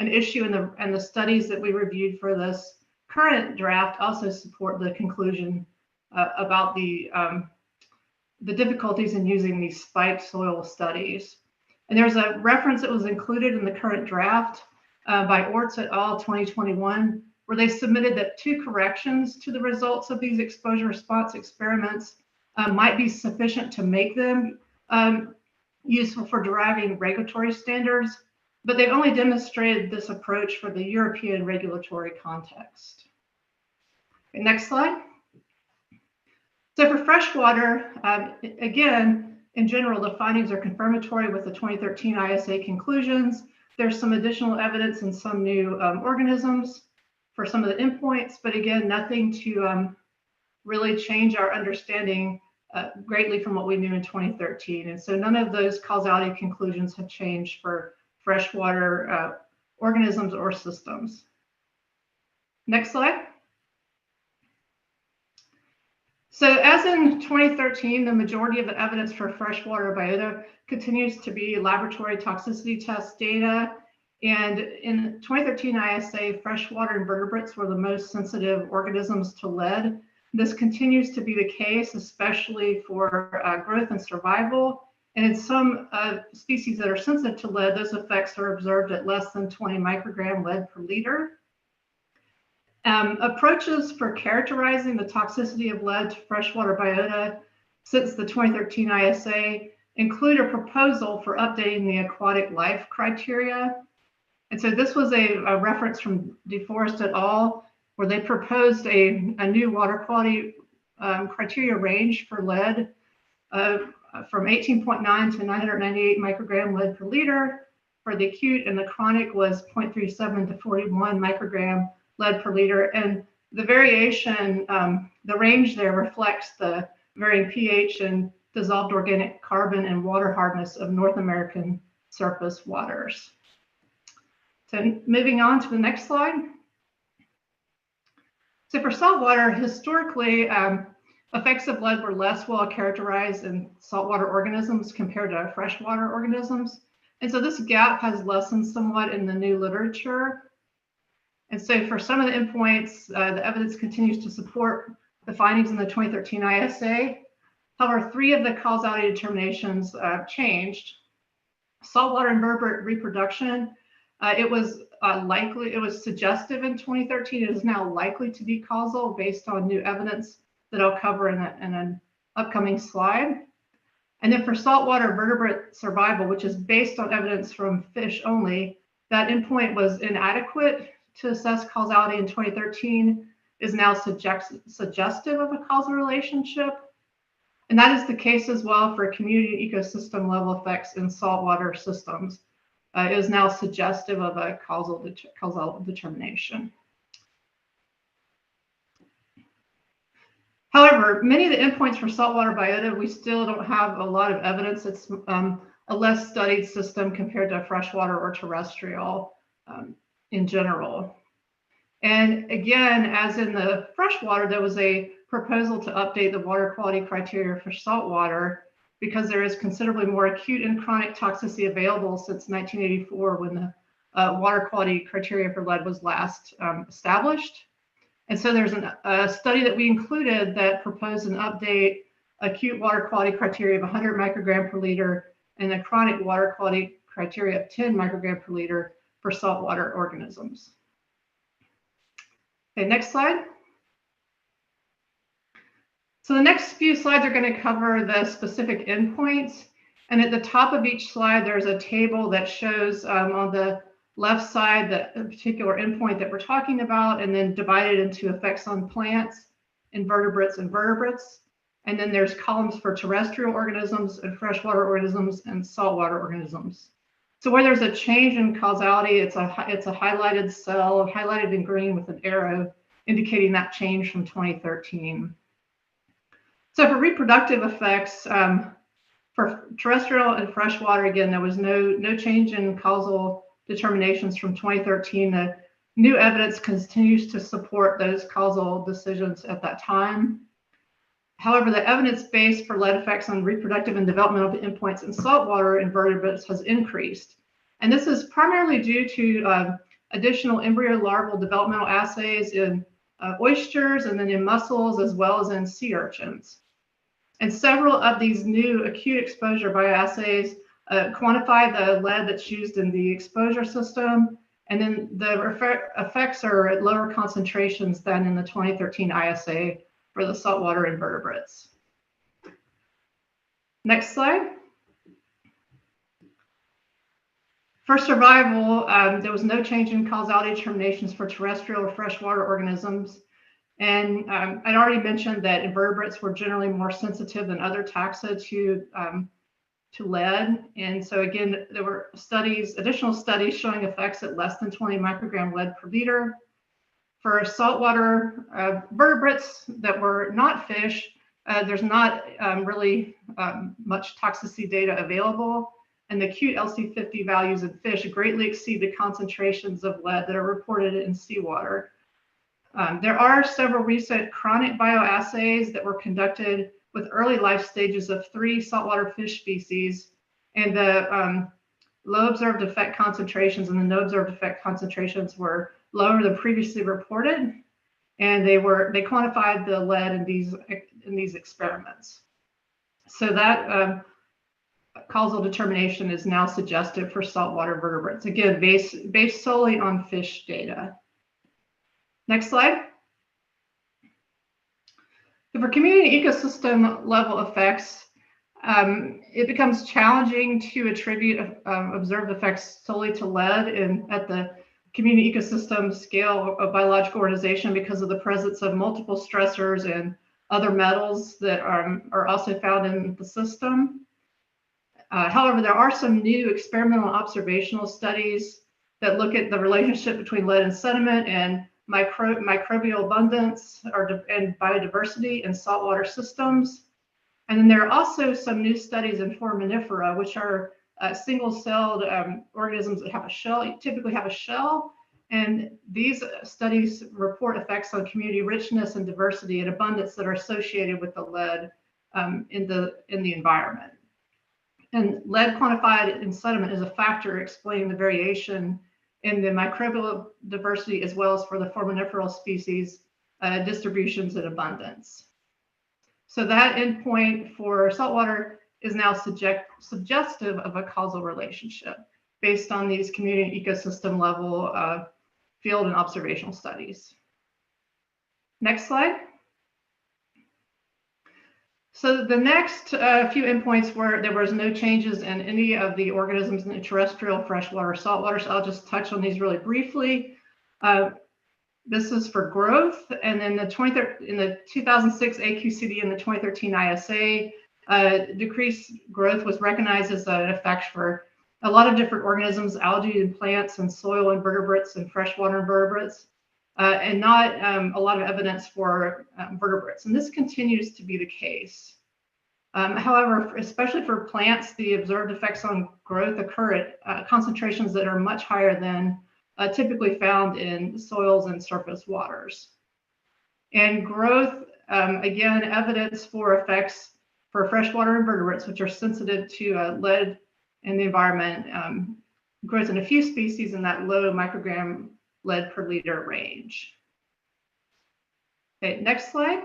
issue, and the studies that we reviewed for this current draft also support the conclusion about the difficulties in using these spiked soil studies. And there's a reference that was included in the current draft by Orts et al. 2021, where they submitted that 2 corrections to the results of these exposure response experiments might be sufficient to make them useful for deriving regulatory standards, but they've only demonstrated this approach for the European regulatory context. Okay, next slide. So for freshwater, again, in general, the findings are confirmatory with the 2013 ISA conclusions. There's some additional evidence in some new organisms for some of the endpoints, but again, nothing to really change our understanding greatly from what we knew in 2013. And so none of those causality conclusions have changed for freshwater organisms or systems. Next slide. So as in 2013, the majority of the evidence for freshwater biota continues to be laboratory toxicity test data. And in 2013 ISA, freshwater invertebrates were the most sensitive organisms to lead. This continues to be the case, especially for growth and survival. And in some species that are sensitive to lead, those effects are observed at less than 20 microgram lead per liter. Approaches for characterizing the toxicity of lead to freshwater biota since the 2013 ISA include a proposal for updating the aquatic life criteria. And so this was a reference from DeForest et al., where they proposed a new water quality criteria range for lead from 18.9 to 998 microgram lead per liter. For the acute, and the chronic was 0.37 to 41 microgram lead per liter. And the variation, the range there reflects the varying pH and dissolved organic carbon and water hardness of North American surface waters. So moving on to the next slide. So for saltwater, historically, effects of lead were less well characterized in saltwater organisms compared to freshwater organisms. And so this gap has lessened somewhat in the new literature. And so for some of the endpoints, the evidence continues to support the findings in the 2013 ISA. However, 3 of the causality determinations changed. Saltwater invertebrate reproduction, it was suggestive in 2013. It is now likely to be causal based on new evidence that I'll cover in an upcoming slide. And then for saltwater vertebrate survival, which is based on evidence from fish only, that endpoint was inadequate to assess causality in 2013, is now suggestive of a causal relationship. And that is the case as well for community ecosystem level effects in saltwater systems. It is now suggestive of a causal determination. However, many of the endpoints for saltwater biota, we still don't have a lot of evidence. It's a less studied system compared to freshwater or terrestrial in general. And again, as in the freshwater, there was a proposal to update the water quality criteria for saltwater because there is considerably more acute and chronic toxicity available since 1984 when the water quality criteria for lead was last established. And so there's a study that we included that proposed an update acute water quality criteria of 100 microgram per liter and a chronic water quality criteria of 10 microgram per liter for saltwater organisms. Okay, next slide. So the next few slides are going to cover the specific endpoints. And at the top of each slide, there's a table that shows on the left side the particular endpoint that we're talking about, and then divided into effects on plants, invertebrates, and vertebrates. And then there's columns for terrestrial organisms and freshwater organisms and saltwater organisms. So where there's a change in causality, it's a highlighted cell, highlighted in green with an arrow, indicating that change from 2013. So for reproductive effects, for terrestrial and freshwater, again, there was no change in causal determinations from 2013. The new evidence continues to support those causal decisions at that time. However, the evidence base for lead effects on reproductive and developmental endpoints in saltwater invertebrates has increased. And this is primarily due to additional embryo larval developmental assays in oysters and then in mussels as well as in sea urchins. And several of these new acute exposure bioassays quantify the lead that's used in the exposure system, and then the effects are at lower concentrations than in the 2013 ISA for the saltwater invertebrates. Next slide. For survival, there was no change in causality determinations for terrestrial or freshwater organisms. And I'd already mentioned that invertebrates were generally more sensitive than other taxa to lead. And so again, there were additional studies showing effects at less than 20 microgram lead per liter. For saltwater vertebrates that were not fish, there's not really much toxicity data available. And the acute LC50 values in fish greatly exceed the concentrations of lead that are reported in seawater. There are several recent chronic bioassays that were conducted with early life stages of 3 saltwater fish species, and the low observed effect concentrations and the no observed effect concentrations were lower than previously reported, and they quantified the lead in these experiments. So that causal determination is now suggested for saltwater vertebrates, again based solely on fish data. Next slide. For community ecosystem level effects, it becomes challenging to attribute observed effects solely to lead at the community ecosystem scale of biological organization because of the presence of multiple stressors and other metals that are also found in the system. However, there are some new experimental observational studies that look at the relationship between lead and sediment and microbial abundance and biodiversity in saltwater systems. And then there are also some new studies in foraminifera, which are single-celled organisms that have a shell, typically have a shell. And these studies report effects on community richness and diversity and abundance that are associated with the lead in the environment. And lead quantified in sediment is a factor explaining the variation in the microbial diversity as well as for the foraminiferal species distributions and abundance. So that endpoint for saltwater is now suggestive of a causal relationship based on these community ecosystem level field and observational studies. Next slide. So the next few endpoints were there was no changes in any of the organisms in the terrestrial, freshwater, saltwater. So I'll just touch on these really briefly. This is for growth, and then in the 2006 AQCD and the 2013 ISA, decreased growth was recognized as an effect for a lot of different organisms, algae and plants and soil invertebrates and freshwater invertebrates, and not a lot of evidence for vertebrates. And this continues to be the case. However, especially for plants, the observed effects on growth occur at concentrations that are much higher than typically found in soils and surface waters. And growth, again, evidence for effects for freshwater invertebrates, which are sensitive to lead in the environment, growth in a few species in that low microgram lead per liter range. Okay, next slide.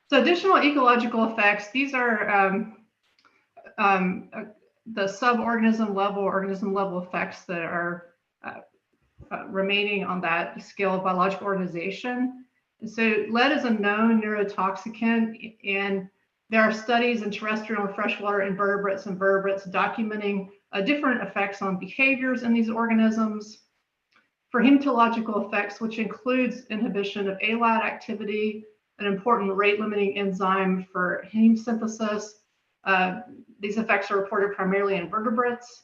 So additional ecological effects, these are the suborganism level, organism level effects that are remaining on that scale of biological organization. And so lead is a known neurotoxicant, and there are studies in terrestrial and freshwater invertebrates and vertebrates documenting different effects on behaviors in these organisms. For hematological effects, which includes inhibition of ALAT activity, an important rate-limiting enzyme for heme synthesis, these effects are reported primarily in vertebrates.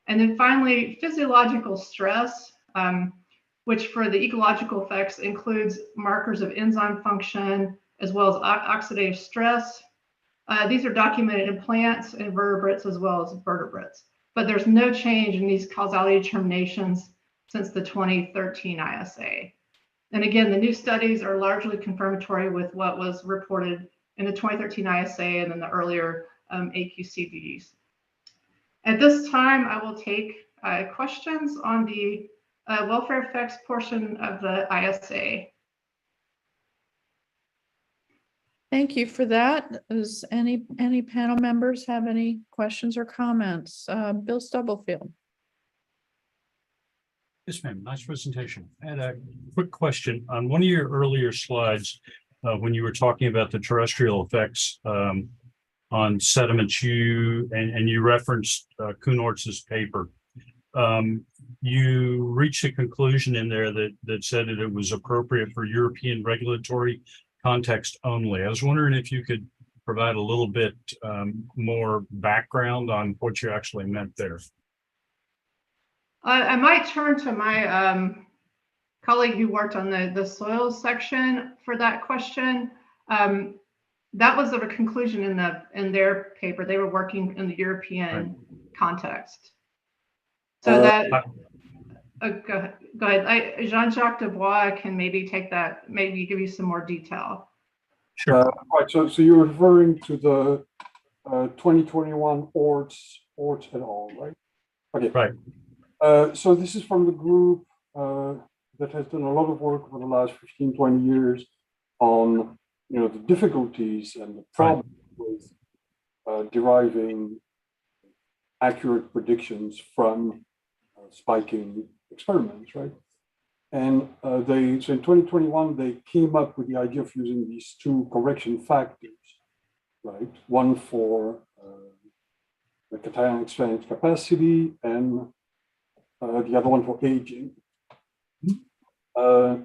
And then finally, physiological stress, which for the ecological effects includes markers of enzyme function as well as oxidative stress. These are documented in plants and vertebrates as well as vertebrates. But there's no change in these causality determinations since the 2013 ISA. And again, the new studies are largely confirmatory with what was reported in the 2013 ISA and then the earlier AQCDs. At this time, I will take questions on the welfare effects portion of the ISA. Thank you for that. Does any panel members have any questions or comments? Bill Stubblefield. Yes, ma'am. Nice presentation. I had a quick question on one of your earlier slides when you were talking about the terrestrial effects on sediments. You referenced Kuhnortz's paper. You reached a conclusion in there that said that it was appropriate for European regulatory context only. I was wondering if you could provide a little bit more background on what you actually meant there. I might turn to my colleague who worked on the soils section for that question. That was the conclusion in their paper. They were working in the European context. So go ahead. Jean-Jacques Dubois can maybe take that, maybe give you some more detail. Sure. Right. So you're referring to the 2021 Orts et al., right? Okay. Right. So this is from the group that has done a lot of work over the last 15, 20 years on the difficulties and the problems with deriving accurate predictions from spiking experiments, right? And so in 2021, they came up with the idea of using these two correction factors, right? One for the cation exchange capacity and the other one for aging. So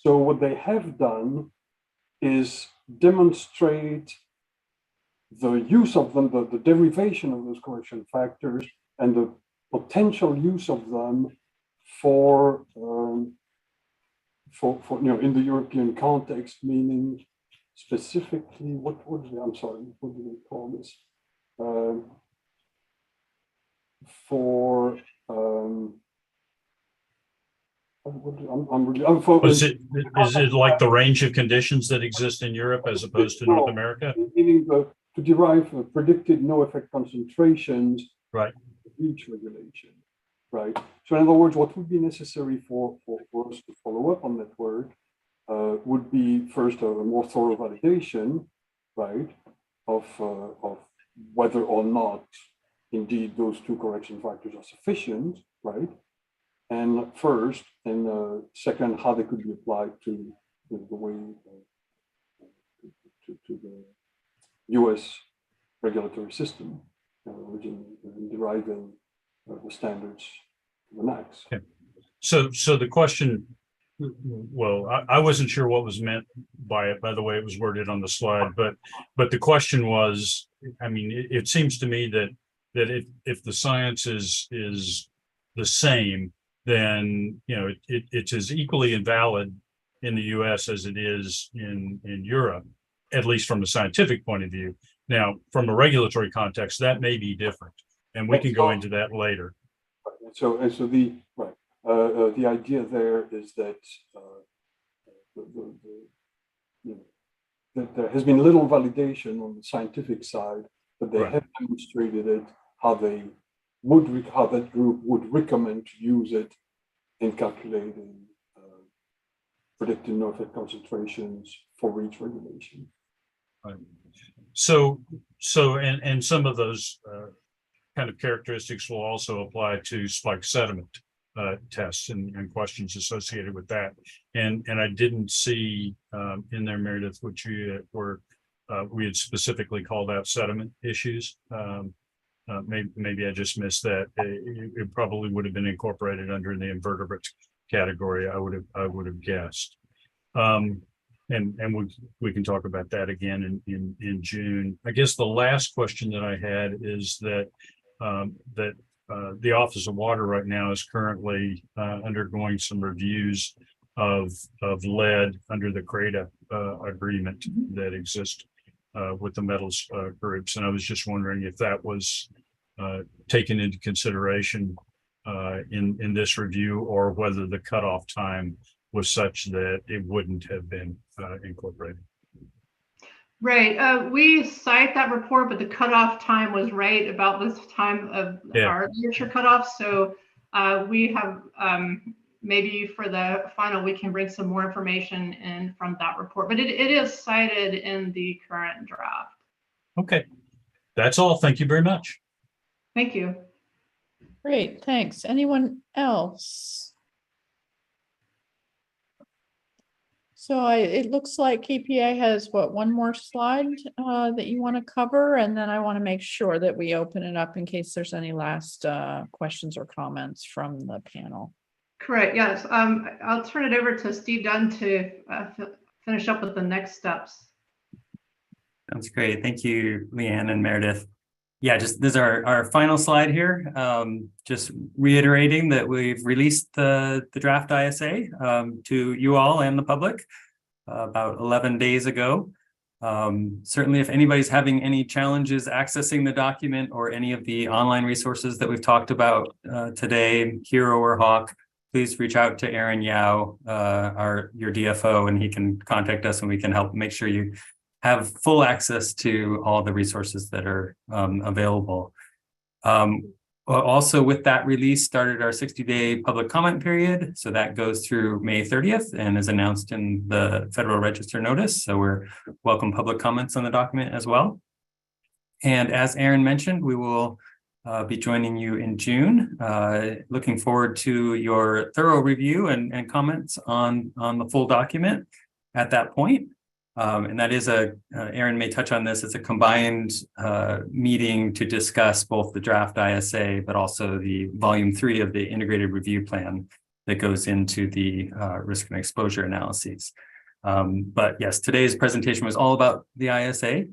what they have done is demonstrate the use of them, the derivation of those correction factors, and the potential use of them for in the European context, meaning specifically what do they call this? Is it like the range of conditions that exist in Europe as opposed to North America? Meaning to derive predicted no effect concentrations, right? Each regulation, right? So in other words, what would be necessary for us to follow up on that work would be first a more thorough validation, right, of whether or not indeed those two correction factors are sufficient, right? And first, and second, how they could be applied to the way the US regulatory system in deriving the standards, the NACs. Okay. So the question, well, I wasn't sure what was meant by it, by the way it was worded on the slide, but the question was, I mean, it seems to me that if the science is the same, then it's as equally invalid in the US as it is in Europe, at least from a scientific point of view. Now, from a regulatory context, that may be different, and we can go into that later. So the idea there is that that there has been little validation on the scientific side, but they have demonstrated it, how that group would recommend to use it in calculating predicted no-effect concentrations for each regulation. Right. So and some of those kind of characteristics will also apply to spike sediment tests and questions associated with that. And I didn't see in there, Meredith, which you were we had specifically called out sediment issues. Maybe I just missed that. It probably would have been incorporated under the invertebrate category, I would have guessed. And we can talk about that again in June. I guess the last question that I had is that the Office of Water right now is currently undergoing some reviews of lead under the CRADA agreement that exists with the metals groups, and I was just wondering if that was taken into consideration in this review, or whether the cutoff time was such that it wouldn't have been incorporated. Right. We cite that report, but the cutoff time was right about this time of our literature cutoff. So we have maybe for the final, we can bring some more information in from that report, but it is cited in the current draft. Okay. That's all. Thank you very much. Thank you. Great, thanks. Anyone else? So it looks like EPA has one more slide that you want to cover, and then I want to make sure that we open it up in case there's any last questions or comments from the panel. Correct, yes. I'll turn it over to Steve Dunn to finish up with the next steps. Sounds great. Thank you, Leanne and Meredith. Yeah, this is our final slide here. Just reiterating that we've released the draft ISA to you all and the public about 11 days ago. Certainly, if anybody's having any challenges accessing the document or any of the online resources that we've talked about today, Hero or Hawk, please reach out to Aaron Yao, your DFO, and he can contact us and we can help make sure you have full access to all the resources that are available. Also, with that release, started our 60-day public comment period. So that goes through May 30th and is announced in the Federal Register notice. So we're welcome public comments on the document as well. And as Aaron mentioned, we will be joining you in June. Looking forward to your thorough review and comments on the full document at that point. And that is Aaron may touch on this, it's a combined meeting to discuss both the draft ISA, but also the volume 3 of the integrated review plan that goes into the risk and exposure analyses. But yes, today's presentation was all about the ISA.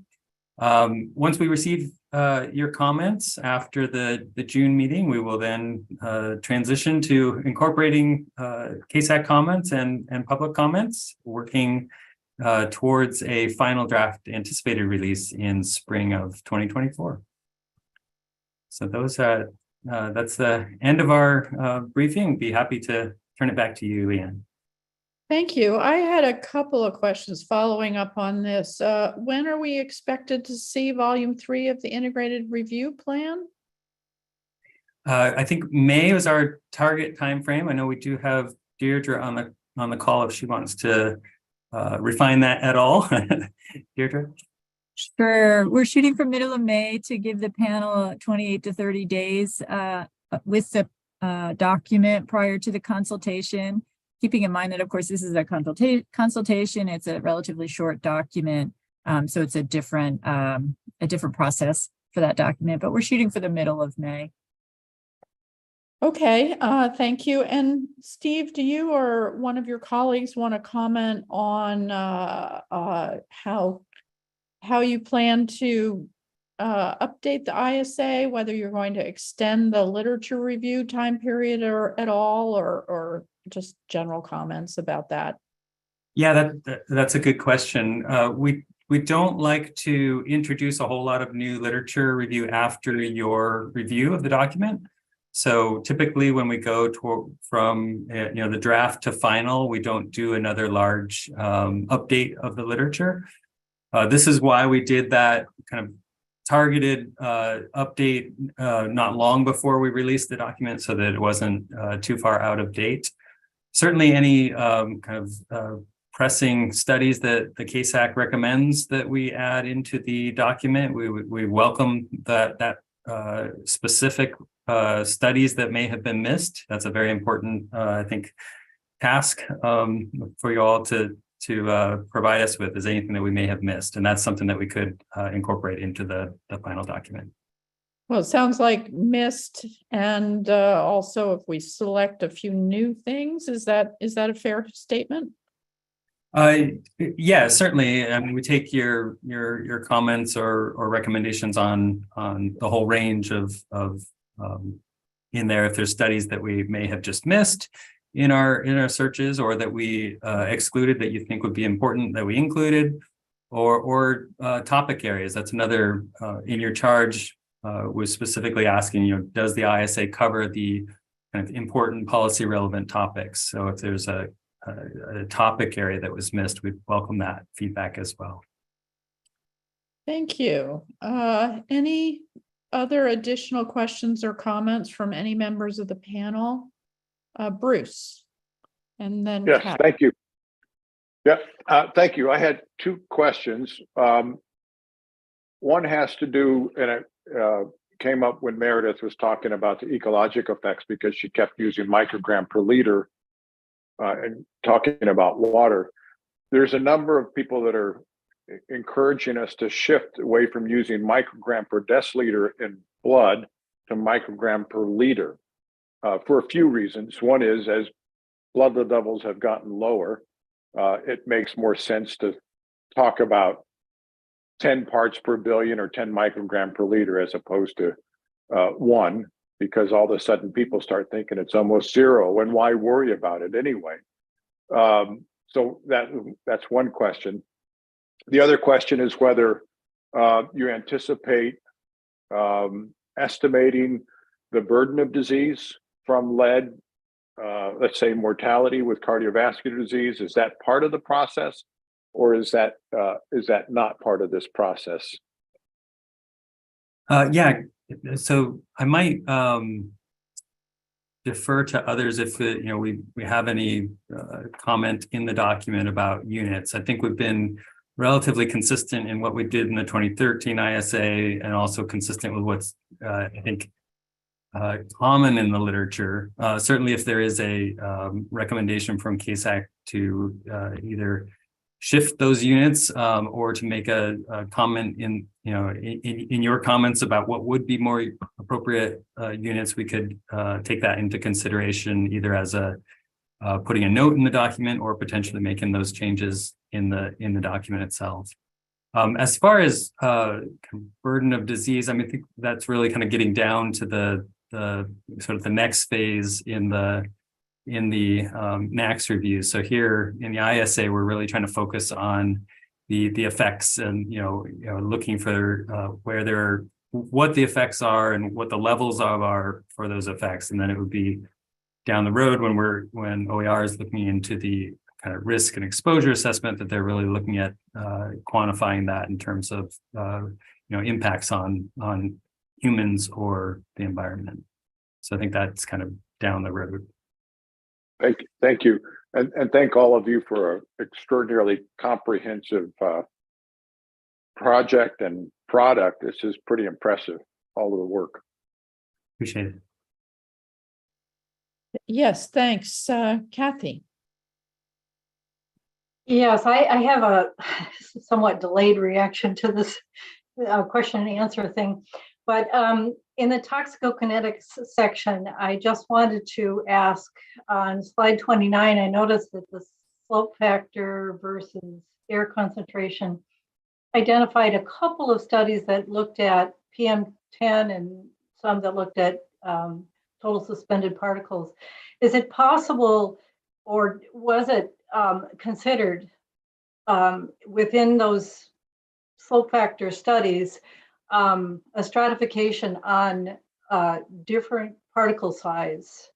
Once we receive your comments after the June meeting, we will then transition to incorporating CASAC comments and public comments, working towards a final draft anticipated release in spring of 2024. So that's the end of our briefing. Be happy to turn it back to you, Leanne. Thank you. I had a couple of questions following up on this. When are we expected to see volume 3 of the integrated review plan? I think May was our target timeframe. I know we do have Deirdre on the call if she wants to refine that at all. Deirdre? Sure. We're shooting for middle of May to give the panel 28 to 30 days with the document prior to the consultation. Keeping in mind that, of course, this is a consultation. It's a relatively short document. So it's a different process for that document, but we're shooting for the middle of May. Okay, thank you. And Steve, do you or one of your colleagues want to comment on how you plan to update the ISA, whether you're going to extend the literature review time period or at all, or just general comments about that? Yeah, that's a good question. We don't like to introduce a whole lot of new literature review after your review of the document. So typically when we go from the draft to final, we don't do another large update of the literature. This is why we did that kind of targeted update not long before we released the document, so that it wasn't too far out of date. Certainly any kind of pressing studies that the CASAC recommends that we add into the document, we welcome that specific studies that may have been missed. That's a very important, I think, task for you all to provide us with, is anything that we may have missed. And that's something that we could incorporate into the final document. Well, it sounds like missed, and also if we select a few new things, is that a fair statement? Yeah, certainly. I mean, we take your comments or recommendations on the whole range of in there. If there's studies that we may have just missed in our searches, or that we excluded that you think would be important that we included, or topic areas. That's another in your charge was specifically asking, does the ISA cover the kind of important policy relevant topics? So if there's a topic area that was missed, we welcome that feedback as well. Thank you. Any other additional questions or comments from any members of the panel? Bruce, and then yes, Kat. Thank you. Yeah, thank you. I had two questions. One has to do, and it came up when Meredith was talking about the ecologic effects, because she kept using microgram per liter and talking about water. There's a number of people that are encouraging us to shift away from using microgram per deciliter in blood to microgram per liter for a few reasons. One is, as blood levels have gotten lower, it makes more sense to talk about 10 parts per billion or 10 microgram per liter as opposed to 1, because all of a sudden people start thinking it's almost 0, and why worry about it anyway? So that's one question. The other question is whether you anticipate estimating the burden of disease from lead, let's say mortality with cardiovascular disease. Is that part of the process, or is that not part of this process? Yeah, so I might defer to others if we have any comment in the document about units. I think we've been relatively consistent in what we did in the 2013 ISA, and also consistent with what's I think common in the literature. Certainly, if there is a recommendation from CASAC to either shift those units or to make a comment in your comments about what would be more appropriate units, we could take that into consideration, either as putting a note in the document or potentially making those changes in the document itself. As far as burden of disease, I mean, I think that's really kind of getting down to the sort of the next phase in the NACS review. So here in the ISA, we're really trying to focus on the effects, and looking for what the effects are and what the levels are for those effects. And then it would be down the road when OER is looking into the kind of risk and exposure assessment, that they're really looking at quantifying that in terms of impacts on humans or the environment. So I think that's kind of down the road. Thank you. And thank all of you for an extraordinarily comprehensive project and product. This is pretty impressive, all of the work. Appreciate it. Yes, thanks. Kathy. Yes, I have a somewhat delayed reaction to this question and answer thing. But in the toxicokinetics section, I just wanted to ask on slide 29, I noticed that the slope factor versus air concentration identified a couple of studies that looked at PM10 and some that looked at total suspended particles. Is it possible, or was it considered within those slope factor studies, a stratification on different particle size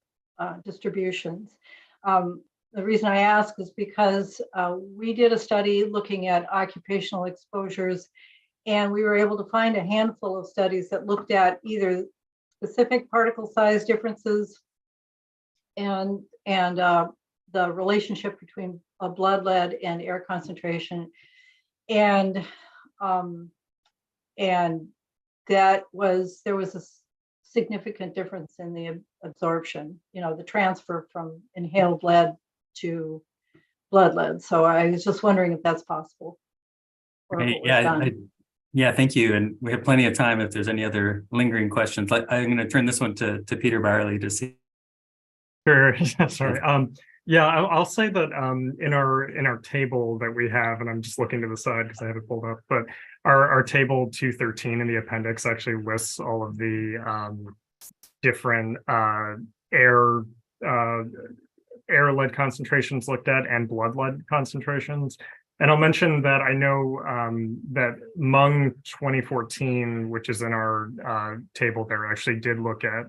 distributions? The reason I ask is because we did a study looking at occupational exposures, and we were able to find a handful of studies that looked at either specific particle size differences and the relationship between blood lead and air concentration, and there was a significant difference in the absorption, the transfer from inhaled lead to blood lead. So I was just wondering if that's possible. Great. Yeah, thank you. And we have plenty of time if there's any other lingering questions. I'm going to turn this one to Peter Byerly to see. Sure. Sorry. Yeah, I'll say that in our table that we have, and I'm just looking to the side because I have it pulled up, but our table 213 in the appendix actually lists all of the different air lead concentrations looked at and blood lead concentrations. And I'll mention that I know that Mung 2014, which is in our table there, actually did look at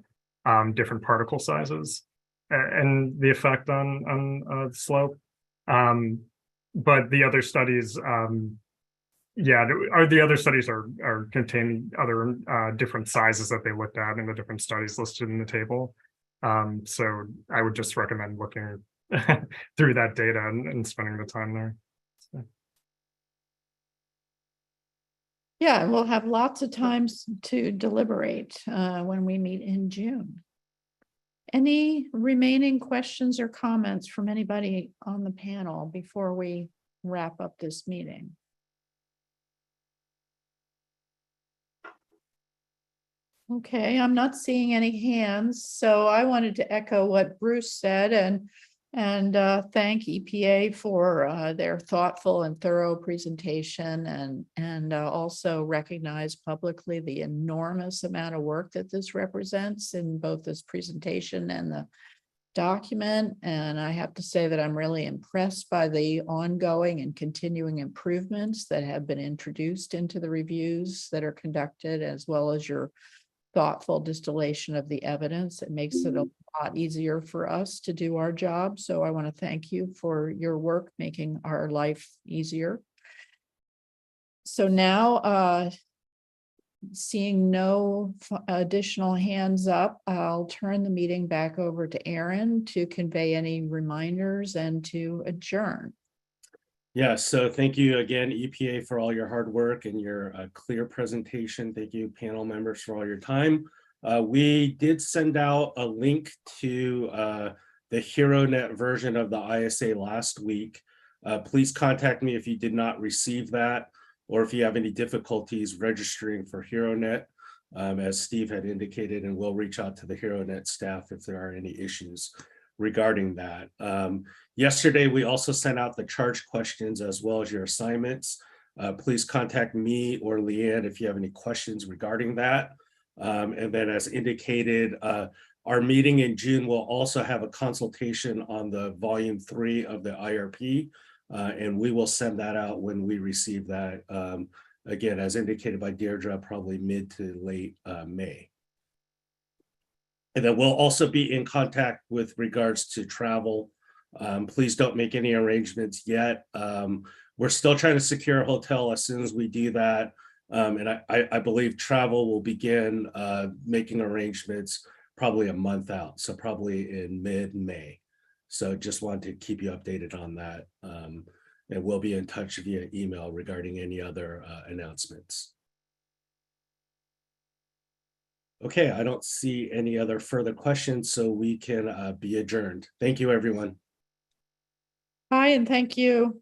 different particle sizes and the effect on slope. But the other studies, the other studies are containing other different sizes that they looked at in the different studies listed in the table. So I would just recommend looking through that data and spending the time there. So. Yeah, and we'll have lots of times to deliberate when we meet in June. Any remaining questions or comments from anybody on the panel before we wrap up this meeting? Okay, I'm not seeing any hands, so I wanted to echo what Bruce said and thank EPA for their thoughtful and thorough presentation, and also recognize publicly the enormous amount of work that this represents in both this presentation and the document. And I have to say that I'm really impressed by the ongoing and continuing improvements that have been introduced into the reviews that are conducted, as well as your thoughtful distillation of the evidence. It makes it a lot easier for us to do our job. So I want to thank you for your work making our life easier. So now, seeing no additional hands up, I'll turn the meeting back over to Aaron to convey any reminders and to adjourn. Yes, so thank you again, EPA, for all your hard work and your clear presentation. Thank you, panel members, for all your time. We did send out a link to the HeroNet version of the ISA last week. Please contact me if you did not receive that, or if you have any difficulties registering for HeroNet, as Steve had indicated, and we'll reach out to the HeroNet staff if there are any issues regarding that. Yesterday, we also sent out the charge questions as well as your assignments. Please contact me or Leanne if you have any questions regarding that. And then, as indicated, our meeting in June will also have a consultation on the volume 3 of the IRP, and we will send that out when we receive that. Again, as indicated by Deirdre, probably mid to late May. And then we'll also be in contact with regards to travel. Please don't make any arrangements yet. We're still trying to secure a hotel. As soon as we do that, and I believe travel will begin making arrangements probably a month out, so probably in mid-May. So just want to keep you updated on that. And we'll be in touch via email regarding any other announcements. Okay, I don't see any other further questions, so we can be adjourned. Thank you, everyone. Bye. and thank you.